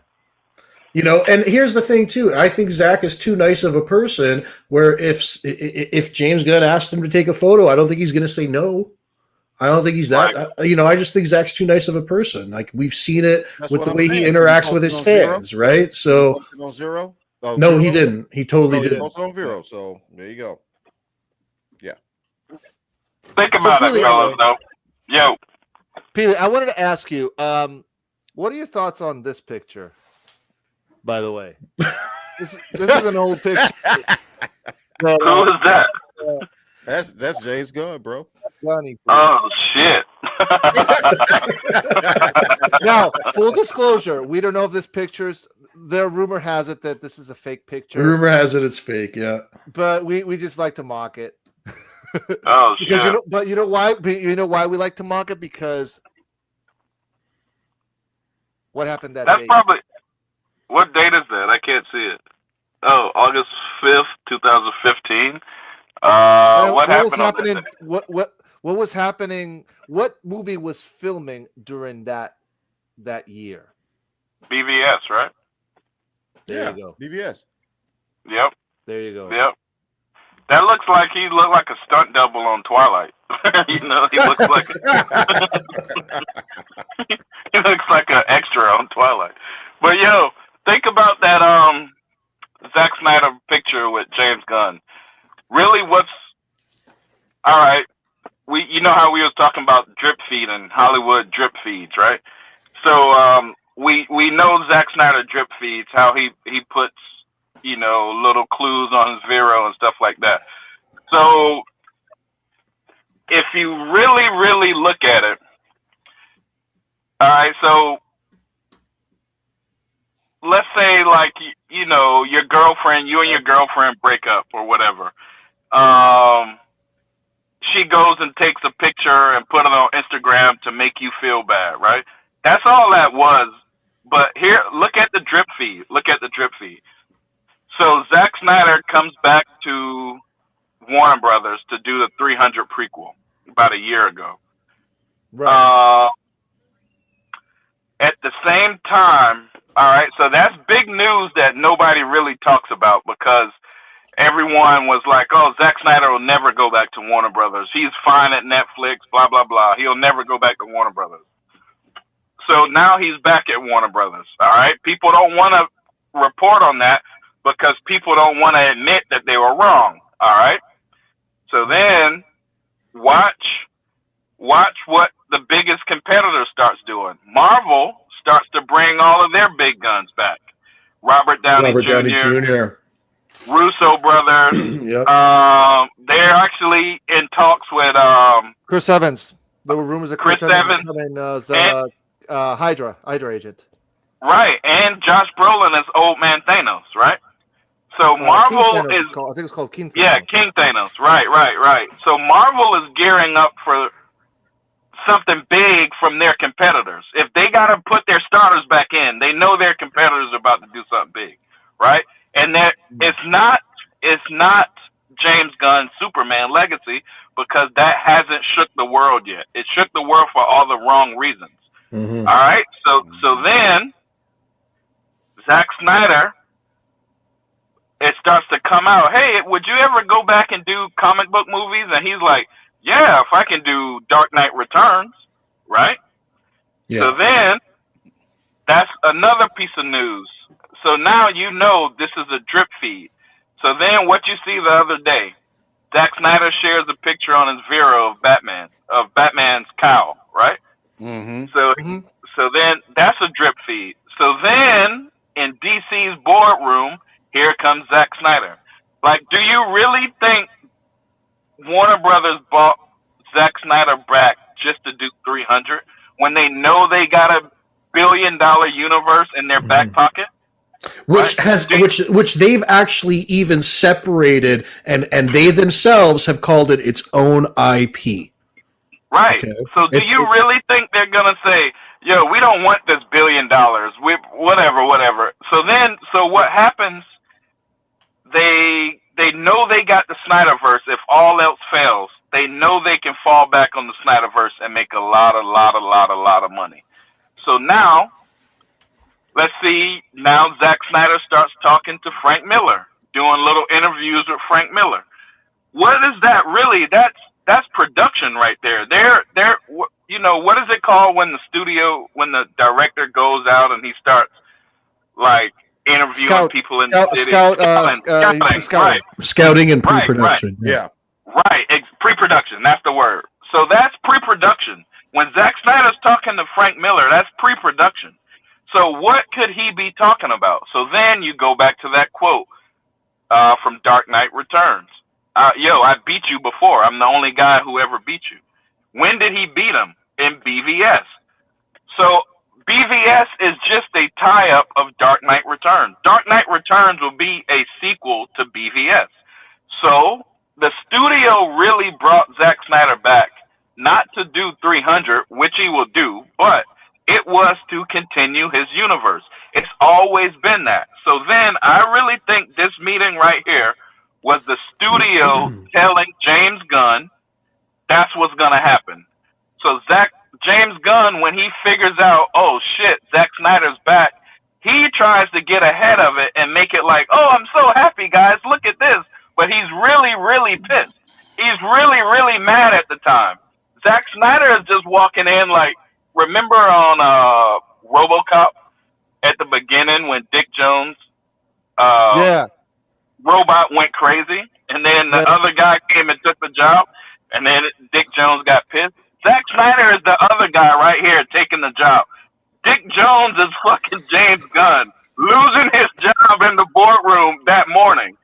You know, and here's the thing too. I think Zach is too nice of a person. Where if James Gunn asked him to take a photo, I don't think he's going to say no. I don't think he's that. I just think Zach's too nice of a person. Like we've seen it with the way he interacts with his fans, right? So on Zero? No, he didn't. He totally didn't. Also on Vero. So there you go. Yeah. Think about it, fellas. Though. Yo, Peely, I wanted to ask you, what are your thoughts on this picture? By the way, this is an old picture. Who is that? That's James Gunn, bro. Johnny. Oh shit! Now, full disclosure, we don't know if this picture's. Their rumor has it that this is a fake picture. Rumor has it it's fake, yeah. But we just like to mock it. Oh shit! Because you know why? You know why we like to mock it? Because what happened that That's day? probably. What date is that? I can't see it. Oh, August 5th, 2015. What was happened happening? on that day? What was happening? What movie was filming during that year? BVS, right? There you go. BVS. Yep. There you go. Yep. That looks like he looked like a stunt double on Twilight. You know, he looks like he looks like an extra on Twilight. But yo, think about that Zack Snyder picture with James Gunn. Really, what's all right? You know how we was talking about drip feed and Hollywood drip feeds, right? So we know Zack Snyder drip feeds, how he puts little clues on his Vero and stuff like that. So if you really look at it, all right, so let's say like your girlfriend, you and your girlfriend break up or whatever. She goes and takes a picture and put it on Instagram to make you feel bad, right? That's all that was. But here, look at the drip feed. Look at the drip feed. So Zack Snyder comes back to Warner Brothers to do the 300 prequel about a year ago. Right. At the same time, all right, so that's big news that nobody really talks about because everyone was like, "Oh, Zack Snyder will never go back to Warner Brothers. He's fine at Netflix. Blah blah blah. He'll never go back to Warner Brothers." So now he's back at Warner Brothers. All right, people don't want to report on that because people don't want to admit that they were wrong. All right. So then watch what the biggest competitor starts doing. Marvel starts to bring all of their big guns back. Robert Downey Jr. Russo brothers. Yep. They're actually in talks with Chris Evans. There were rumors of Chris Evans coming as Hydra agent. Right, and Josh Brolin as Old Man Thanos, right? So Marvel is, I think it's called King Thanos. Yeah, King Thanos. Right. So Marvel is gearing up for something big from their competitors. If they got to put their starters back in, they know their competitors are about to do something big, right? And that it's not James Gunn's Superman Legacy, because that hasn't shook the world yet. It shook the world for all the wrong reasons. Mm-hmm. All right, so then Zack Snyder, it starts to come out, hey, would you ever go back and do comic book movies? And he's like, yeah, if I can do Dark Knight Returns, right? Yeah. So then that's another piece of news. So now you know this is a drip feed. So then what you see the other day, Zack Snyder shares a picture on his Vero of Batman's cowl, right? Mm-hmm. So then that's a drip feed. So then in DC's boardroom, here comes Zack Snyder. Like, do you really think Warner Brothers bought Zack Snyder back just to do 300 when they know they got $1 billion universe in their back pocket? Which they've actually even separated, and they themselves have called it its own IP. Right. Okay. So do you really think they're gonna say, "Yo, we don't want this $1 billion. We whatever." So what happens? They know they got the Snyderverse. If all else fails, they know they can fall back on the Snyderverse and make a lot of money. So now, let's see. Now Zack Snyder starts talking to Frank Miller, doing little interviews with Frank Miller. What is that really? That's production right there. They're what is it called when the director goes out and he starts like interviewing people in the city? Scouting and pre-production. Right. Right. Pre-production. That's the word. So that's pre-production. When Zack Snyder's talking to Frank Miller, that's pre-production. So what could he be talking about? So then you go back to that quote from Dark Knight Returns. I beat you before. I'm the only guy who ever beat you. When did he beat him? In BVS. So BVS is just a tie-up of Dark Knight Returns. Dark Knight Returns will be a sequel to BVS. So the studio really brought Zack Snyder back, not to do 300, which he will do, but it was to continue his universe. It's always been that. So then I really think this meeting right here was the studio telling James Gunn that's what's going to happen. So James Gunn, when he figures out, oh shit, Zack Snyder's back, he tries to get ahead of it and make it like, oh, I'm so happy, guys, look at this. But he's really, really pissed. He's really, really mad at the time. Zack Snyder is just walking in like, remember on RoboCop at the beginning when Dick Jones robot went crazy, and then the other guy came and took the job, and then Dick Jones got pissed? Zack Snyder is the other guy right here taking the job. Dick Jones is fucking James Gunn, losing his job in the boardroom that morning.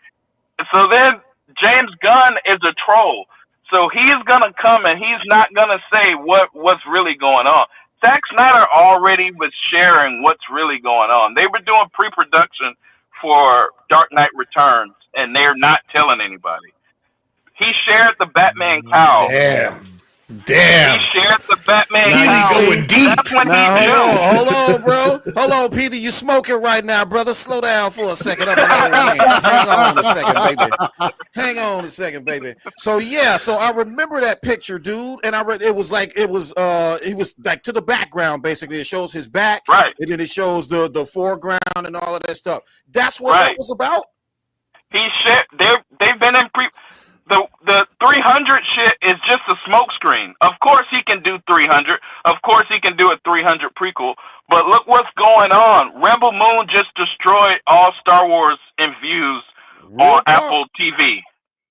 So then James Gunn is a troll. So he's going to come and he's not going to say what's really going on. Zack Snyder already was sharing what's really going on. They were doing pre-production for Dark Knight Returns, and they're not telling anybody. He shared the Batman cowl. Damn. He shared the Batman cowl. Going deep. That's when Hold on, bro. Hold on, Peter. You smoking right now, brother. Slow down for a second. Hang on a second, baby. So I remember that picture, dude. And it was like to the background, basically. It shows his back, right? And then it shows the foreground and all of that stuff. That's what that was about. They've been in the 300 shit is just a smokescreen. Of course he can do 300. Of course he can do a 300 prequel. But look what's going on. Rebel Moon just destroyed all Star Wars in views on Apple TV.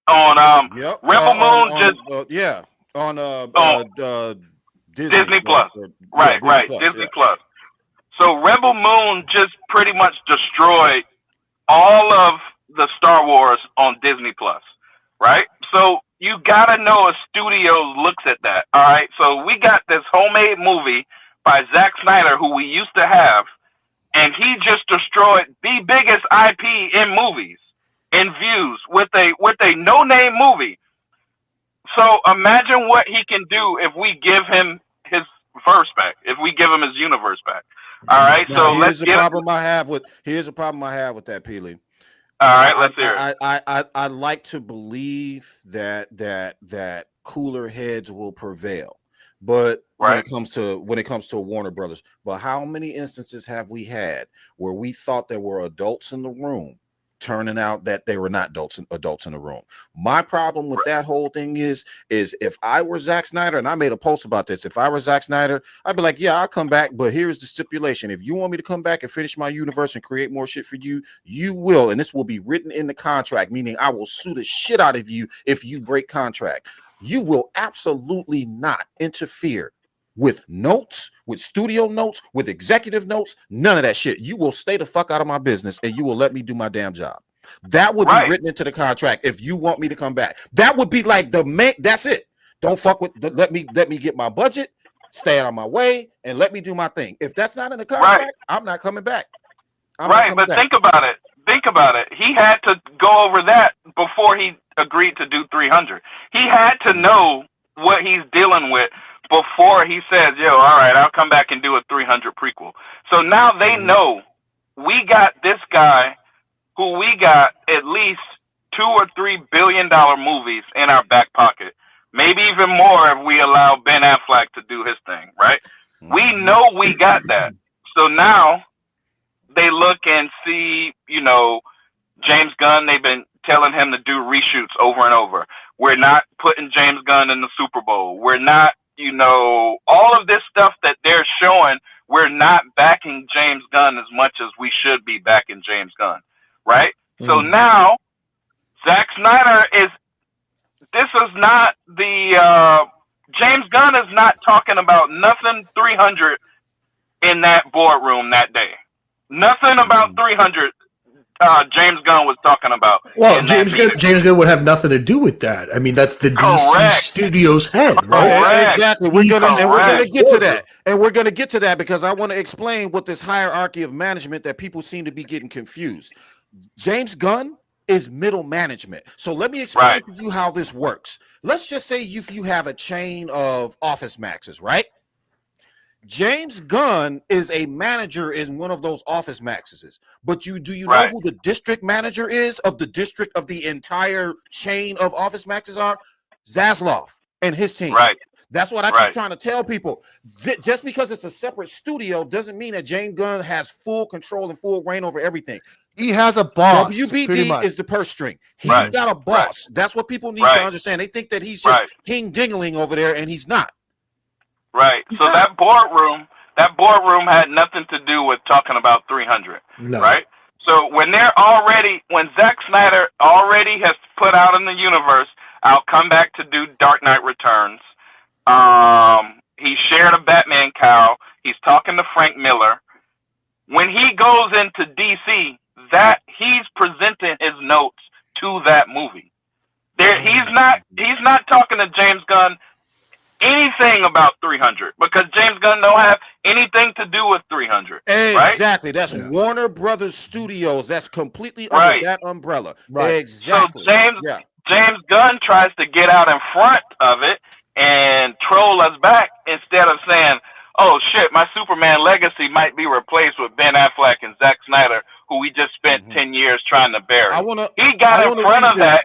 On Rebel Moon Disney Plus. Right. Disney Plus. So Rebel Moon just pretty much destroyed all of the Star Wars on Disney Plus, right? So you gotta know a studio looks at that, all right? So we got this homemade movie by Zack Snyder, who we used to have, and he just destroyed the biggest IP in movies, in views, with a no-name movie. So imagine what he can do if we give him his verse back, if we give him his universe back. All right, now, here's the problem I have with that, Peely. All right, let's hear it. I like to believe that cooler heads will prevail, but when it comes to Warner Brothers, but how many instances have we had where we thought there were adults in the room, turning out that they were not adults in the room? My problem with that whole thing is if I were Zack Snyder, and I made a post about this, if I were Zack Snyder, I'd be like, yeah, I'll come back, but here's the stipulation: if you want me to come back and finish my universe and create more shit for you, you will, and this will be written in the contract, meaning I will sue the shit out of you if you break contract. You will absolutely not interfere with notes, with studio notes, with executive notes, none of that shit. You will stay the fuck out of my business and you will let me do my damn job. That would be written into the contract. If you want me to come back, that would be like the main. That's it. Don't fuck with. Let me get my budget, stay out of my way, and let me do my thing. If that's not in the contract, I'm not coming back. But think about it. Think about it. He had to go over that before he agreed to do 300. He had to know what he's dealing with before he says, yo, all right, I'll come back and do a 300 prequel. So now they know we got this guy who we got at least $2 or $3 billion movies in our back pocket. Maybe even more if we allow Ben Affleck to do his thing, right? We know we got that. So now they look and see, James Gunn, they've been telling him to do reshoots over and over. We're not putting James Gunn in the Super Bowl. We're not, all of this stuff that they're showing, we're not backing James Gunn as much as we should be backing James Gunn, right? So now, Zack Snyder this is not James Gunn is not talking about nothing 300 in that boardroom that day. Nothing about 300 James Gunn was talking about. Well, James Gunn would have nothing to do with that. I mean, that's the DC Studios head, right? Exactly. We're gonna get to that, and we're gonna get to that because I want to explain what this hierarchy of management that people seem to be getting confused. James Gunn is middle management. So let me explain to you how this works. Let's just say if you have a chain of Office Maxes, right? James Gunn is a manager in one of those Office Maxes, but do you know who the district manager is of the district of the entire chain of Office Maxes are? Zaslav and his team. Right. That's what I keep trying to tell people. Just because it's a separate studio doesn't mean that James Gunn has full control and full reign over everything. He has a boss. WBD is the purse string. He's got a boss. That's what people need to understand. They think that he's just King Dingling over there, and he's not. Right. So that boardroom had nothing to do with talking about 300. No. Right. So when Zack Snyder already has put out in the universe, I'll come back to do Dark Knight Returns. He shared a Batman cowl. He's talking to Frank Miller. When he goes into DC, that he's presenting his notes to that movie. He's not talking to James Gunn anything about 300 because James Gunn don't have anything to do with 300. Exactly. Right? That's Warner Brothers Studios. That's completely under that umbrella. Right. Exactly. So James Gunn tries to get out in front of it and troll us back instead of saying, oh shit, my Superman legacy might be replaced with Ben Affleck and Zack Snyder, who we just spent 10 years trying to bury. He got in front of that.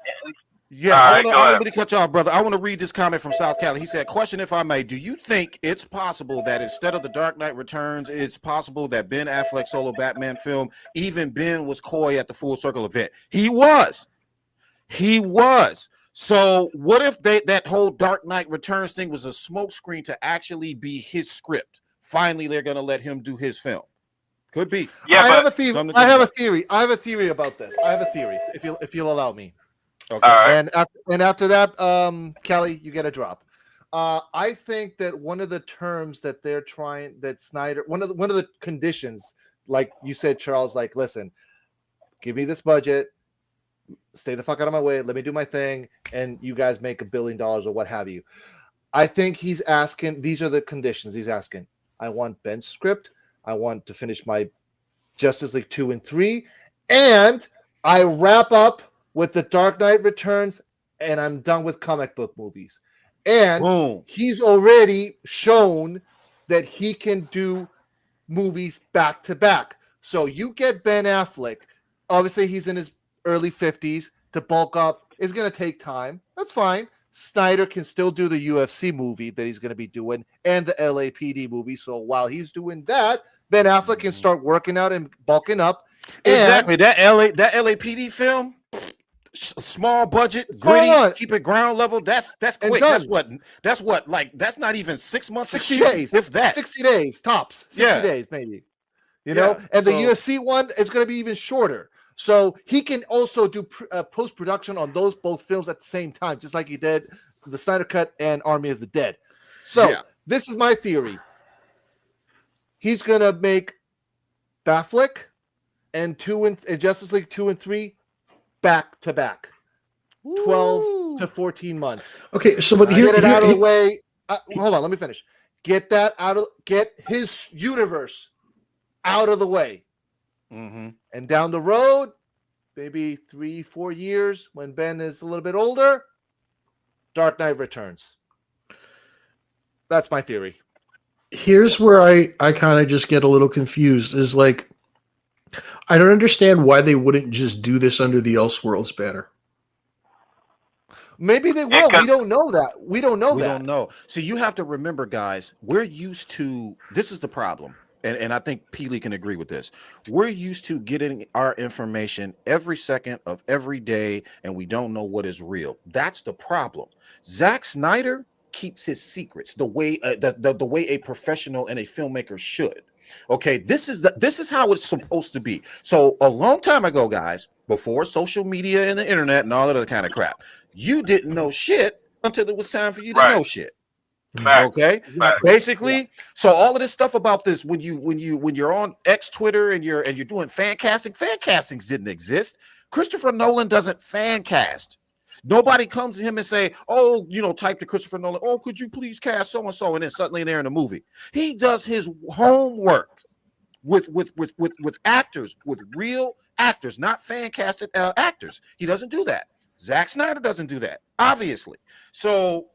Yeah, All I right, want go ahead. to cut you off, brother. I want to read this comment from South Cali. He said, question if I may, do you think it's possible that instead of The Dark Knight Returns, it's possible that Ben Affleck's solo Batman film, even Ben was coy at the Full Circle event? He was. So what if that whole Dark Knight Returns thing was a smokescreen to actually be his script? Finally, they're going to let him do his film. Could be. Yeah, I but have a theory. I have a theory about this. I have a theory. If you'll allow me. Okay. all right. And after that, Kelly, you get a drop. I think that one of the terms that they're trying, that Snyder, one of the conditions, like you said, Charles, like, listen, give me this budget, stay the fuck out of my way, let me do my thing, and you guys make $1 billion or what have you. I think he's asking, these are the conditions he's asking. I want Ben's script. I want to finish my Justice League 2 and 3, and I wrap up with The Dark Knight Returns, and I'm done with comic book movies. And he's already shown that he can do movies back to back. So you get Ben Affleck. Obviously, he's in his early 50s. To bulk up is going to take time. That's fine. Snyder can still do the UFC movie that he's going to be doing and the LAPD movie. So while he's doing that, Ben Affleck can start working out and bulking up. Exactly. That LAPD film, small budget, gritty, keep it ground level. That's quick. That's what like that's not even 6 months. 60 days. If that 60 days tops. 60 days maybe. You know, and the UFC one is going to be even shorter. So he can also do post production on both films at the same time, just like he did the Snyder Cut and Army of the Dead. So this is my theory. He's going to make Batfleck and Justice League 2 and 3 back to back. 12 to 14 months. Okay, so but here, get it out of the way. Hold on, let me finish. Get his universe out of the way. Mm-hmm. And down the road, maybe 3-4 years, when Ben is a little bit older, Dark Knight Returns. That's my theory. Here's where I kind of just get a little confused. Is like, I don't understand why they wouldn't just do this under the Elseworlds banner. Maybe they will. We don't know that. We don't know. So you have to remember, guys, we're used to, this is the problem. And I think Peely can agree with this. We're used to getting our information every second of every day, and we don't know what is real. That's the problem. Zack Snyder keeps his secrets the way the way a professional and a filmmaker should. Okay, this is how it's supposed to be. So a long time ago, guys, before social media and the internet and all that other kind of crap, you didn't know shit until it was time for you to know shit. Okay, basically. So all of this stuff about this, when you're on X Twitter and you're doing fan castings didn't exist. Christopher Nolan doesn't fan cast. Nobody comes to him and say, "Oh, type to Christopher Nolan. Oh, could you please cast so and so?" And then suddenly they're in the movie. He does his homework with actors, with real actors, not fan casted actors. He doesn't do that. Zack Snyder doesn't do that, obviously. So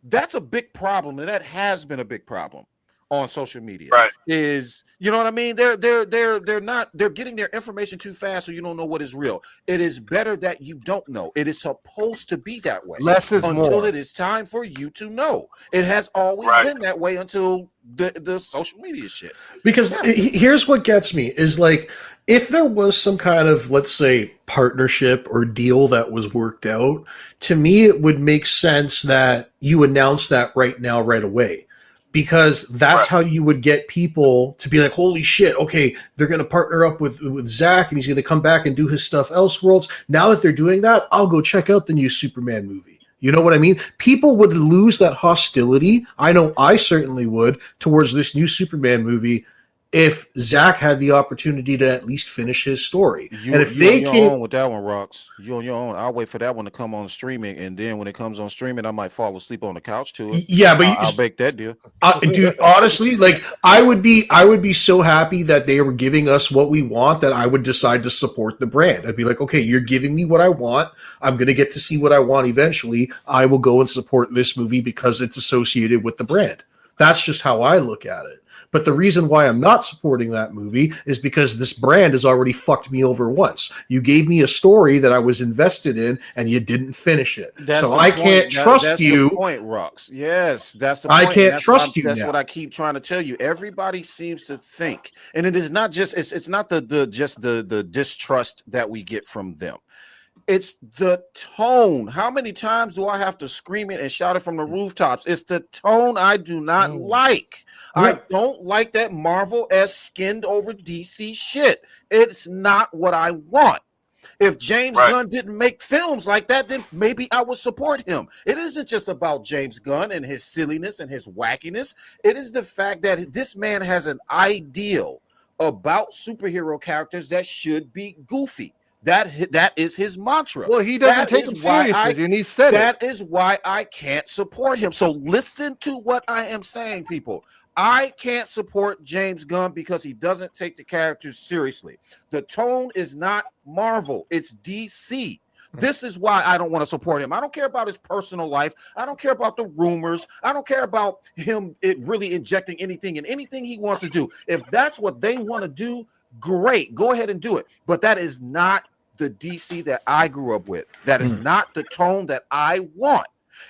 that's a big problem, and that has been a big problem on social media. Right. Is, you know what I mean? They're getting their information too fast, so you don't know what is real. It is better that you don't know. It is supposed to be that way. Less is more. Until it is time for you to know. It has always been that way until the social media shit. Because here's what gets me is like, if there was some kind of, let's say, partnership or deal that was worked out, to me, it would make sense that you announce that right now, right away. Because that's how you would get people to be like, holy shit, okay, they're going to partner up with Zach, and he's going to come back and do his stuff Elseworlds. Now that they're doing that, I'll go check out the new Superman movie. You know what I mean? People would lose that hostility. I know I certainly would towards this new Superman movie if Zach had the opportunity to at least finish his story. You on your own with that one, Rocks. You on your own. I'll wait for that one to come on streaming, and then when it comes on streaming, I might fall asleep on the couch to it. Yeah, but I'll make that deal. Dude, honestly, like I would be so happy that they were giving us what we want that I would decide to support the brand. I'd be like, okay, you're giving me what I want. I'm going to get to see what I want eventually. I will go and support this movie because it's associated with the brand. That's just how I look at it. But the reason why I'm not supporting that movie is because this brand has already fucked me over once. You gave me a story that I was invested in, and you didn't finish it. So I can't trust you. That's the point, Rux. Yes, that's the point. I can't trust you. That's what I keep trying to tell you. Everybody seems to think, and it is not just it's not the distrust that we get from them. It's the tone. How many times do I have to scream it and shout it from the rooftops? It's the tone I do not like. Yeah. I don't like that Marvel-esque skinned over DC shit. It's not what I want. If James Gunn didn't make films like that, then maybe I would support him. It isn't just about James Gunn and his silliness and his wackiness. It is the fact that this man has an ideal about superhero characters that should be goofy. That is his mantra. Well, he doesn't take him seriously, and he said that is why I can't support him. So listen to what I am saying, people. I can't support James Gunn because he doesn't take the characters seriously. The tone is not Marvel, it's DC. This is why I don't want to support him. I don't care about his personal life. I don't care about the rumors. I don't care about him really injecting anything in anything he wants to do. If that's what they want to do, great, go ahead and do it. But that is not the DC that I grew up with. That is not the tone that I want.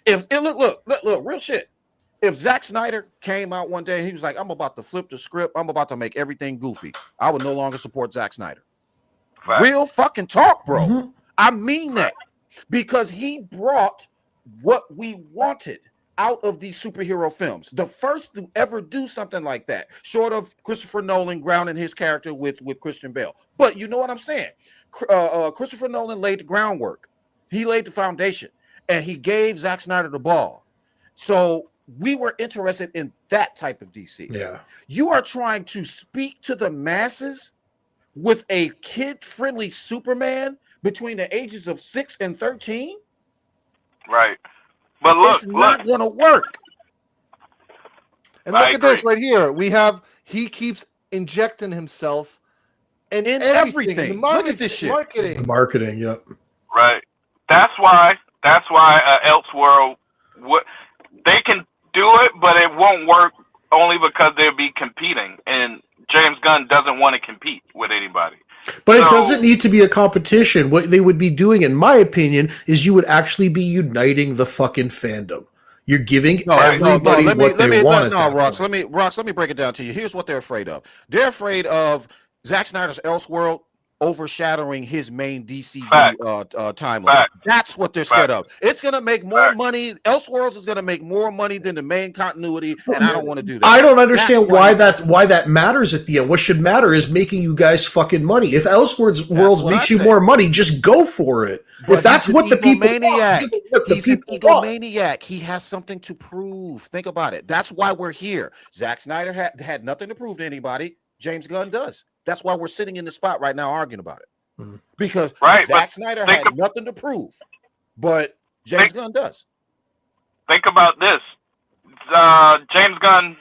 Look, real shit. If Zack Snyder came out one day and he was like, I'm about to flip the script, I'm about to make everything goofy, I would no longer support Zack Snyder. Right. Real fucking talk, bro. I mean that, because he brought what we wanted out of these superhero films. The first to ever do something like that, short of Christopher Nolan grounding his character with Christian Bale. But you know what I'm saying? Christopher Nolan laid the groundwork. He laid the foundation, and he gave Zack Snyder the ball. So we were interested in that type of DC. Yeah. You are trying to speak to the masses with a kid-friendly Superman between the ages of 6 and 13? Right. But look, it's not going to work. And look at this right here. He keeps injecting himself in everything. Look at this shit. The marketing, yep. Right. That's why Elseworld, they can do it, but it won't work only because they'll be competing, and James Gunn doesn't want to compete with anybody. But it doesn't need to be a competition. What they would be doing, in my opinion, is you would actually be uniting the fucking fandom. You're giving everybody what they want. Rox, let me break it down to you. Here's what they're afraid of. They're afraid of Zack Snyder's Elseworld overshadowing his main DC timeline. That's what they're scared of. It's going to make more money. Elseworlds is going to make more money than the main continuity, and I don't want to do that. I don't understand why that matters at the end. What should matter is making you guys fucking money. If Elseworlds makes you more money, just go for it. But if that's what the people want, he's an egomaniac. He has something to prove. Think about it. That's why we're here. Zack Snyder had nothing to prove to anybody. James Gunn does. That's why we're sitting in the spot right now arguing about it. Because Zack Snyder had nothing to prove, but James Gunn does. Think about this. James Gunn's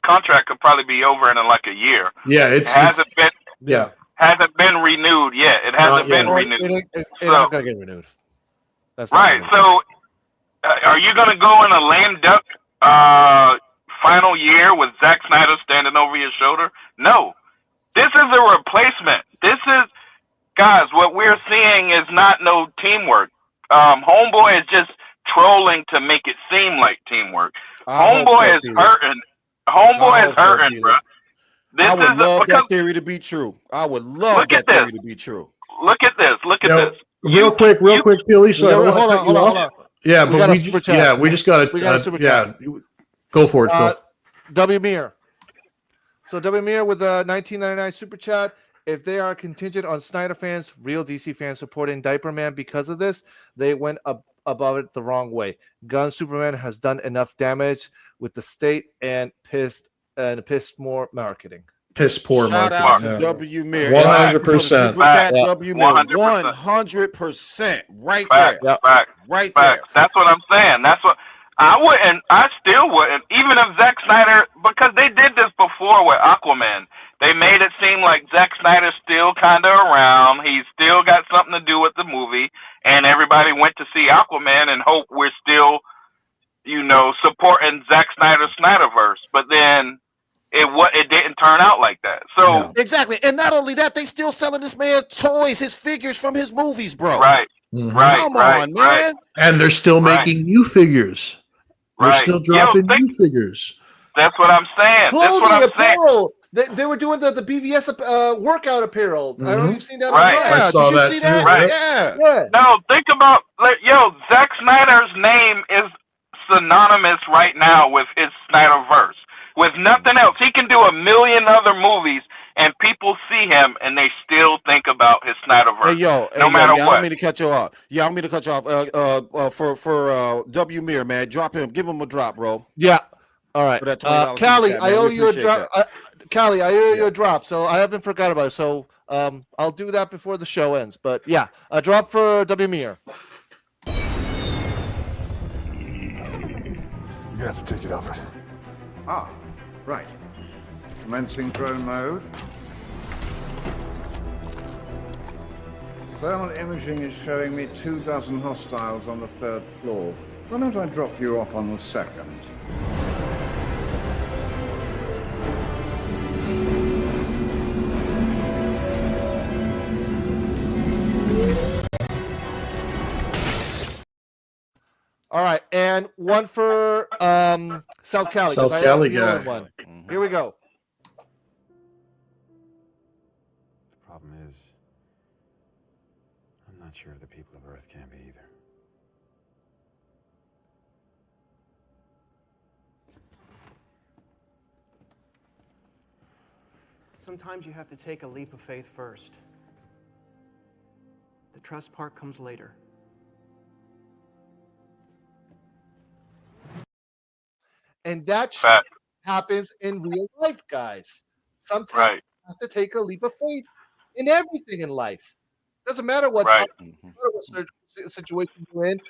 contract could probably be over in like a year. Yeah, it hasn't been renewed yet. It hasn't been renewed. It's not going to get renewed. That's right. So, are you going to go in a lame duck final year with Zack Snyder standing over your shoulder? No. This is a replacement. Guys, what we're seeing is not no teamwork. Homeboy is just trolling to make it seem like teamwork. Homeboy is hurting. Homeboy is hurting, bro. I would love that theory to be true. I would love that theory to be true. Look at this. Look at this. Real quick, Billy. So hold on. Yeah, but we just got to. Go for it, Phil. W. Meir. So W. Meir with a $19.99 super chat. If they are contingent on Snyder fans, real DC fans supporting Diaper Man because of this, they went above it the wrong way. Gunn Superman has done enough damage with the state and pissed more marketing. Piss poor marketing. Shout out to W. Meir. 100%. W. Meir. 100%. Right there. Right there. That's what I'm saying. That's what. I still wouldn't, even if Zack Snyder, because they did this before with Aquaman. They made it seem like Zack Snyder's still kind of around. He's still got something to do with the movie, and everybody went to see Aquaman and hope we're still, supporting Zack Snyder's Snyderverse. But then it didn't turn out like that. So exactly, and not only that, they still selling this man toys, his figures from his movies, bro. Right. Right. Come right, on, man. And they're still making new figures. They're Right. still dropping new figures. That's what I'm saying. That's what I'm saying. Apparel. They were doing the BVS workout apparel. I don't know if you've seen that. Right. On I saw that too. Right. Yeah. No, think about Zack Snyder's name is synonymous right now with his Snyderverse. With nothing else, he can do a million other movies, and people see him, and they still think about his Snyderverse. No matter what. I don't mean to cut you off. For W Mir, man, drop him. Give him a drop, bro. Yeah. All right. Callie, I owe you a drop. Callie, I owe you a drop, so I haven't forgot about it. So I'll do that before the show ends. But yeah, a drop for W Mir. You're gonna have to take it over. Ah, right. Commencing drone mode. Thermal imaging is showing me 24 hostiles on the 3rd floor. Why don't I drop you off on the 2nd? All right, and one for South Cali. South Cali guy. One. Here we go. The problem is, I'm not sure the people of Earth can be either. Sometimes you have to take a leap of faith first. The trust part comes later. And that happens in real life, guys. Sometimes you have to take a leap of faith in everything in life. Doesn't matter what, situation you're in.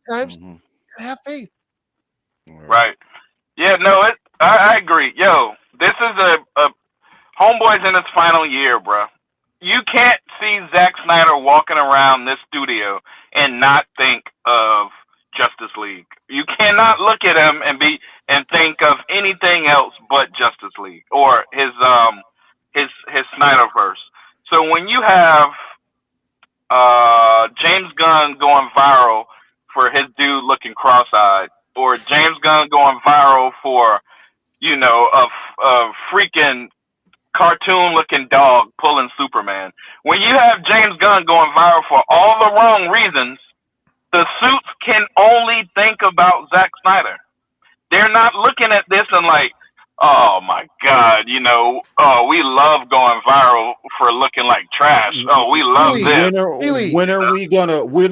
Sometimes you have faith. Right. Yeah, no, I agree. Yo, this is a Homeboy's in his final year, bro. You can't see Zack Snyder walking around this studio and not think of Justice League. You cannot look at him and think of anything else but Justice League or his Snyderverse. So when you have James Gunn going viral for his dude looking cross-eyed, or James Gunn going viral for, a freaking cartoon-looking dog pulling Superman. When you have James Gunn going viral for all the wrong reasons, the suits can only think about Zack Snyder. They're not looking at this and like, oh my God, we love going viral for looking like trash. Oh, we love this. When are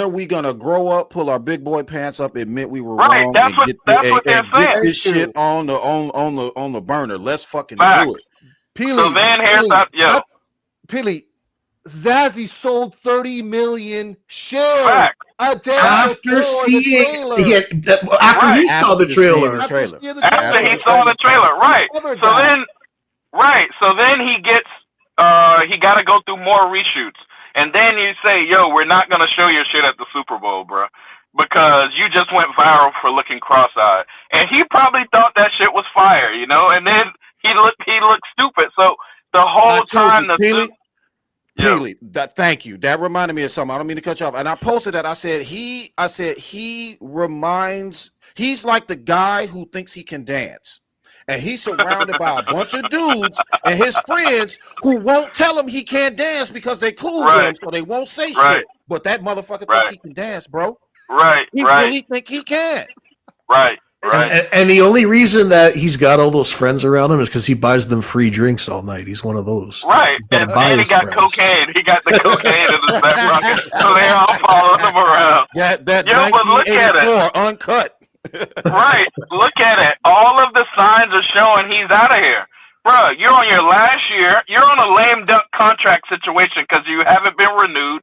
we gonna grow up, pull our big boy pants up, admit we were wrong, that's what they're saying. Get this shit on the burner? Let's fucking do it. Peely, so then here's Peely, Zazzy sold 30 million shares a day after seeing after he saw the trailer. After he saw the trailer, right? So then he gets he got to go through more reshoots, and then you say, "Yo, we're not gonna show your shit at the Super Bowl, bro, because you just went viral for looking cross-eyed." And he probably thought that shit was fire, and then he looked stupid. So the whole time Peely, thank you. That reminded me of something. I don't mean to cut you off. And I posted that. I said he's like the guy who thinks he can dance. And he's surrounded by a bunch of dudes and his friends who won't tell him he can't dance because they cool with him, so they won't say shit. But that motherfucker think he can dance, bro. He really think he can. And the only reason that he's got all those friends around him is because he buys them free drinks all night. He's one of those. Right. And he got cocaine. He got the cocaine in his back pocket. So they all follow him around. That 1984 uncut. Right. Look at it. All of the signs are showing he's out of here. Bro, you're on your last year. You're on a lame duck contract situation because you haven't been renewed.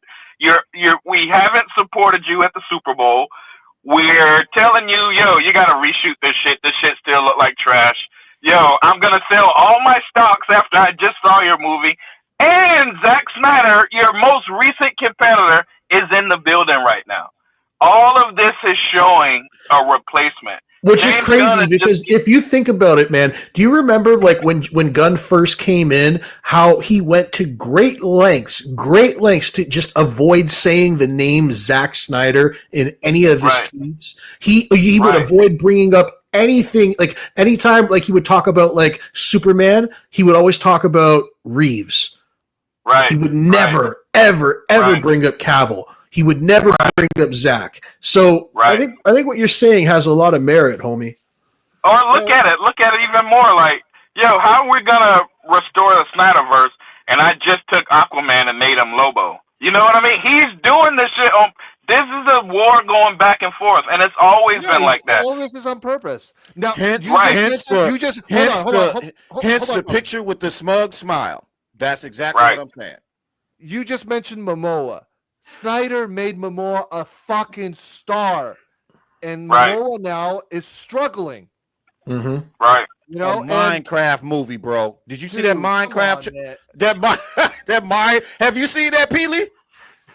We haven't supported you at the Super Bowl. We're telling you, yo, you got to reshoot this shit. This shit still look like trash. Yo, I'm going to sell all my stocks after I just saw your movie. And Zack Snyder, your most recent competitor, is in the building right now. all of this is showing a replacement. Which is crazy because if you think about it, man, do you remember like when Gunn first came in, how he went to great lengths to just avoid saying the name Zack Snyder in any of his tweets? He would avoid bringing up anything, like anytime like he would talk about like Superman, he would always talk about Reeves. Right. He would never, ever bring up Cavill. He would never bring up Zach. So I think what you're saying has a lot of merit, homie. Or look at it even more. Like, yo, how are we gonna restore the Snyderverse? And I just took Aquaman and made him Lobo. You know what I mean? He's doing this shit on. This is a war going back and forth, and it's always been like that. All this is on purpose. Now, hence the picture with the smug smile. That's exactly what I'm saying. You just mentioned Momoa. Snyder made Momoa a fucking star, and Momoa now is struggling. Mm-hmm. Right. You know, Minecraft movie, bro. Did you see that Minecraft? Have you seen that, Peely?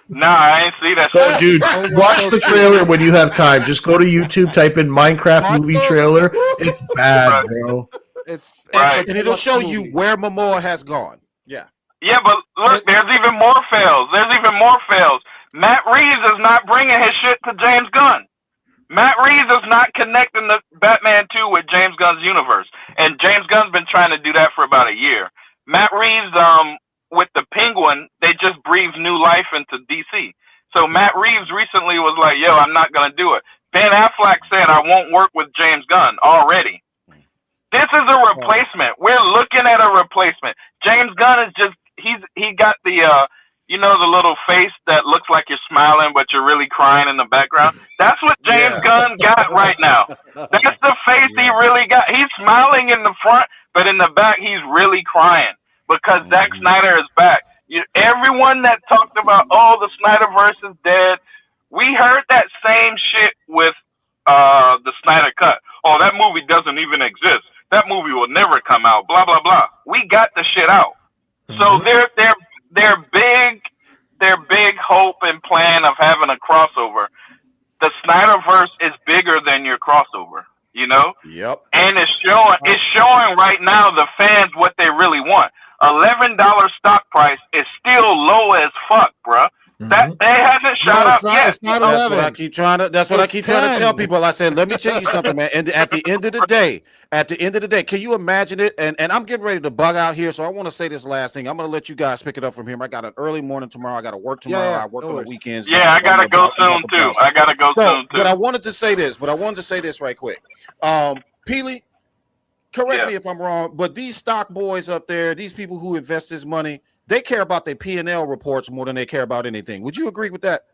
No, I ain't see that. Oh, dude, watch the trailer when you have time. Just go to YouTube, type in Minecraft movie trailer. It's bad, bro. And it'll show you where Momoa has gone. Yeah. Yeah, but look, there's even more fails. Matt Reeves is not bringing his shit to James Gunn. Matt Reeves is not connecting the Batman 2 with James Gunn's universe. And James Gunn's been trying to do that for about a year. Matt Reeves, with the Penguin, they just breathed new life into DC. So Matt Reeves recently was like, yo, I'm not going to do it. Ben Affleck said, I won't work with James Gunn already. This is a replacement. We're looking at a replacement. James Gunn is just, he got the, you know, the little face that looks like you're smiling, but you're really crying in the background. That's what James Gunn got right now. That's the face he really got. He's smiling in the front, but in the back, he's really crying because Zack Snyder is back. Everyone that talked about, oh, the Snyderverse is dead, we heard that same shit with the Snyder Cut. Oh, that movie doesn't even exist. That movie will never come out. Blah blah blah. We got the shit out. So their big hope and plan of having a crossover. The Snyderverse is bigger than your crossover. You know. Yep. And it's showing right now the fans what they really want. $11 stock price is still low as fuck, bruh. That they hasn't shot up yet. It's not That's 11. what I keep trying to tell people. I said, let me tell you something, man. And at the end of the day, can you imagine it? And I'm getting ready to bug out here, so I want to say this last thing. I'm going to let you guys pick it up from here. I got an early morning tomorrow. I got to work tomorrow. I work on the weekends. Yeah, I gotta go soon too. But I wanted to say this. Right quick. Peely, correct me if I'm wrong, but these stock boys up there, these people who invest this money, they care about their P&L reports more than they care about anything. Would you agree with that?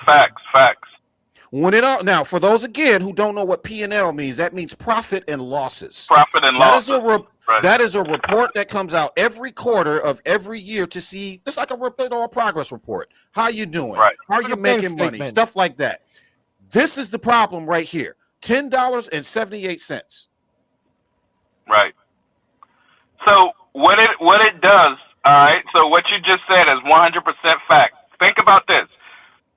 Facts. Now, for those again who don't know what P&L means, that means profit and losses. That is a report that comes out every quarter of every year to see. It's like a progress report. How you doing? Right. How you making money? Stuff like that. This is the problem right here. $10.78. Right. So what it does. All right, so what you just said is 100% fact. Think about this.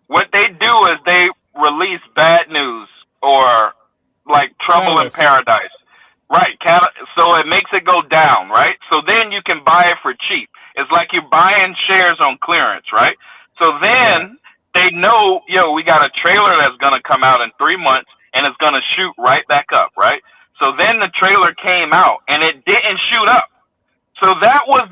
What they do is they release bad news or like trouble in paradise. Right, so it makes it go down, right? So then you can buy it for cheap. It's like you're buying shares on clearance, right? So then they know, yo, we got a trailer that's going to come out in 3 months and it's going to shoot right back up, right? So then the trailer came out and it didn't shoot up. So that was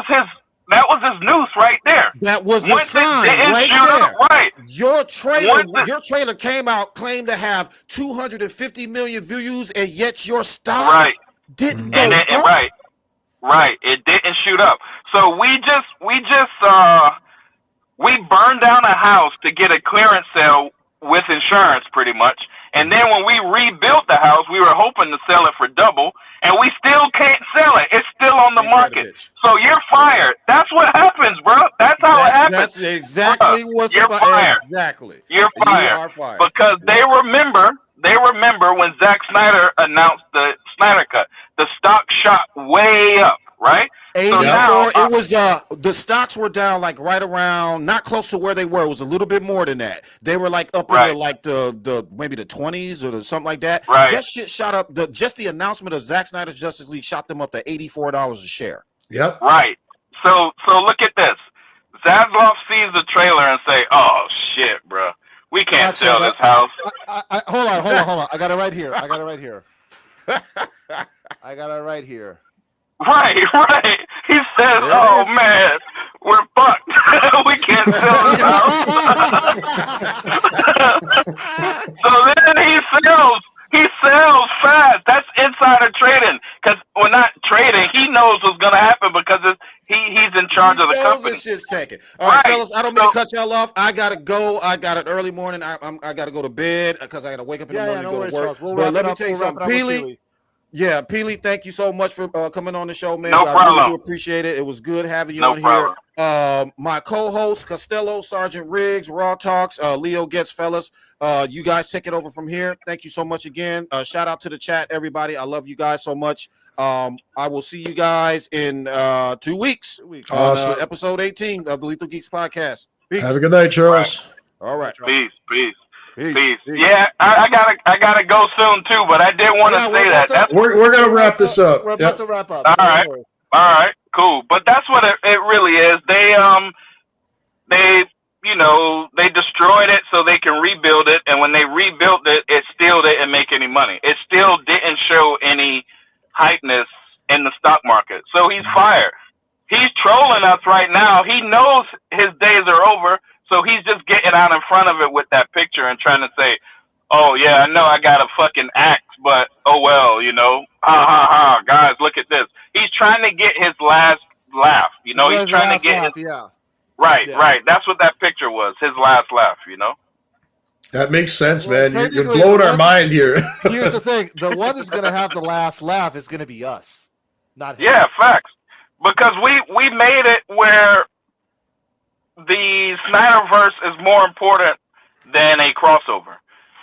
his noose right there. That was the sign right there. Right. Your trailer came out, claimed to have 250 million views, and yet your stock didn't go up. Right. It didn't shoot up. So we burned down a house to get a clearance sale with insurance, pretty much. And then when we rebuilt the house, we were hoping to sell it for double, and we still can't sell it. It's still on the market. So you're fired. That's what happens, bro. That's how it happens. That's exactly what's you're fired. Exactly. You're fired. You are fired. Because they remember when Zack Snyder announced the Snyder Cut. The stock shot way up, right? 84. now, It was the stocks were down like right around, not close to where they were. It was a little bit more than that. They were like up into like the maybe the 20s or something like that. Right. That shit shot up. Just the announcement of Zack Snyder's Justice League shot them up to $84 a share. Yep. Right. So look at this. Zaslav sees the trailer and say, "Oh shit, bro, we can't sell this house." Hold on. I got it right here. I got it right here. Right. He says, "Oh man, we're fucked. We can't sell this house." So then he sells fast. That's insider trading. Because we're not trading. He knows what's gonna happen because he's in charge of the company. This shit's taken. All right, fellas. I don't mean to cut y'all off. I gotta go. I got an early morning. I gotta go to bed because I gotta wake up in the morning to go to work. We'll but let me up, tell you something, Peely. Yeah, Peely, thank you so much for coming on the show, man. No problem. I really do appreciate it. It was good having you on here. My co-host, Costello, Sergeant Riggs, Raw Talks, Leo Gets, fellas. You guys take it over from here. Thank you so much again. Shout out to the chat, everybody. I love you guys so much. I will see you guys in 2 weeks on episode 18 of the Lethal Geeks podcast. Peace. Have a good night, Charles. Right. All right. Peace. Yeah, I gotta go soon too, but I did want to say that. We're gonna wrap this up. We're about to wrap up. All right, cool. But that's what it really is. They destroyed it so they can rebuild it, and when they rebuilt it, it still didn't make any money. It still didn't show any hypeness in the stock market. So he's fired. He's trolling us right now. He knows his days are over. So he's just getting out in front of it with that picture and trying to say, "Oh yeah, I know I got a fucking axe, but oh well, guys, look at this." He's trying to get his last laugh, He's trying to get his right. That's what that picture was, his last laugh, That makes sense, man. You're blowing our mind here. Here's the thing: the one who's going to have the last laugh is going to be us, not him. Yeah, facts. Because we made it where the Snyderverse is more important than a crossover.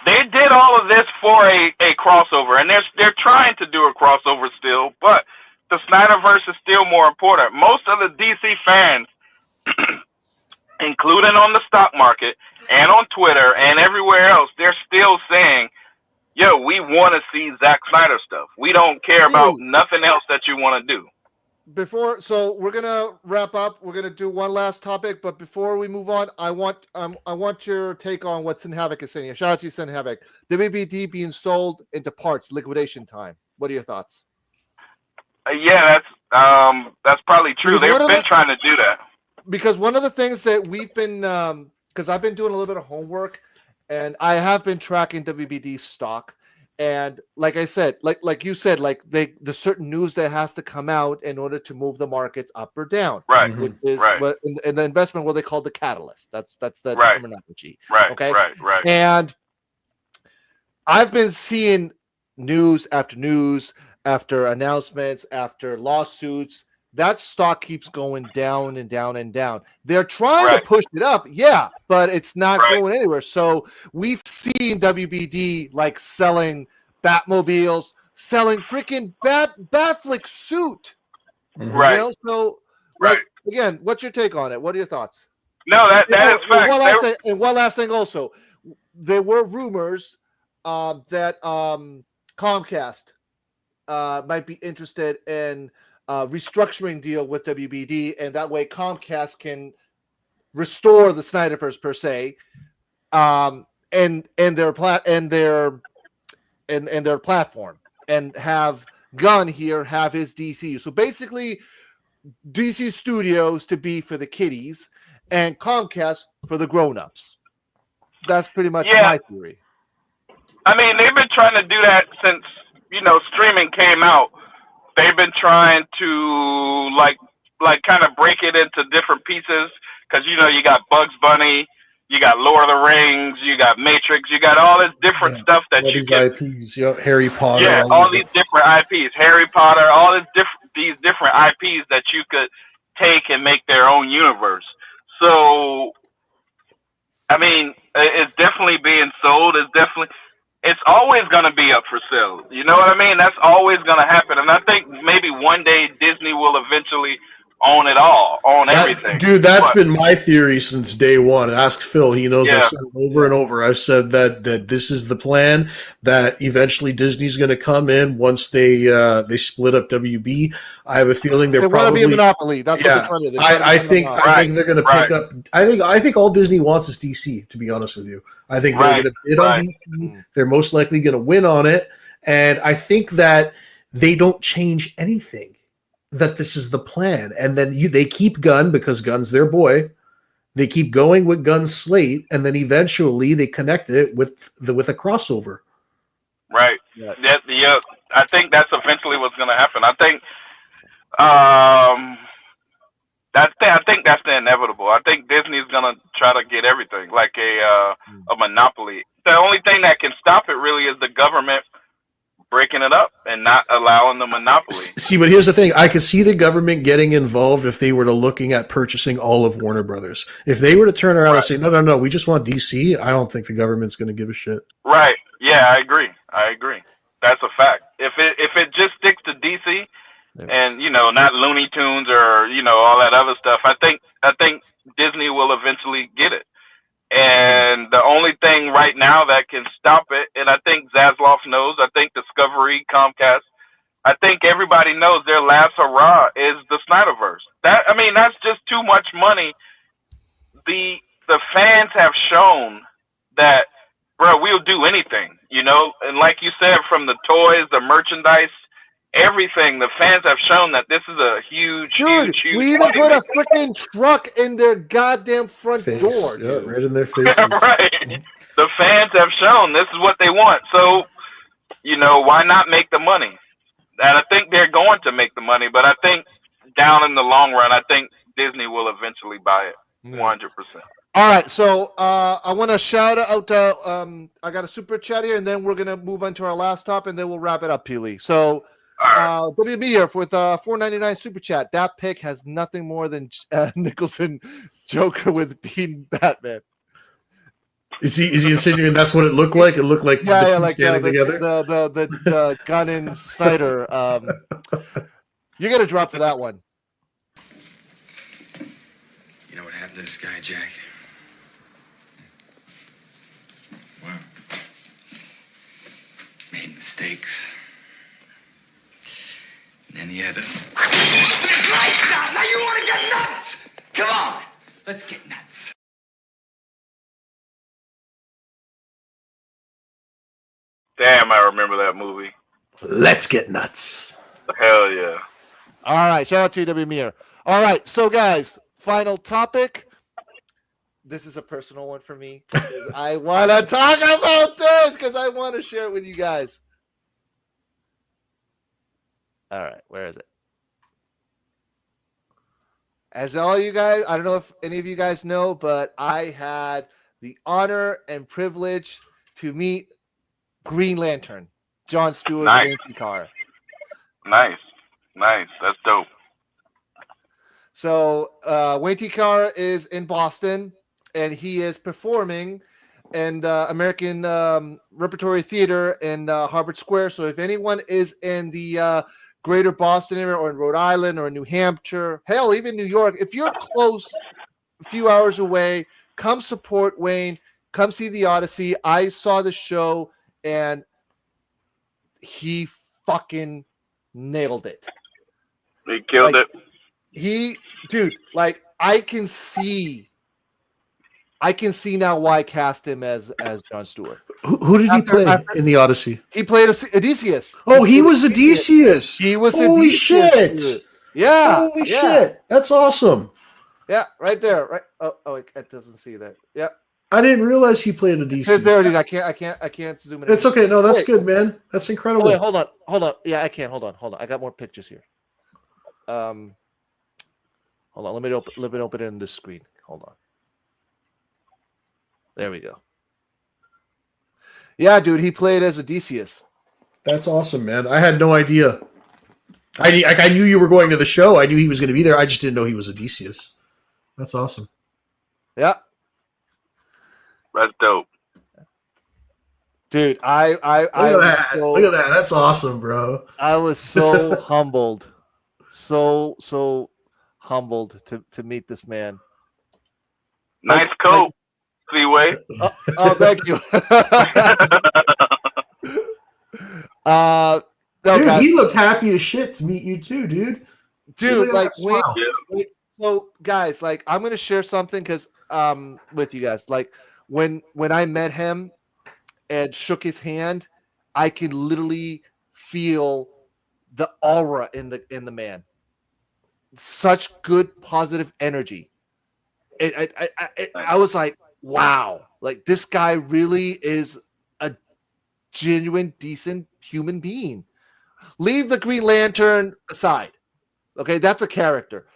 They did all of this for a crossover, and they're trying to do a crossover still, but the Snyderverse is still more important. Most of the DC fans, including on the stock market and on Twitter and everywhere else, they're still saying, "Yo, we want to see Zack Snyder stuff. We don't care about nothing else that you want to do." So we're gonna wrap up. We're gonna do one last topic, but before we move on, I want your take on what Sin Havoc is saying. Shout out to you, Sin Havoc. WBD being sold into parts, liquidation time. What are your thoughts? Yeah, that's probably true. They've been trying to do that. Because one of the things that we've been, because I've been doing a little bit of homework, and I have been tracking WBD stock. And like I said, like you said, there's certain news that has to come out in order to move the markets up or down. Right. Which is what in the investment what they call the catalyst. That's the terminology. Right. Okay. Right. And I've been seeing news after announcements, after lawsuits. That stock keeps going down and down and down. They're trying to push it up, but it's not going anywhere. So we've seen WBD selling Batmobiles, selling freaking Batflick suit. Right. So again, what's your take on it? What are your thoughts? No, that is fact. And one last thing also. There were rumors that Comcast might be interested in restructuring deal with WBD, and that way Comcast can restore the Snyderverse per se, and their platform, and have Gunn here have his DCU. So basically, DC Studios to be for the kiddies, and Comcast for the grown-ups. That's pretty much my theory. I mean, they've been trying to do that since streaming came out. They've been trying to kind of break it into different pieces because you got Bugs Bunny, you got Lord of the Rings, you got Matrix, you got all this different stuff that all you these can. IPs, Harry Potter. All these different IPs, Harry Potter, all these different IPs that you could take and make their own universe. So, I mean, it's definitely being sold. It's definitely. it's always going to be up for sale. You know what I mean? That's always going to happen. And I think maybe one day Disney will eventually own it all, own everything. Dude, that's been my theory since day one. Ask Phil. He knows I've said it over and over. I've said that this is the plan, that eventually Disney's going to come in once they split up WB. I have a feeling they want to be a monopoly. That's what they're trying to do. I think they're going to pick up. I think all Disney wants is DC, to be honest with you. I think they're going to bid on DC. They're most likely going to win on it. And I think that they don't change anything, that this is the plan. And then they keep Gunn because Gunn's their boy. They keep going with Gunn's slate, and then eventually they connect it with a crossover. Right. Yeah. I think that's eventually what's going to happen. I think that's the inevitable. I think Disney's going to try to get everything, like a monopoly. The only thing that can stop it really is the government breaking it up and not allowing the monopoly. See, but here's the thing. I could see the government getting involved if they were to looking at purchasing all of Warner Brothers. If they were to turn around and say, no, we just want DC, I don't think the government's going to give a shit. Right. Yeah, I agree. That's a fact. If it just sticks to DC and, not Looney Tunes or, all that other stuff, I think Disney will eventually get it. And the only thing right now that can stop it, and I think Zaslav knows, I think Discovery, Comcast, I think everybody knows their last hurrah is the Snyderverse. That's just too much money. The fans have shown that, bro, we'll do anything, and like you said, from the toys, the merchandise, everything, the fans have shown that this is a huge, huge we even put a freaking truck in their goddamn front door. Yeah, right in their faces. Right. The fans have shown this is what they want. So, why not make the money? And I think they're going to make the money, but I think down in the long run, I think Disney will eventually buy it 100%. All right, so I want to shout out to I got a super chat here, and then we're gonna move on to our last top, and then we'll wrap it up, Peely. So WB here with $4.99 super chat. That pick has nothing more than Nicholson Joker with being Batman. Is he insinuating that's what it looked like? It looked like the two like standing together. The Gunn and Snyder. You got a drop for that one. You know what happened to this guy, Jack? Well, made mistakes. And then he had us. Right now you want to get nuts? Come on, let's get nuts. Damn, I remember that movie. Let's get nuts. Hell yeah. All right, shout out to W Mir. All right, so guys, final topic. This is a personal one for me. I want to talk about this because I want to share it with you guys. All right, where is it? As all you guys, I don't know if any of you guys know, but I had the honor and privilege to meet Green Lantern, John Stewart. Nice. Car. Nice. That's dope. So Wayne T. Carr is in Boston, and he is performing in the American Repertory Theater in Harvard Square. So if anyone is in the greater Boston area or in Rhode Island or in New Hampshire, hell, even New York, if you're close, a few hours away, come support Wayne. Come see the Odyssey. I saw the show, and he fucking nailed it. He killed it. Dude, I can see now why I cast him as John Stewart. Who did he play in the Odyssey? He played Odysseus. Oh, he was Odysseus. He was Holy Odysseus. shit! Yeah. Holy shit! That's awesome. Yeah, right there. Right. Oh, it doesn't see that. Yeah. I didn't realize he played Odysseus. There it is. I can't zoom in. It's okay. No, that's good, man. That's incredible. Wait, hold on. Yeah, I can. Hold on. I got more pictures here. Hold on. Let me open it in this screen. Hold on. There we go. Yeah, dude, he played as Odysseus. That's awesome, man. I had no idea. I knew you were going to the show. I knew he was going to be there. I just didn't know he was Odysseus. That's awesome. Yeah. That's dope. Dude, I Look at that. so, Look at that. That's awesome, bro. I was so humbled, so humbled to meet this man. Nice coat, Seaway. Oh, thank you. No, dude, guys, he looked happy as shit to meet you too, dude. dude, Look at like, that smile. so guys, like, I'm gonna share something because with you guys, like, when I met him and shook his hand, I could literally feel the aura in the man. Such good positive energy. I was like, wow, like, this guy really is a genuine, decent human being. Leave the Green Lantern aside. Okay, that's a character.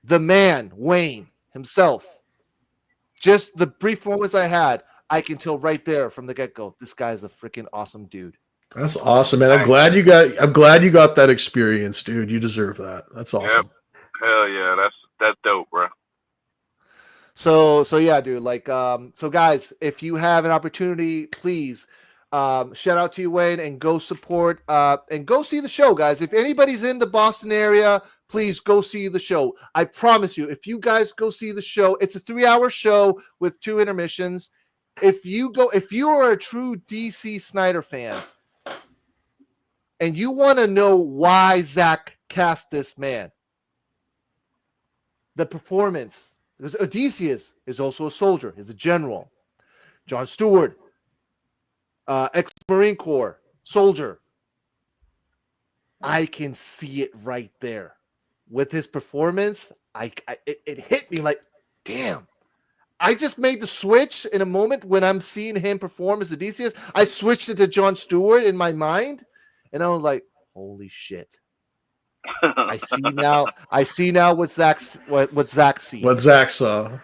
The man, Wayne himself, just the brief moments I had, I can tell right there from the get-go, this guy's a freaking awesome dude. That's awesome, man. I'm glad you got that experience, dude. You deserve that. That's awesome. Yep. Hell yeah, that's dope, bro. So yeah, dude. Like, so guys, if you have an opportunity, please shout out to you, Wayne, and go support and go see the show, guys. If anybody's in the Boston area, please go see the show. I promise you, if you guys go see the show, it's a 3-hour show with 2 intermissions. If you are a true DC Snyder fan and you want to know why Zack cast this man, the performance, because Odysseus is also a soldier, he's a general. John Stewart, ex-Marine Corps soldier. I can see it right there with his performance. It hit me like, damn. I just made the switch in a moment when I'm seeing him perform as Odysseus. I switched it to John Stewart in my mind, and I was like, holy shit. I see now what Zach sees. What Zach saw.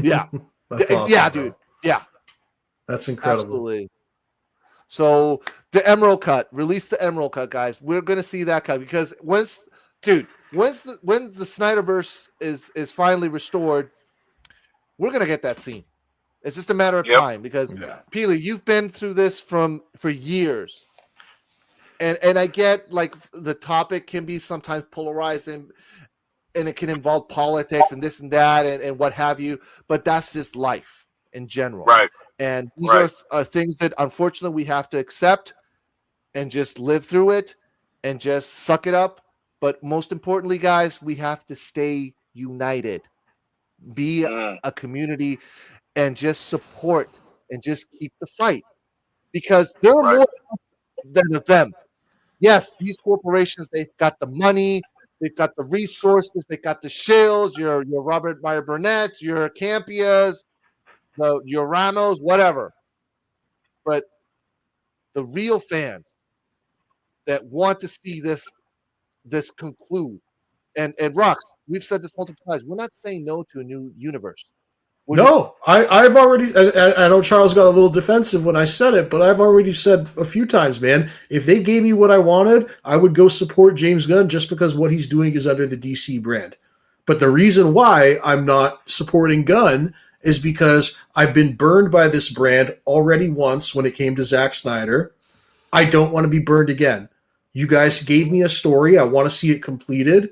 Yeah. That's awesome, yeah, bro. dude. Yeah. That's incredible. Absolutely. So the Emerald Cut, release the Emerald Cut, guys. We're gonna see that cut because when the Snyderverse is finally restored, we're gonna get that scene. It's just a matter of time because Peely, you've been through this for years. And I get, like, the topic can be sometimes polarizing and it can involve politics and this and that and what have you, but that's just life in general. Right. And these are things that unfortunately we have to accept and just live through it and just suck it up. But most importantly, guys, we have to stay united, be a community, and just support and just keep the fight because there are more than of them. Yes, these corporations, they've got the money, they've got the resources, they've got the shills, your Robert Meyer Burnett's, your Campias, your Ramos, whatever. But the real fans that want to see this conclude, and Rox, we've said this multiple times, we're not saying no to a new universe. I've already. I know Charles got a little defensive when I said it, but I've already said a few times, man. If they gave me what I wanted, I would go support James Gunn just because what he's doing is under the DC brand. But the reason why I'm not supporting Gunn is because I've been burned by this brand already once when it came to Zack Snyder. I don't want to be burned again. You guys gave me a story. I want to see it completed.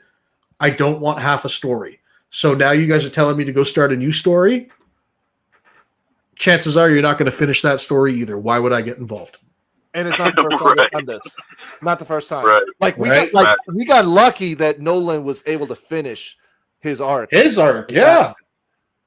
I don't want half a story. So now you guys are telling me to go start a new story? Chances are you're not going to finish that story either. Why would I get involved? And it's not the first time they've done this. Not the first time. Right. Like we got lucky that Nolan was able to finish his arc. Yeah.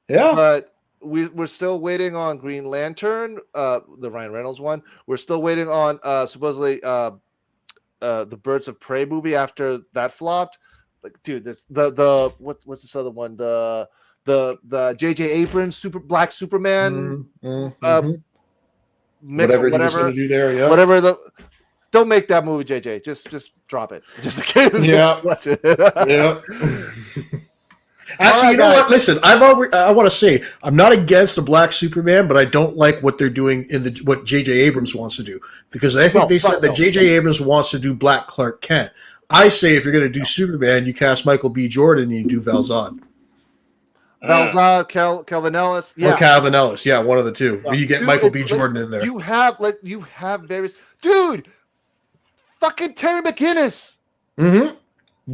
But we're still waiting on Green Lantern, the Ryan Reynolds one. We're still waiting on supposedly the Birds of Prey movie after that flopped. Like, dude, there's the what's this other one? The J.J. Abrams Black Superman. Whatever he was going to do there, yeah. Whatever don't make that movie, JJ. Just drop it. Just in case. Yeah. Watch it. Yeah. Actually, you know what? Listen, I want to say I'm not against the Black Superman, but I don't like what they're doing in what J.J. Abrams wants to do because I think they said that J.J. Abrams wants to do Black Clark Kent. I say if you're going to do Superman, you cast Michael B. Jordan and you do Val Zod. Valzad, Calvin Ellis. Or Yeah. Calvin Ellis. Yeah, one of the two. Yeah. You get Dude, Michael B. Jordan in there. You have various dude. Fucking Terry McGinnis. Mm-hmm.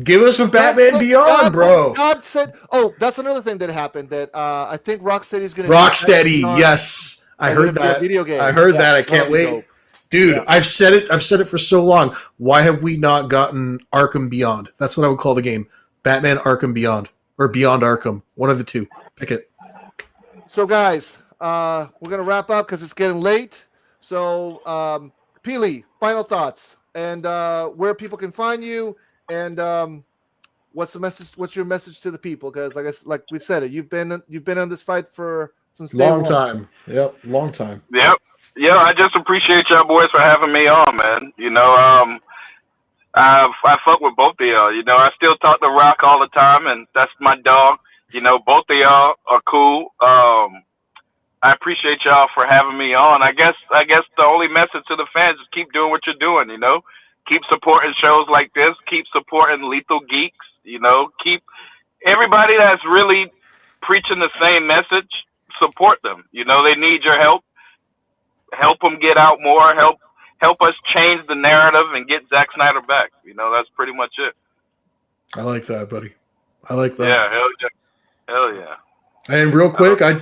Give us some Batman Beyond, bro. God said. Oh, that's another thing that happened. That I think Rocksteady's going to. Rocksteady, yes, I heard that. Video game. I heard that. I can't wait, dope. dude. Yeah. I've said it. I've said it for so long. Why have we not gotten Arkham Beyond? That's what I would call the game. Batman Arkham Beyond or Beyond Arkham. One of the two. Pick it. So, guys, we're gonna wrap up because it's getting late. So, Peely, final thoughts and where people can find you, and what's the message? What's your message to the people? Because, I guess, like we've said, you've been on this fight since day Long one. time. Yep, long time. Yep. Yeah, I just appreciate y'all boys for having me on, man. You know, I fuck with both of y'all. You know, I still talk to Rock all the time, and that's my dog. You know, both of y'all are cool. I appreciate y'all for having me on. I guess the only message to the fans is keep doing what you're doing. You know, keep supporting shows like this. Keep supporting Lethal Geeks. You know, keep everybody that's really preaching the same message. Support them. You know, they need your help. Help them get out more. Help us change the narrative and get Zack Snyder back. You know, that's pretty much it. I like that, buddy. I like that. Yeah, hell yeah. And real quick, I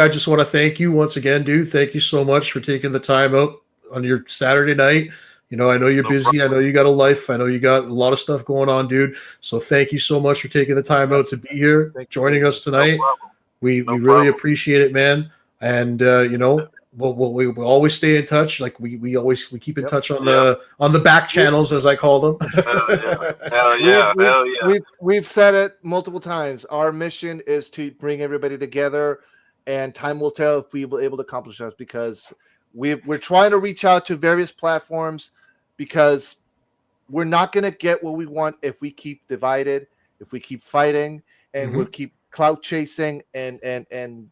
just want to thank you once again, dude. Thank you so much for taking the time out on your Saturday night. You know, I know you're busy. I know you got a life. I know you got a lot of stuff going on, dude. So thank you so much for taking the time out to be here, joining us tonight. We really appreciate it, man. And you know, we'll always stay in touch. Like we keep in touch on the back channels, as I call them. Hell yeah. We've said it multiple times. Our mission is to bring everybody together, and time will tell if we will able to accomplish that, because we're trying to reach out to various platforms, because we're not going to get what we want if we keep divided, if we keep fighting, and we'll keep clout chasing and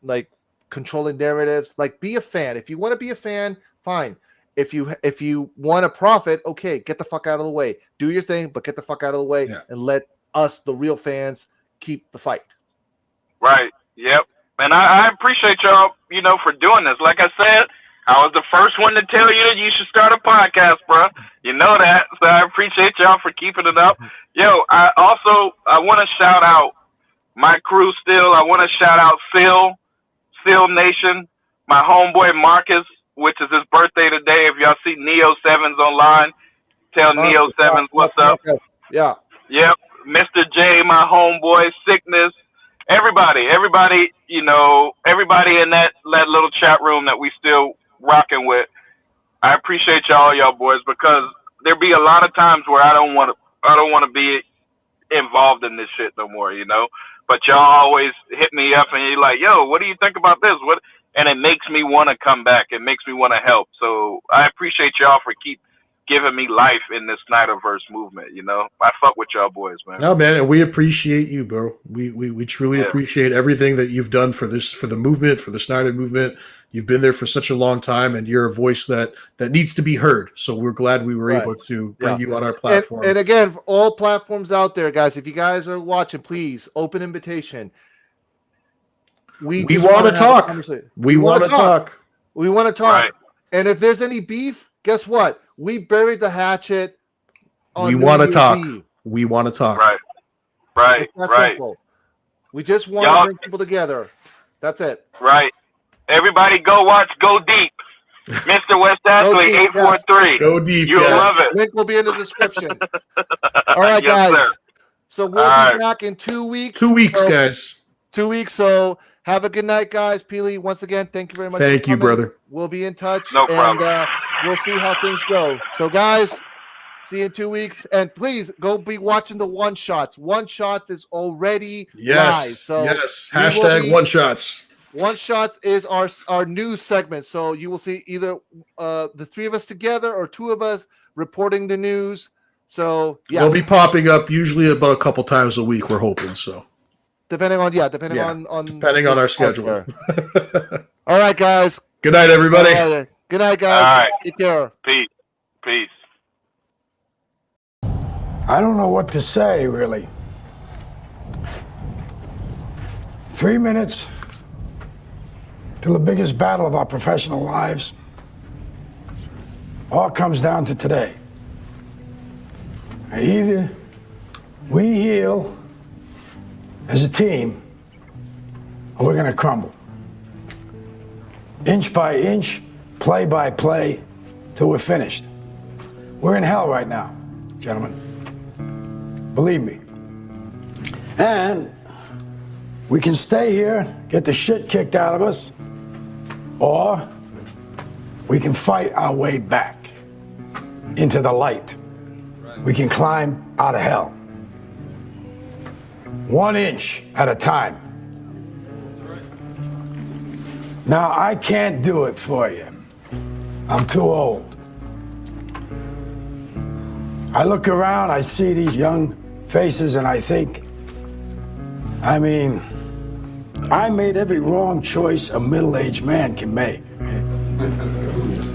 like controlling narratives. Like, be a fan. If you want to be a fan, fine. If you want to profit, okay, get the fuck out of the way. Do your thing, but get the fuck out of the way and let us, the real fans, keep the fight. Right. Yep. And I appreciate y'all, you know, for doing this. Like I said, I was the first one to tell you that you should start a podcast, bro. You know that. So I appreciate y'all for keeping it up. Yo, I want to shout out my crew still. I want to shout out Seal Nation, my homeboy Marcus, which is his birthday today. If y'all see Neo Sevens online, tell Neo Sevens what's up. Yeah. Yep. Mr. J, my homeboy, Sickness. Everybody, you know, everybody in that little chat room that we still rocking with. I appreciate y'all boys, because there be a lot of times where I don't want to be involved in this shit no more, you know. But y'all always hit me up and you're like, yo, what do you think about this? And it makes me want to come back. It makes me want to help. So I appreciate y'all for keep giving me life in this Snyderverse movement. You know, I fuck with y'all boys, man. No, man, and we appreciate you, bro. We truly appreciate everything that you've done for the movement, for the Snyder movement. You've been there for such a long time, and you're a voice that needs to be heard. So we're glad we were able to bring you on our platform. And again, for all platforms out there, guys, if you guys are watching, please, open invitation. We want to talk. We want to talk. We want to talk. Right. And if there's any beef, guess what? We buried the hatchet. We want to talk. We want to talk. Right. Simple. We just want to bring people together. That's it. Right. Everybody go watch Go Deep. Mr. West Ashley, 843. Go Deep. You'll love it. Link will be in the description. All right, guys. Sir. So we'll be back in 2 weeks. 2 weeks, guys. 2 weeks. So have a good night, guys. Peely, once again, thank you very much. Thank you, brother. We'll be in touch. No problem. And we'll see how things go. So, guys, see you in 2 weeks. And please go be watching the one shots. One shots is already live. So Hashtag one shots. One shots is our news segment. So you will see either the three of us together or two of us reporting the news. So we'll be popping up usually about a couple times a week. We're hoping so. Depending on our schedule. All right, guys. Good night, everybody. Good night, guys. All right. Take care. Peace. I don't know what to say, really. 3 minutes till the biggest battle of our professional lives. All comes down to today. And either we heal as a team, or we're going to crumble. Inch by inch, play by play, till we're finished. We're in hell right now, gentlemen. Believe me. And we can stay here, get the shit kicked out of us, or we can fight our way back into the light. We can climb out of hell. 1 inch at a time. Now, I can't do it for you. I'm too old. I look around, I see these young faces, and I think, I mean, I made every wrong choice a middle-aged man can make.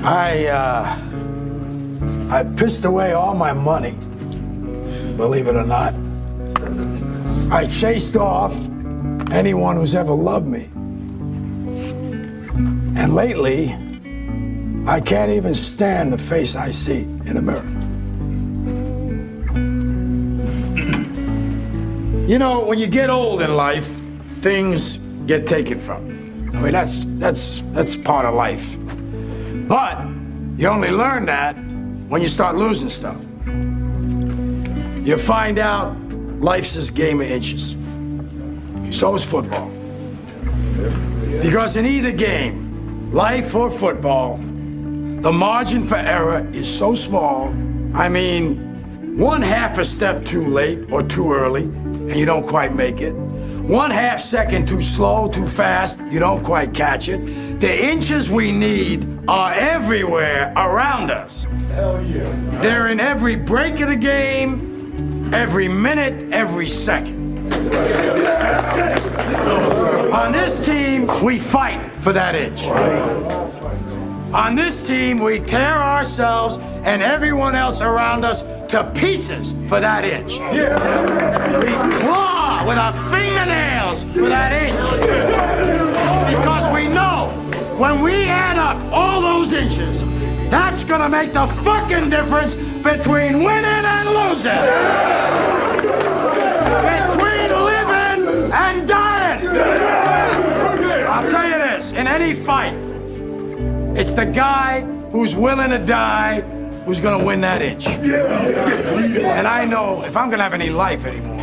I pissed away all my money, believe it or not. I chased off anyone who's ever loved me. And lately, I can't even stand the face I see in the mirror. You know, when you get old in life, things get taken from you. I mean, that's part of life. But you only learn that when you start losing stuff. You find out life's this game of inches. So is football. Because in either game, life or football, the margin for error is so small. I mean, 1/2 a step too late or too early, and you don't quite make it. 1/2 second too slow, too fast, you don't quite catch it. The inches we need are everywhere around us. Hell yeah. They're in every break of the game, every minute, every second. On this team, we fight for that inch. On this team, we tear ourselves and everyone else around us to pieces for that inch. We claw with our fingernails for that inch. Because we know when we add up all those inches, that's gonna make the fucking difference between winning and losing. Between living and dying. I'll tell you this, in any fight, it's the guy who's willing to die who's gonna win that inch. And I know if I'm gonna have any life anymore,